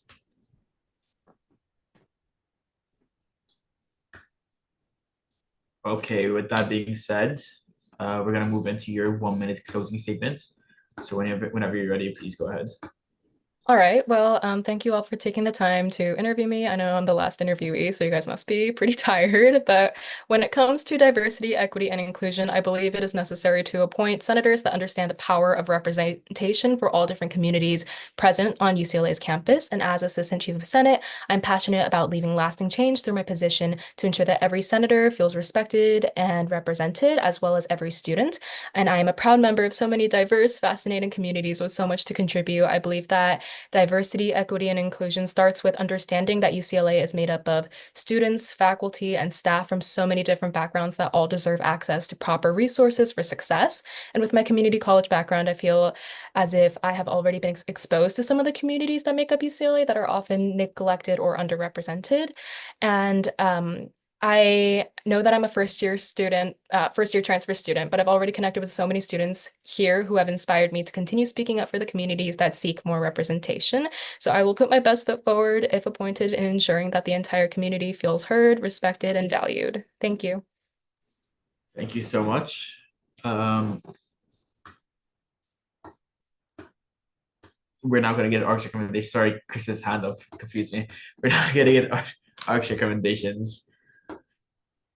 Okay, with that being said, we're gonna move into your 1-minute closing statement. So whenever you're ready, please go ahead. All right. Well, thank you all for taking the time to interview me. I know I'm the last interviewee, so you guys must be pretty tired. But when it comes to diversity, equity, and inclusion, I believe it is necessary to appoint senators that understand the power of representation for all different communities present on UCLA's campus. And as Assistant Chief of Senate, I'm passionate about leaving lasting change through my position to ensure that every senator feels respected and represented, as well as every student. And I am a proud member of so many diverse, fascinating communities with so much to contribute. I believe that Diversity, equity, and inclusion starts with understanding that UCLA is made up of students, faculty, and staff from so many different backgrounds that all deserve access to proper resources for success. And with my community college background, I feel as if I have already been exposed to some of the communities that make up UCLA that are often neglected or underrepresented. And I know that I'm a first year transfer student, but I've already connected with so many students here who have inspired me to continue speaking up for the communities that seek more representation. So I will put my best foot forward if appointed in ensuring that the entire community feels heard, respected, and valued. Thank you. Thank you so much. We're now going to get ARC's recommendations. Sorry, Chris's hand up confused me. We're now going to get ARC's recommendations.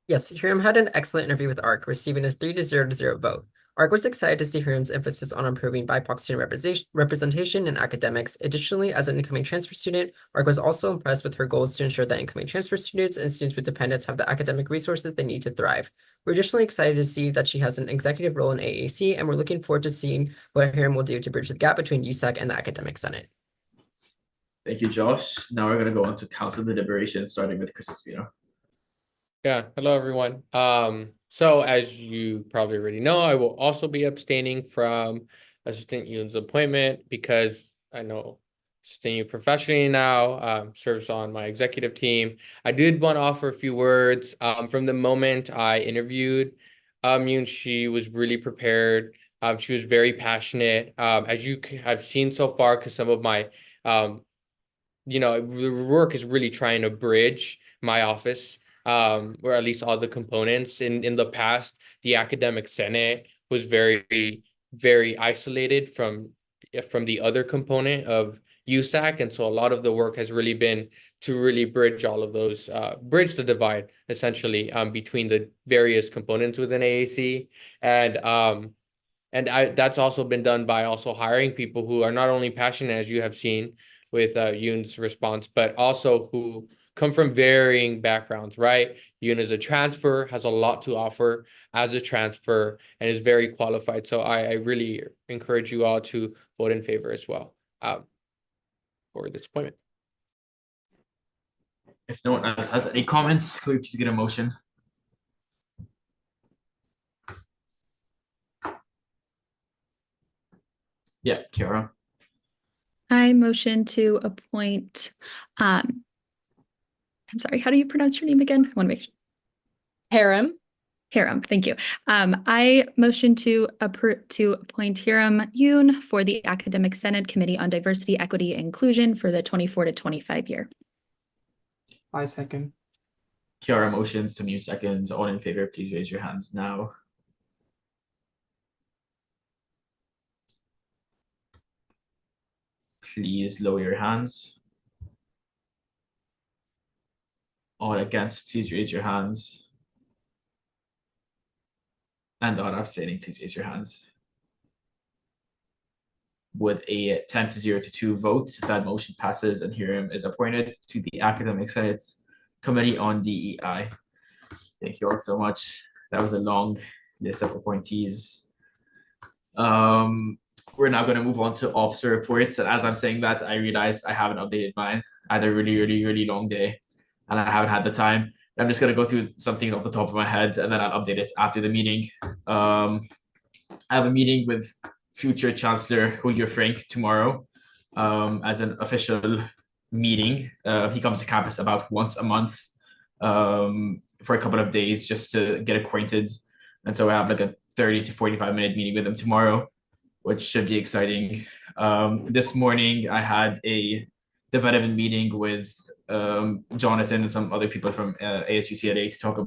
Yes, Hiram had an excellent interview with ARC, receiving a 3-0 vote. ARC was excited to see Hiram's emphasis on improving BIPOC student representation in academics. Additionally, as an incoming transfer student, ARC was also impressed with her goals to ensure that incoming transfer students and students with dependents have the academic resources they need to thrive. We're additionally excited to see that she has an executive role in AAC, and we're looking forward to seeing what Hiram will do to bridge the gap between USAC and the academic senate. Thank you, Josh. Now we're going to go on to council deliberations, starting with Chris Espino. Yeah, hello everyone. So as you probably already know, I will also be abstaining from Assistant Yoon's appointment because I know Assistant Yoon professionally now, serves on my executive team. I did want to offer a few words. From the moment I interviewed Yoon, she was really prepared. She was very passionate. As you have seen so far, because some of my the work is really trying to bridge my office, or at least all the components. In the past, the academic senate was very, very isolated from the other component of USAC, and so a lot of the work has really been to really bridge all of those, bridge the divide essentially between the various components within AAC, and that's also been done by also hiring people who are not only passionate, as you have seen with Yoon's response, but also who come from varying backgrounds, right? Yoon is a transfer, has a lot to offer as a transfer, and is very qualified. So I really encourage you all to vote in favor as well for this appointment. If no one else has any comments, could we please get a motion? Yeah, Kiara. I motion to appoint, I'm sorry, how do you pronounce your name again? I want to make sure. Hiram, thank you. I motion to appoint Hiram Yoon for the Academic Senate Committee on Diversity, Equity, and Inclusion for the 24 to 25 year. I second. Kiara motions, to Mew seconds. All in favor, please raise your hands now. Please lower your hands. All against, please raise your hands. And all abstaining, please raise your hands. With a 10-0 to 2 vote, that motion passes and Hiram is appointed to the Academic Senate Committee on DEI. Thank you all so much. That was a long list of appointees. We're now going to move on to officer reports. And as I'm saying that, I realized I haven't updated mine. I had a really long day and I haven't had the time. I'm just going to go through some things off the top of my head and then I'll update it after the meeting. I have a meeting with future Chancellor Julio Frank tomorrow as an official meeting. He comes to campus about once a month for a couple of days just to get acquainted. And so I have like a 30 to 45-minute meeting with him tomorrow, which should be exciting. This morning, I had a development meeting with Jonathan and some other people from ASUCLA to talk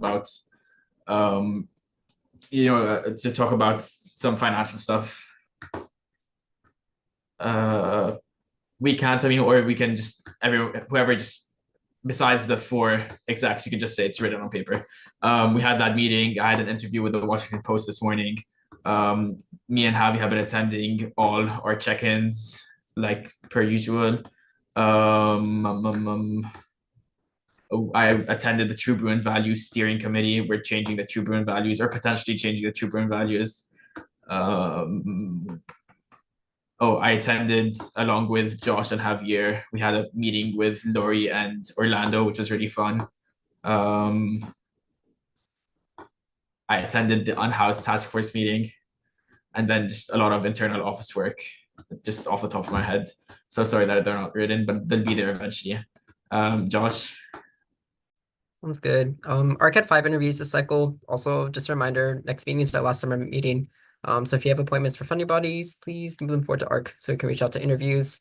about, some financial stuff. We can't, or we can just, whoever just, besides the 4 execs, you can just say it's written on paper. We had that meeting. I had an interview with the Washington Post this morning. Me and Javi have been attending all our check-ins like per usual. I attended the True Bruin Values Steering Committee. We're changing the True Bruin values or potentially changing the True Bruin values. Oh, I attended along with Josh and Javier. We had a meeting with Lori and Orlando, which was really fun. I attended the unhoused task force meeting, and then just a lot of internal office work, just off the top of my head. So sorry that they're not written, but they'll be there eventually. Josh. Sounds good. ARC had 5 interviews this cycle. Also, just a reminder, next meeting is that last summer meeting. So if you have appointments for funding bodies, please move them forward to ARC so we can reach out for interviews.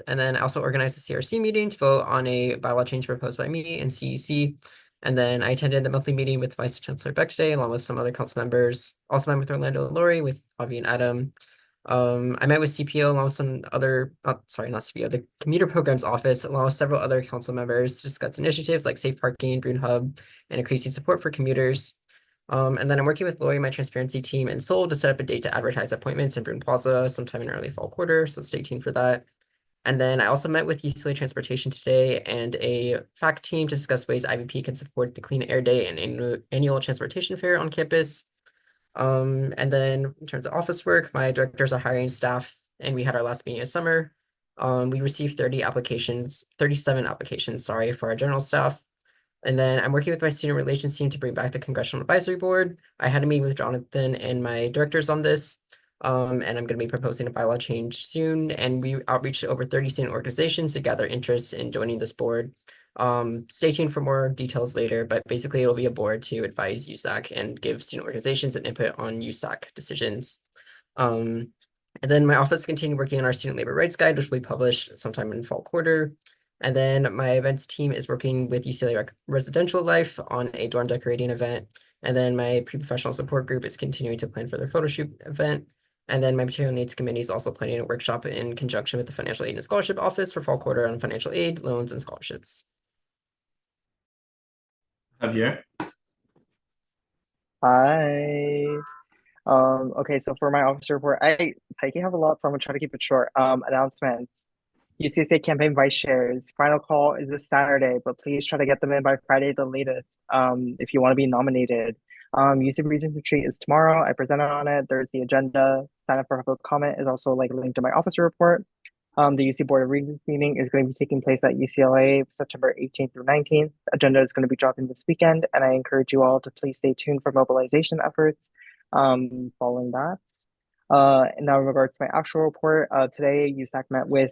And then I also organized the CRC meeting to vote on a bylaw change proposed by me and CEC. And then I attended the monthly meeting with Vice Chancellor Beck today, along with some other council members. Also met with Orlando and Lori, with Avi and Adam. I met with CPO along with some other, sorry, not CPO, the Commuter Programs Office, along with several other council members to discuss initiatives like safe parking, Brune Hub, and increasing support for commuters. And then I'm working with Lori, my transparency team, and Seoul to set up a date to advertise appointments in Brune Plaza sometime in early fall quarter, so stay tuned for that. And then I also met with UCLA Transportation today and a fact team to discuss ways IVP can support the Clean Air Day and annual transportation fair on campus. And then in terms of office work, my directors are hiring staff, and we had our last meeting of summer. We received 37 applications, sorry, for our general staff. And then I'm working with my student relations team to bring back the Congressional Advisory Board. I had a meeting with Jonathan and my directors on this. And I'm going to be proposing a bylaw change soon. And we outreach to over 30 student organizations to gather interest in joining this board. Stay tuned for more details later, but basically it'll be a board to advise USAC and give student organizations an input on USAC decisions. And then my office continued working on our student labor rights guide, which will be published sometime in fall quarter. And then my events team is working with UCLA Residential Life on a dorm decorating event. And then my pre-professional support group is continuing to plan for their photo shoot event. And then my material needs committee is also planning a workshop in conjunction with the Financial Aid and Scholarship Office for fall quarter on financial aid, loans, and scholarships. Javier. Hi. Okay, so for my officer report, I have a lot, so I'm gonna try to keep it short. Announcements. UCSA campaign vice chairs. Final call is this Saturday, but please try to get them in by Friday the latest. If you want to be nominated. UC Regents Retreat is tomorrow. I presented on it. There's the agenda. Sign up for public comment is also like linked to my officer report. The UC Board of Regents meeting is going to be taking place at UCLA September 18th through 19th. Agenda is going to be dropping this weekend, and I encourage you all to please stay tuned for mobilization efforts following that. And now in regards to my actual report, today USAC met with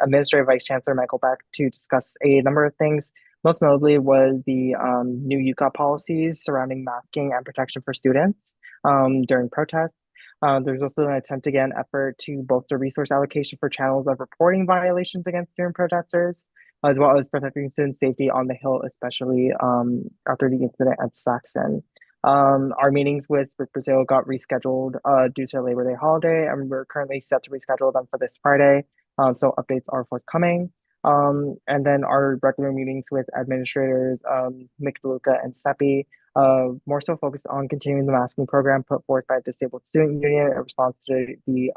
Administrative Vice Chancellor Michael Beck to discuss a number of things. Most notably was the new UCOP policies surrounding masking and protection for students during protests. There's also an attempt again effort to bolster resource allocation for channels of reporting violations against student protesters, as well as protecting student safety on the Hill, especially after the incident at Saxon. Our meetings with Brazil got rescheduled due to Labor Day holiday, and we're currently set to reschedule them for this Friday. So updates are forthcoming. And then our regular meetings with administrators, Mick DeLuca and Seppi, more so focused on continuing the masking program put forth by the Disabled Student Union in response to the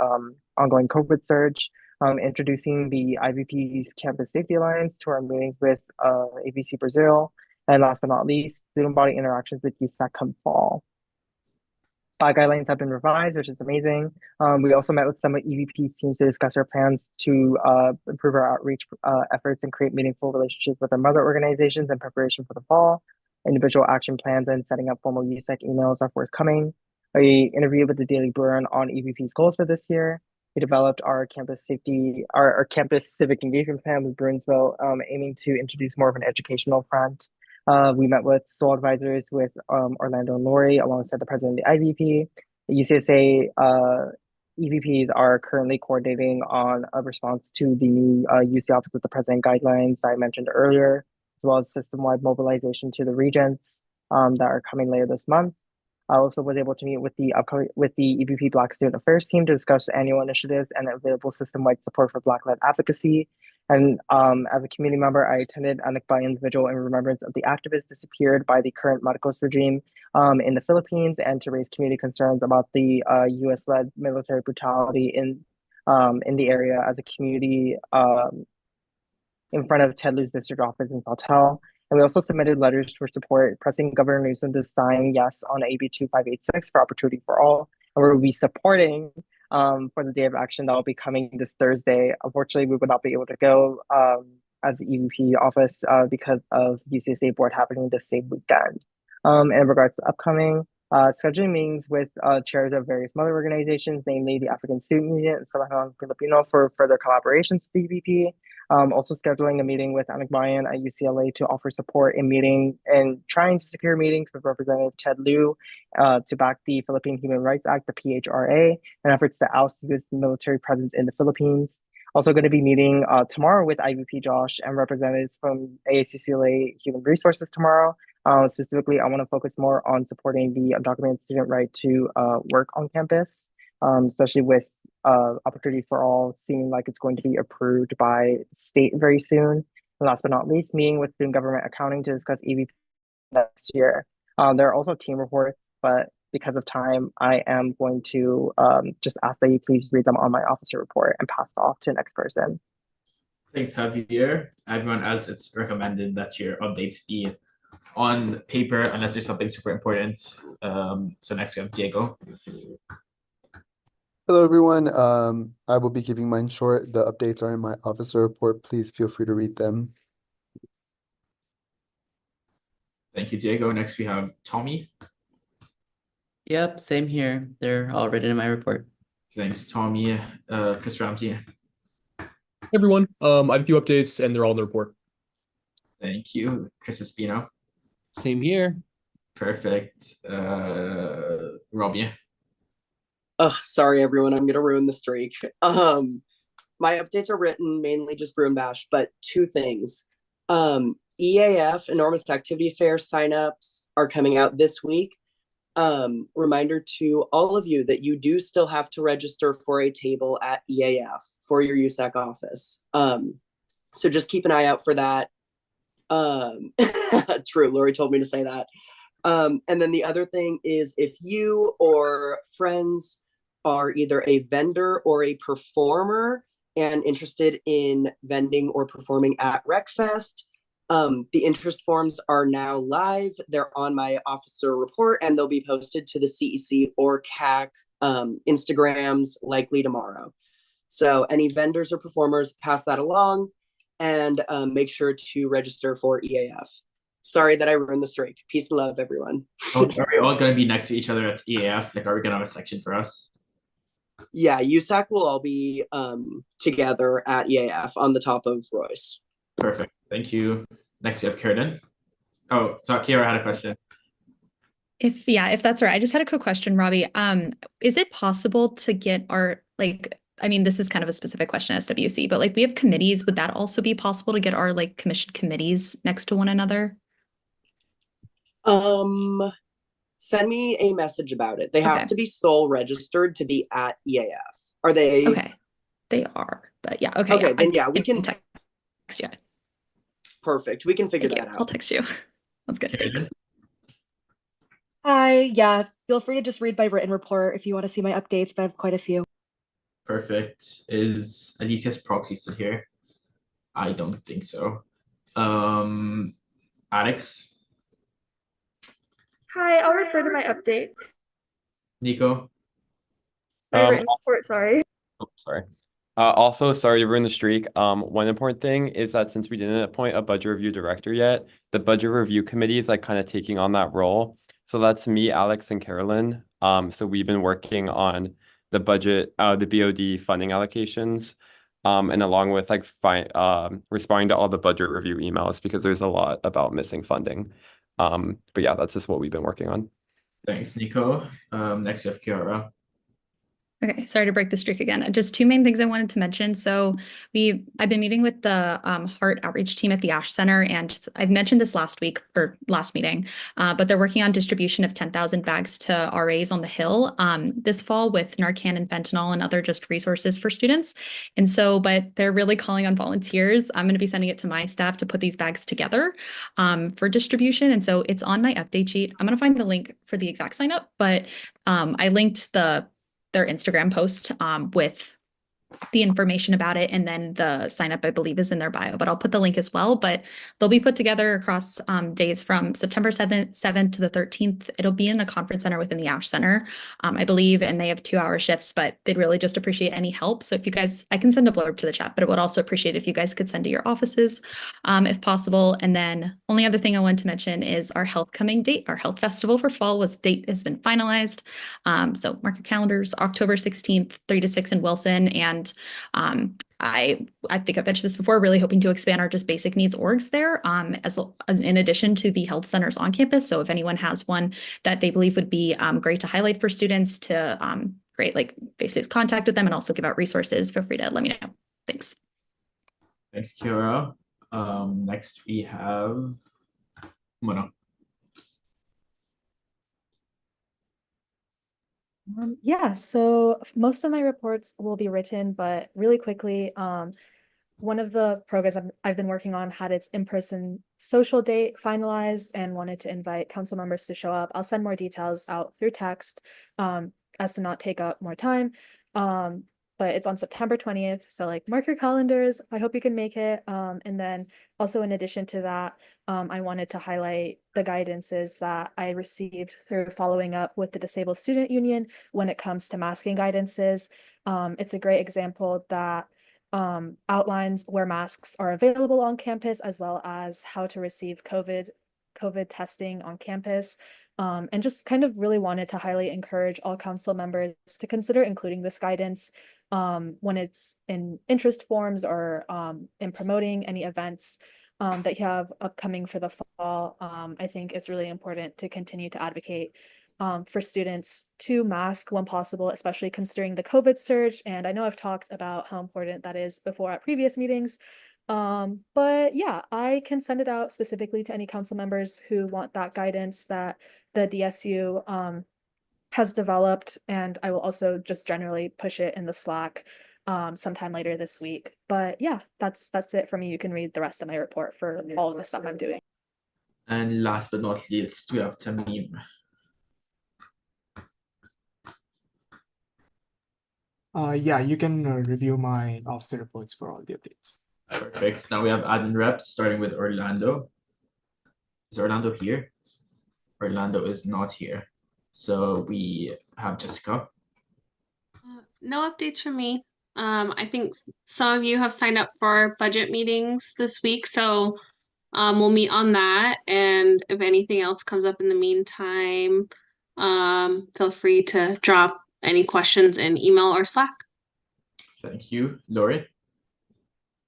ongoing COVID surge, introducing the IVP's Campus Safety Alliance to our meetings with ABC Brazil, and last but not least, student body interactions with USAC come fall. Guidelines have been revised, which is amazing. We also met with some of EVP's teams to discuss our plans to improve our outreach efforts and create meaningful relationships with our mother organizations in preparation for the fall. Individual action plans and setting up formal USAC emails are forthcoming. We interviewed with the Daily Bureau on EVP's goals for this year. We developed our campus civic engagement plan with Bruinsville, aiming to introduce more of an educational front. We met with SOL advisors with Orlando and Lori alongside the president of the IVP. The UCSA EVPs are currently coordinating on a response to the new UC Office of the President guidelines I mentioned earlier, as well as system-wide mobilization to the regents that are coming later this month. I also was able to meet with the EVP Black Student Affairs team to discuss annual initiatives and available system-wide support for Black-led advocacy. And as a community member, I attended Anikbayan's vigil in remembrance of the activists disappeared by the current Marcos regime in the Philippines, and to raise community concerns about the U.S.-led military brutality in the area as a community in front of Ted Lieu's district office in Saltel. And we also submitted letters for support, pressing Governor Newsom to sign yes on AB 2586 for opportunity for all. And we'll be supporting for the day of action that will be coming this Thursday. Unfortunately, we would not be able to go as the EVP office because of UCSA board happening the same weekend. In regards to upcoming scheduling meetings with chairs of various mother organizations, namely the African Student Union and Salamanca Filipino, for further collaborations with the EVP. Also scheduling a meeting with Anik Bayan at UCLA to offer support in meeting and trying to secure meetings with Representative Ted Lieu to back the Philippine Human Rights Act, the PHRA, and efforts to oust U.S. military presence in the Philippines. Also going to be meeting tomorrow with IVP Josh and representatives from ASUCLA Human Resources tomorrow. Specifically, I want to focus more on supporting the undocumented student right to work on campus, especially with opportunity for all seeming like it's going to be approved by state very soon. And last but not least, meeting with student government accounting to discuss EVP next year. There are also team reports, but because of time, I am going to just ask that you please read them on my officer report and pass it off to the next person. Thanks, Javier. Everyone else, it's recommended that your updates be on paper unless there's something super important. So next we have Diego. Hello, everyone. I will be keeping mine short. The updates are in my officer report. Please feel free to read them. Thank you, Diego. Next we have Tommy. Yep, same here. They're all written in my report. Thanks, Tommy. Chris Ramsey. Everyone, I have a few updates and they're all in the report. Thank you. Chris Espino. Same here. Perfect. Robbie. Oh, sorry everyone, I'm gonna ruin the streak. My updates are written mainly just brew and bash, but two things. EAF, Enormous Activity Fair signups are coming out this week. Reminder to all of you that you do still have to register for a table at EAF for your USAC office. So just keep an eye out for that. True, Lori told me to say that. And then the other thing is if you or friends are either a vendor or a performer and interested in vending or performing at RecFest, the interest forms are now live. They're on my officer report and they'll be posted to the CEC or CAC Instagrams likely tomorrow. So any vendors or performers, pass that along and make sure to register for EAF. Sorry that I ruined the streak. Peace and love, everyone. Oh, are we all going to be next to each other at EAF? Like, are we going to have a section for us? Yeah, USAC will all be together at EAF on the top of Royce. Perfect. Thank you. Next, we have Karen. Oh, so Kiara had a question. If that's right. I just had a quick question, Robbie. Is it possible to get our, like, I mean, this is kind of a specific question, SWC, but like we have committees. Would that also be possible to get our like commission committees next to one another? Send me a message about it. They have to be sole registered to be at EAF. Are they? Okay, they are, but yeah. Okay. Okay, then yeah, we can text you. Perfect. We can figure Thank that you. out. I'll text you. Sounds good. Thanks. Hi, yeah, feel free to just read my written report if you want to see my updates, but I have quite a few. Perfect. Is Alicia's proxy still here? I don't think so. Alex. Hi, I'll refer to my updates. Nico. My written report, sorry. Oh, sorry. Also, sorry to ruin the streak. One important thing is that since we didn't appoint a budget review director yet, the budget review committee is like kind of taking on that role. So that's me, Alex, and Carolyn. So we've been working on the budget, the BOD funding allocations, and along with like responding to all the budget review emails because there's a lot about missing funding. But yeah, that's just what we've been working on. Thanks, Nico. Next we have Kiara. Okay, sorry to break the streak again. Just two main things I wanted to mention. So I've been meeting with the Heart Outreach team at the Ash Center, and I've mentioned this last week or last meeting, but they're working on distribution of 10,000 bags to RAs on the Hill this fall with Narcan and fentanyl and other just resources for students. And so, but they're really calling on volunteers. I'm going to be sending it to my staff to put these bags together for distribution. And so it's on my update sheet. I'm going to find the link for the exact sign up, but I linked their Instagram post with the information about it, and then the sign up, I believe, is in their bio, but I'll put the link as well. But they'll be put together across days from September 7th to the 13th. It'll be in a conference center within the Ash Center, I believe, and they have 2-hour shifts, but they'd really just appreciate any help. So if you guys, I can send a blurb to the chat, but it would also appreciate if you guys could send to your offices if possible. And then only other thing I wanted to mention is our health coming date. Our health festival for fall date has been finalized. So mark your calendars, October 16th, 3 to 6 in Wilson. And I think I've mentioned this before, really hoping to expand our just basic needs orgs there as in addition to the health centers on campus. So if anyone has one that they believe would be great to highlight for students to create like basic contact with them and also give out resources, feel free to let me know. Thanks. Thanks, Kiara. Next we have Mona. Yeah, so most of my reports will be written, but really quickly, one of the programs I've been working on had its in-person social date finalized and wanted to invite council members to show up. I'll send more details out through text as to not take up more time. But it's on September 20th. So like mark your calendars. I hope you can make it. And then also in addition to that, I wanted to highlight the guidances that I received through following up with the Disabled Student Union when it comes to masking guidances. It's a great example that outlines where masks are available on campus, as well as how to receive COVID testing on campus. And just kind of really wanted to highly encourage all council members to consider including this guidance when it's in interest forms or in promoting any events that you have upcoming for the fall. I think it's really important to continue to advocate for students to mask when possible, especially considering the COVID surge. And I know I've talked about how important that is before at previous meetings. But yeah, I can send it out specifically to any council members who want that guidance that the DSU has developed, and I will also just generally push it in the Slack sometime later this week. But yeah, that's it for me. You can read the rest of my report for all of the stuff I'm doing. And last but not least, we have Tamim. Yeah, you can review my officer reports for all the updates. Perfect. Now we have admin reps, starting with Orlando. Is Orlando here? Orlando is not here. So we have Jessica. No updates from me. I think some of you have signed up for budget meetings this week, so we'll meet on that. And if anything else comes up in the meantime, feel free to drop any questions in email or Slack. Thank you. Lori?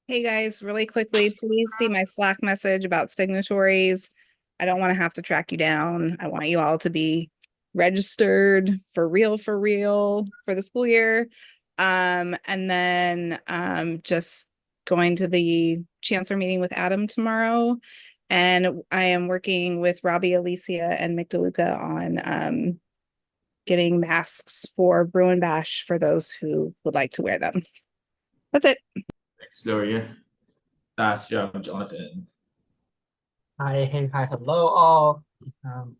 Hey guys, really quickly, please see my Slack message about signatories. I don't want to have to track you down. I want you all to be registered for real for the school year. And then just going to the chancellor meeting with Adam tomorrow. And I am working with Robbie, Alicia, and Mick DeLuca on getting masks for Brew and Bash for those who would like to wear them. That's it. Thanks, Lori. Last, you have Jonathan. Hi, hey, hi, hello all.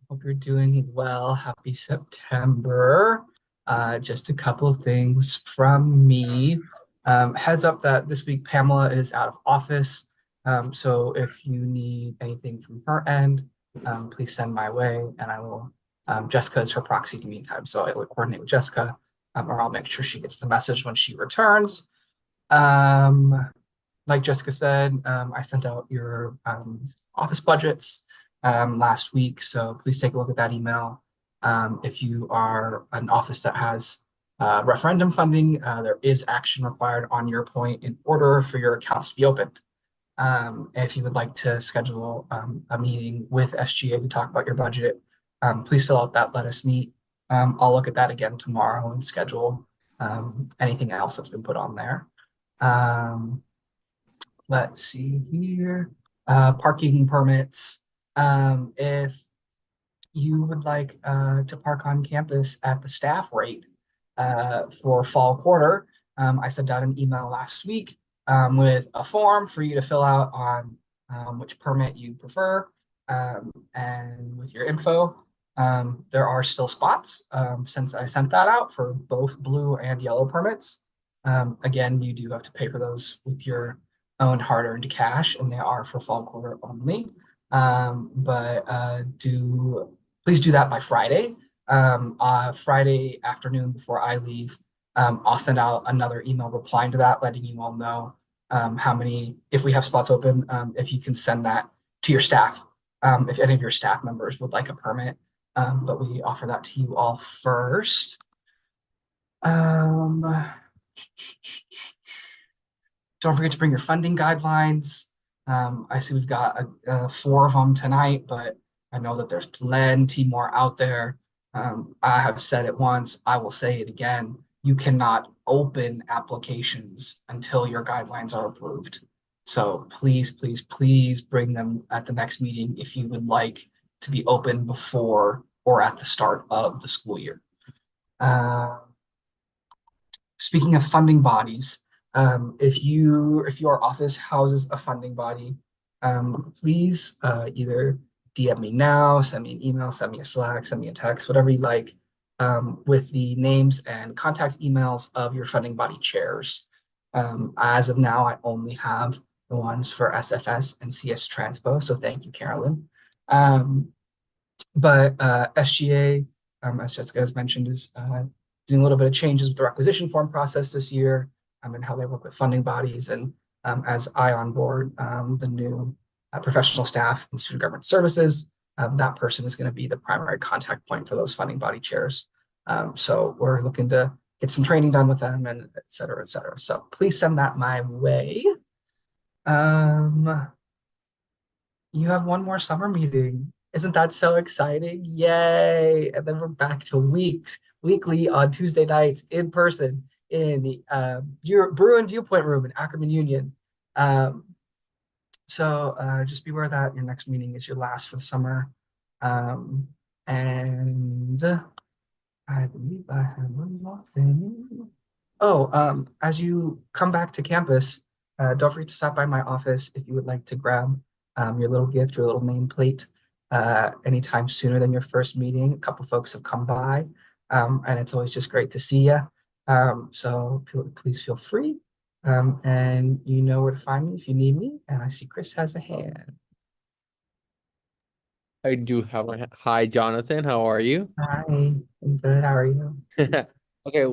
Hope you're doing well. Happy September. Just a couple of things from me. Heads up that this week Pamela is out of office. So if you need anything from her end, please send my way and I will. Jessica is her proxy in the meantime, so I will coordinate with Jessica, or I'll make sure she gets the message when she returns. Like Jessica said, I sent out your office budgets last week, so please take a look at that email. If you are an office that has referendum funding, there is action required on your point in order for your accounts to be opened. If you would like to schedule a meeting with SGA to talk about your budget, please fill out that let us meet. I'll look at that again tomorrow and schedule anything else that's been put on there. Let's see here. Parking permits. If you would like to park on campus at the staff rate for fall quarter, I sent out an email last week with a form for you to fill out on which permit you prefer and with your info. There are still spots since I sent that out for both blue and yellow permits. Again, you do have to pay for those with your own hard-earned cash, and they are for fall quarter only. But please do that by Friday. Friday afternoon before I leave, I'll send out another email replying to that, letting you all know if we have spots open, if you can send that to your staff, if any of your staff members would like a permit. But we offer that to you all first. Don't forget to bring your funding guidelines. I see we've got 4 of them tonight, but I know that there's plenty more out there. I have said it once, I will say it again. You cannot open applications until your guidelines are approved. So please, please, please bring them at the next meeting if you would like to be open before or at the start of the school year. Speaking of funding bodies, if your office houses a funding body, please either DM me now, send me an email, send me a Slack, send me a text, whatever you like, with the names and contact emails of your funding body chairs. As of now, I only have the ones for SFS and CS Transpo, so thank you, Carolyn. But SGA, as Jessica has mentioned, is doing a little bit of changes with the requisition form process this year, and how they work with funding bodies. And as I onboard the new professional staff in student government services, that person is going to be the primary contact point for those funding body chairs. So we're looking to get some training done with them, and et cetera, et cetera. So please send that my way. You have one more summer meeting. Isn't that so exciting? Yay! And then we're back to weekly on Tuesday nights in person in the Bruin Viewpoint Room in Ackerman Union. So just be aware that your next meeting is your last for the summer. And I believe I have one more thing. Oh, as you come back to campus, don't forget to stop by my office if you would like to grab your little gift, your little nameplate, anytime sooner than your first meeting. A couple folks have come by, and it's always just great to see you. So please feel free, and you know where to find me if you need me. And I see Chris has a hand. I do have a hi, Jonathan. How are you? Hi, I'm good. How are you? Okay,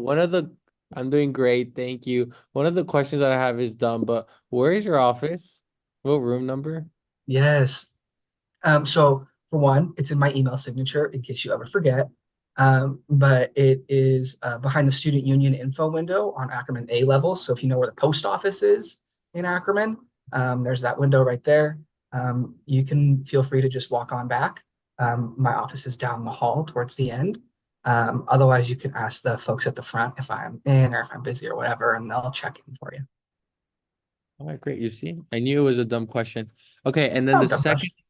I'm doing great, thank you. One of the questions that I have is dumb, but where is your office? What room number? Yes. So for one, it's in my email signature in case you ever forget. But it is behind the student union info window on Ackerman A level. So if you know where the post office is in Ackerman, there's that window right there. You can feel free to just walk on back. My office is down the hall towards the end. Otherwise, you can ask the folks at the front if I'm in or if I'm busy or whatever, and they'll check in for you. All right, great. You see, I knew it was a dumb question. Okay, It's and then not a the dumb second, question.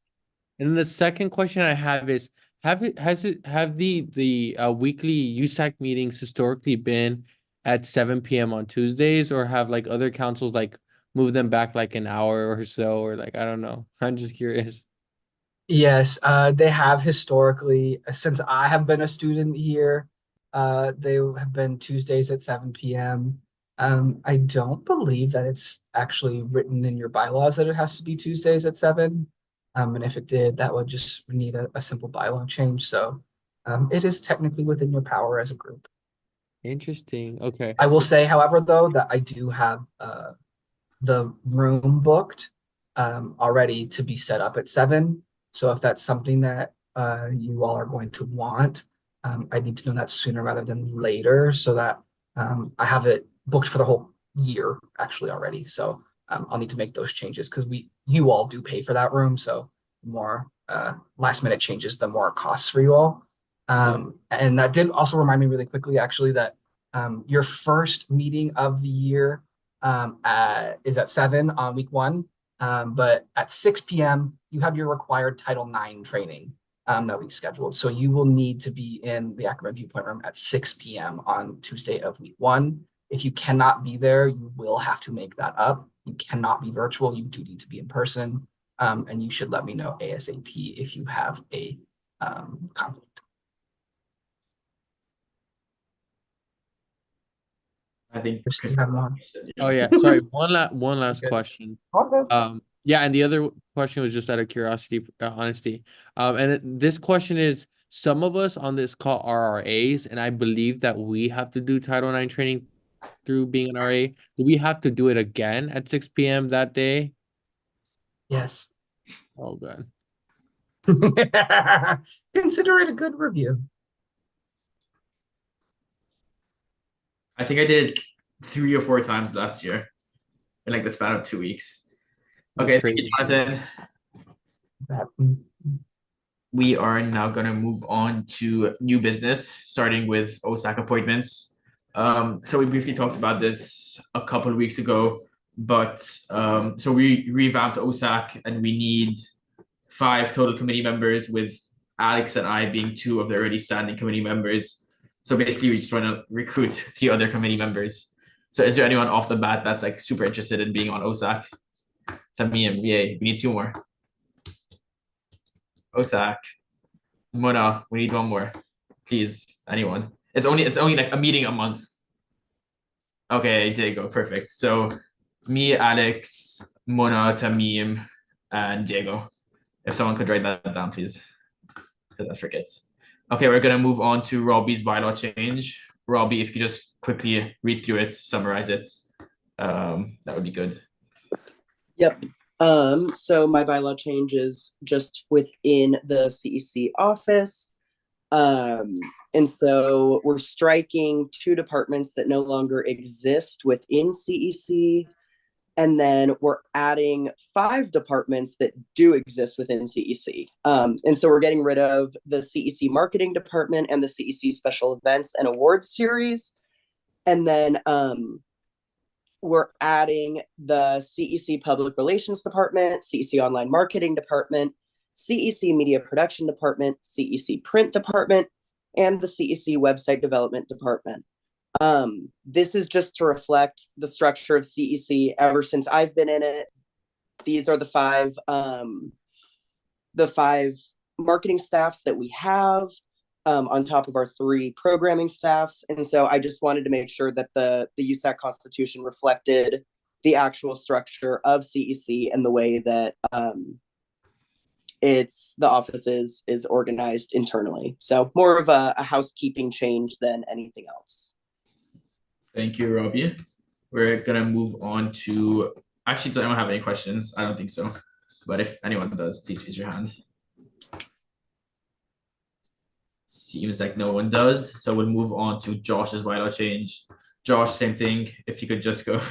and then the second question I have is, have the weekly USAC meetings historically been at 7 p.m. on Tuesdays, or have like other councils like moved them back like an hour or so, or like I don't know. I'm just curious. Yes, they have historically, since I have been a student here, they have been Tuesdays at 7 p.m. I don't believe that it's actually written in your bylaws that it has to be Tuesdays at 7. And if it did, that would just need a simple bylaw change. So it is technically within your power as a group. Interesting. Okay. I will say, however, though, that I do have the room booked already to be set up at 7. So if that's something that you all are going to want, I need to know that sooner rather than later, so that I have it booked for the whole year actually already. So I'll need to make those changes because you all do pay for that room. So the more last minute changes, the more it costs for you all. And that did also remind me really quickly, actually, that your first meeting of the year is at 7 on week 1. But at 6 p.m., you have your required Title IX training that we scheduled. So you will need to be in the Ackerman Viewpoint Room at 6 p.m. on Tuesday of week 1. If you cannot be there, you will have to make that up. You cannot be virtual. You do need to be in person. And you should let me know ASAP if you have a conflict. I think Chris, Chris. you have one. Oh yeah, sorry. One last Good. question. Okay. Yeah, and the other question was just out of curiosity, honesty. This question is: some of us on this call are RAs, and I believe that we have to do Title IX training through being an RA. Do we have to do it again at 6 p.m. that day? Yes. Oh god. Consider it a good review. I think I did it 3 or 4 times last year in like the span of 2 weeks. That's Okay, thank you, crazy. Jonathan. We are now going to move on to new business, starting with OSAC appointments. So we briefly talked about this a couple of weeks ago, but so we revamped OSAC and we need 5 total committee members, with Alex and I being 2 of the already standing committee members. So basically, we just want to recruit 3 other committee members. So is there anyone off the bat that's like super interested in being on OSAC? Tamim, yay, we need 2 more. OSAC. Mona, we need 1 more. Please, anyone. It's only like a meeting a month. Okay, Diego, perfect. So me, Alex, Mona, Tamim, and Diego. If someone could write that down, please. Because I forget. Okay, we're gonna move on to Robbie's bylaw change. Robbie, if you could just quickly read through it, summarize it, that would be good. Yep. So my bylaw change is just within the CEC office. And so we're striking 2 departments that no longer exist within CEC. And then we're adding 5 departments that do exist within CEC. And so we're getting rid of the CEC marketing department and the CEC special events and awards series. And then we're adding the CEC public relations department, CEC online marketing department, CEC media production department, CEC print department, and the CEC website development department. This is just to reflect the structure of CEC ever since I've been in it. These are the 5 marketing staffs that we have, on top of our 3 programming staffs. And so I just wanted to make sure that the USAC Constitution reflected the actual structure of CEC and the way that the office is organized internally. So more of a housekeeping change than anything else. Thank you, Robbie. We're gonna move on to, actually, does anyone have any questions? I don't think so. But if anyone does, please raise your hand. Seems like no one does. So we'll move on to Josh's bylaw change. Josh, same thing. If you could just go.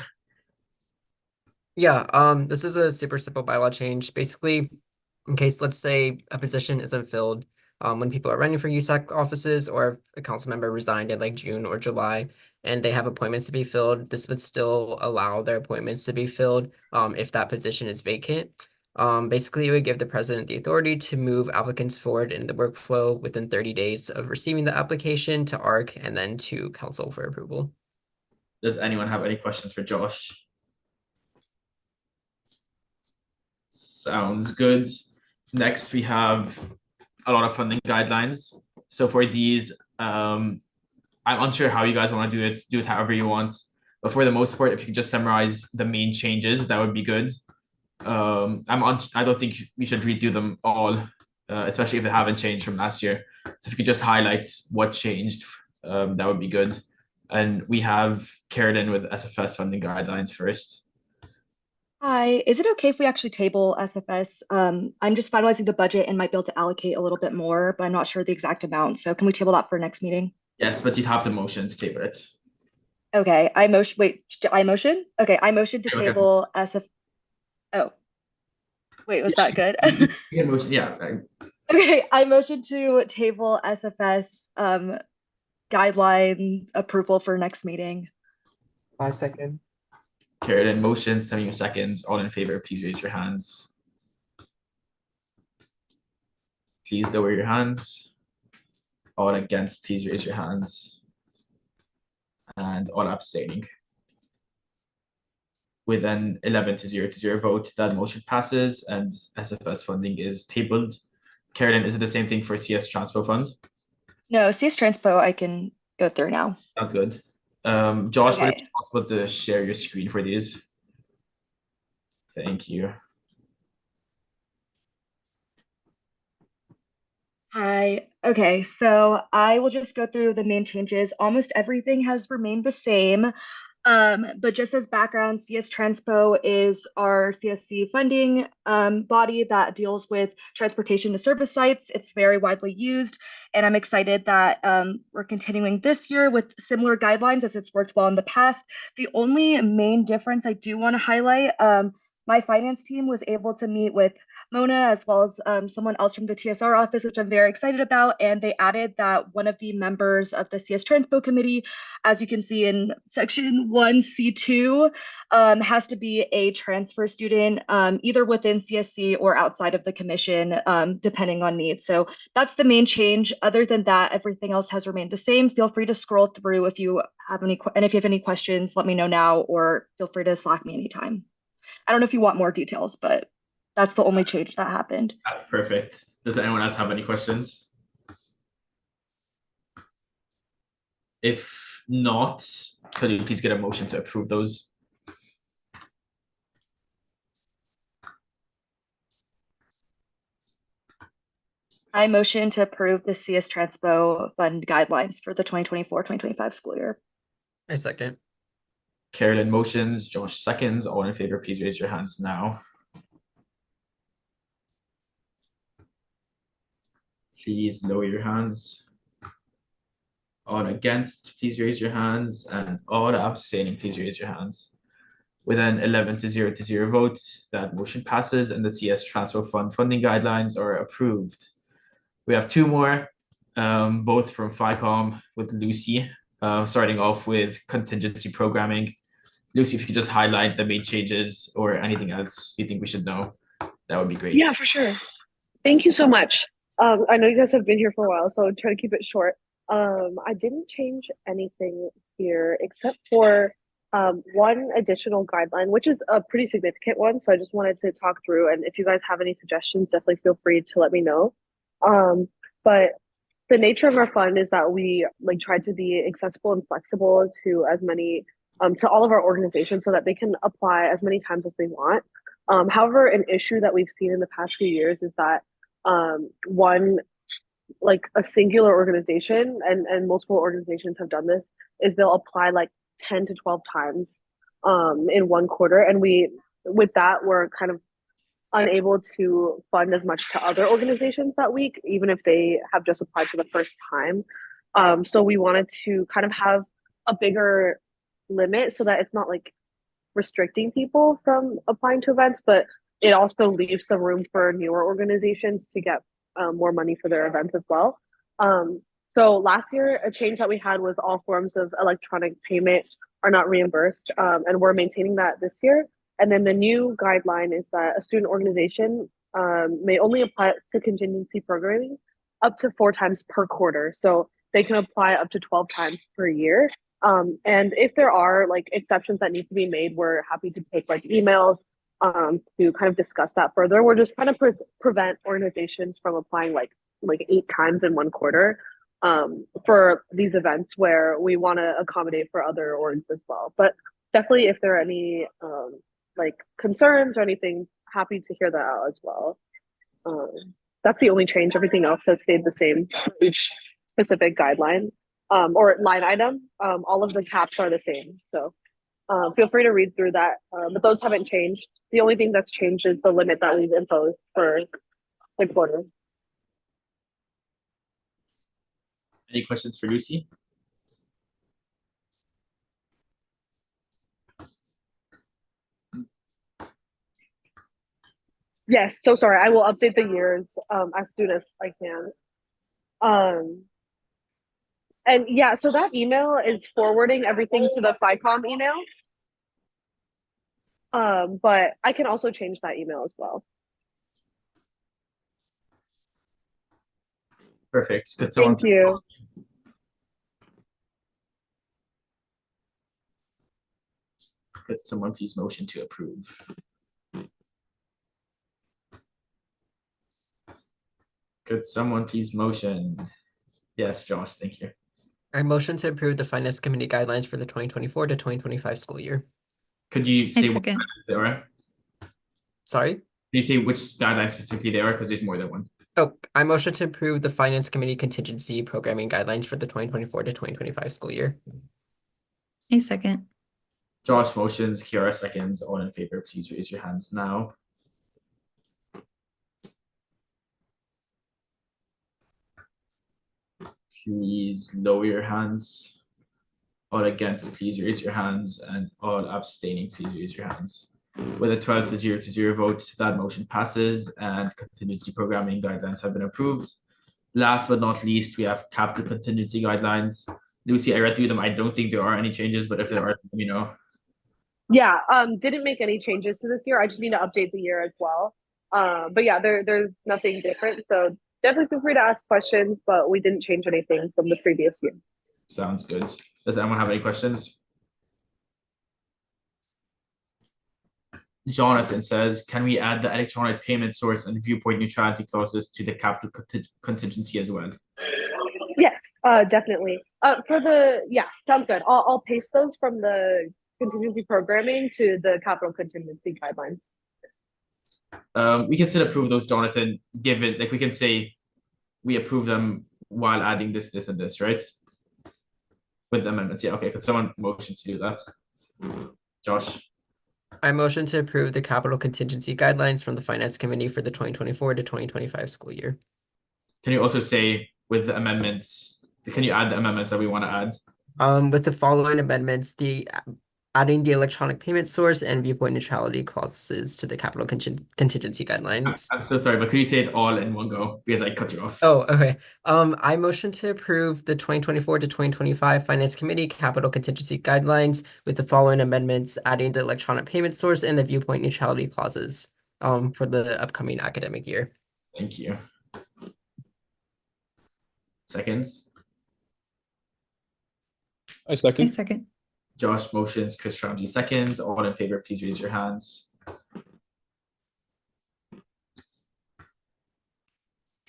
Yeah, this is a super simple bylaw change. Basically, in case, let's say, a position isn't filled, when people are running for USAC offices, or if a council member resigned in like June or July and they have appointments to be filled, this would still allow their appointments to be filled if that position is vacant. Basically, it would give the president the authority to move applicants forward in the workflow within 30 days of receiving the application to ARC and then to council for approval. Does anyone have any questions for Josh? Sounds good. Next, we have a lot of funding guidelines. So for these, I'm unsure how you guys want to do it however you want. But for the most part, if you could just summarize the main changes, that would be good. I don't think we should redo them all, especially if they haven't changed from last year. So if you could just highlight what changed, that would be good. And we have Carolyn with SFS funding guidelines first. Hi, is it okay if we actually table SFS? I'm just finalizing the budget and might be able to allocate a little bit more, but I'm not sure the exact amount. So can we table that for next meeting? Yes, but you'd have to motion to table it. Okay, I motion. Wait, I motion? Okay, I motion to Okay. table SF. Oh, wait, was that good? You can motion, yeah. Okay, I motion to table SFS guideline approval for next meeting. I second. Carolyn motions, 70 seconds. All in favor, please raise your hands. Please lower your hands. All against, please raise your hands. And all abstaining. With an 11-0 vote, that motion passes and SFS funding is tabled. Carolyn, is it the same thing for CS Transpo Fund? No, CS Transpo I can go through now. Sounds good. Josh, would it Okay. be possible to share your screen for these? Thank you. Hi. Okay, so I will just go through the main changes. Almost everything has remained the same. But just as background, CS Transpo is our CSC funding body that deals with transportation to service sites. It's very widely used, and I'm excited that we're continuing this year with similar guidelines as it's worked well in the past. The only main difference I do want to highlight, my finance team was able to meet with Mona as well as someone else from the TSR office, which I'm very excited about. And they added that one of the members of the CS Transpo committee, as you can see in section 1C2, has to be a transfer student, either within CSC or outside of the commission, depending on needs. So that's the main change. Other than that, everything else has remained the same. Feel free to scroll through if you have any questions, let me know now, or feel free to Slack me anytime. I don't know if you want more details, but that's the only change that happened. That's perfect. Does anyone else have any questions? If not, could you please get a motion to approve those? I motion to approve the CS Transpo Fund guidelines for the 2024-2025 school year. I second. Carolyn motions, Josh seconds. All in favor, please raise your hands now. Please lower your hands. All against, please raise your hands. And all abstaining, please raise your hands. With an 11-0 vote, that motion passes and the CS Transfer Fund funding guidelines are approved. We have two more, both from FICOM with Lucy, starting off with contingency programming. Lucy, if you could just highlight the main changes or anything else you think we should know, that would be great. Yeah, for sure. Thank you so much. I know you guys have been here for a while, so I'll try to keep it short. I didn't change anything here except for one additional guideline, which is a pretty significant one. So I just wanted to talk through, and if you guys have any suggestions, definitely feel free to let me know. But the nature of our fund is that we try to be accessible and flexible to as many to all of our organizations so that they can apply as many times as they want. However, an issue that we've seen in the past few years is that one, like a singular organization, and multiple organizations have done this, is they'll apply like 10 to 12 times in one quarter. And with that, we're kind of unable to fund as much to other organizations that week, even if they have just applied for the first time. So we wanted to kind of have a bigger limit so that it's not like restricting people from applying to events, but it also leaves some room for newer organizations to get more money for their events as well. So last year, a change that we had was all forms of electronic payment are not reimbursed, and we're maintaining that this year. And then the new guideline is that a student organization may only apply to contingency programming up to 4 times per quarter. So they can apply up to 12 times per year. And if there are like exceptions that need to be made, we're happy to take like emails to kind of discuss that further. We're just trying to prevent organizations from applying like 8 times in one quarter for these events where we want to accommodate for other orgs as well. But definitely, if there are any like concerns or anything, happy to hear that out as well. That's the only change. Everything else has stayed the same for each specific guideline or line item. All of the caps are the same. So feel free to read through that. But those haven't changed. The only thing that's changed is the limit that we've imposed for the quarter. Any questions for Lucy? Yes, so sorry. I will update the years as soon as I can. And yeah, so that email is forwarding everything to the FICOM email. But I can also change that email as well. Perfect. Good. Thank you. Could someone please motion to approve? Could someone please motion? Yes, Josh, thank you. I motion to approve the Finance Committee guidelines for the 2024 to 2025 school year. Could you say what second. guidelines they are? Sorry? Can you say which guidelines specifically they are? Because there's more than one. Oh, I motion to approve the Finance Committee contingency programming guidelines for the 2024 to 2025 school year. A second. Josh motions, Kiara seconds. All in favor, please raise your hands now. Please lower your hands. All against, please raise your hands, and all abstaining, please raise your hands. With a 12-0 vote, that motion passes and contingency programming guidelines have been approved. Last but not least, we have capital contingency guidelines. Lucy, I read through them. I don't think there are any changes, but if there are, let me know. Yeah, didn't make any changes to this year. I just need to update the year as well. But yeah, there's nothing different. So definitely feel free to ask questions, but we didn't change anything from the previous year. Sounds good. Does anyone have any questions? Jonathan says, can we add the electronic payment source and viewpoint neutrality clauses to the capital contingency as well? Yes, definitely. Yeah, sounds good. I'll paste those from the contingency programming to the capital contingency guidelines. We can still approve those, Jonathan, given like we can say we approve them while adding this, and this, right? With amendments. Yeah, okay. Could someone motion to do that? Josh. I motion to approve the capital contingency guidelines from the Finance Committee for the 2024 to 2025 school year. Can you also say with the amendments, can you add the amendments that we want to add? With the following amendments, adding the electronic payment source and viewpoint neutrality clauses to the capital contingency guidelines. I'm so sorry, but could you say it all in one go because I cut you off? Oh, okay. I motion to approve the 2024 to 2025 Finance Committee capital contingency guidelines with the following amendments, adding the electronic payment source and the viewpoint neutrality clauses for the upcoming academic year. Thank you. Seconds. I second. A second. Josh motions, Chris Ramsey seconds. All in favor, please raise your hands.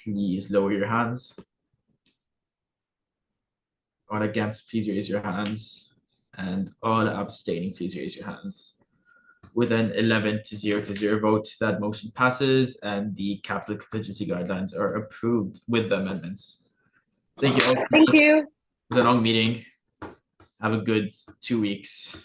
Please lower your hands. All against, please raise your hands. And all abstaining, please raise your hands. With an 11-0 vote, that motion passes and the capital contingency guidelines are approved with the amendments. Thank you all. Thank you. It was a long meeting. Have a good 2 weeks.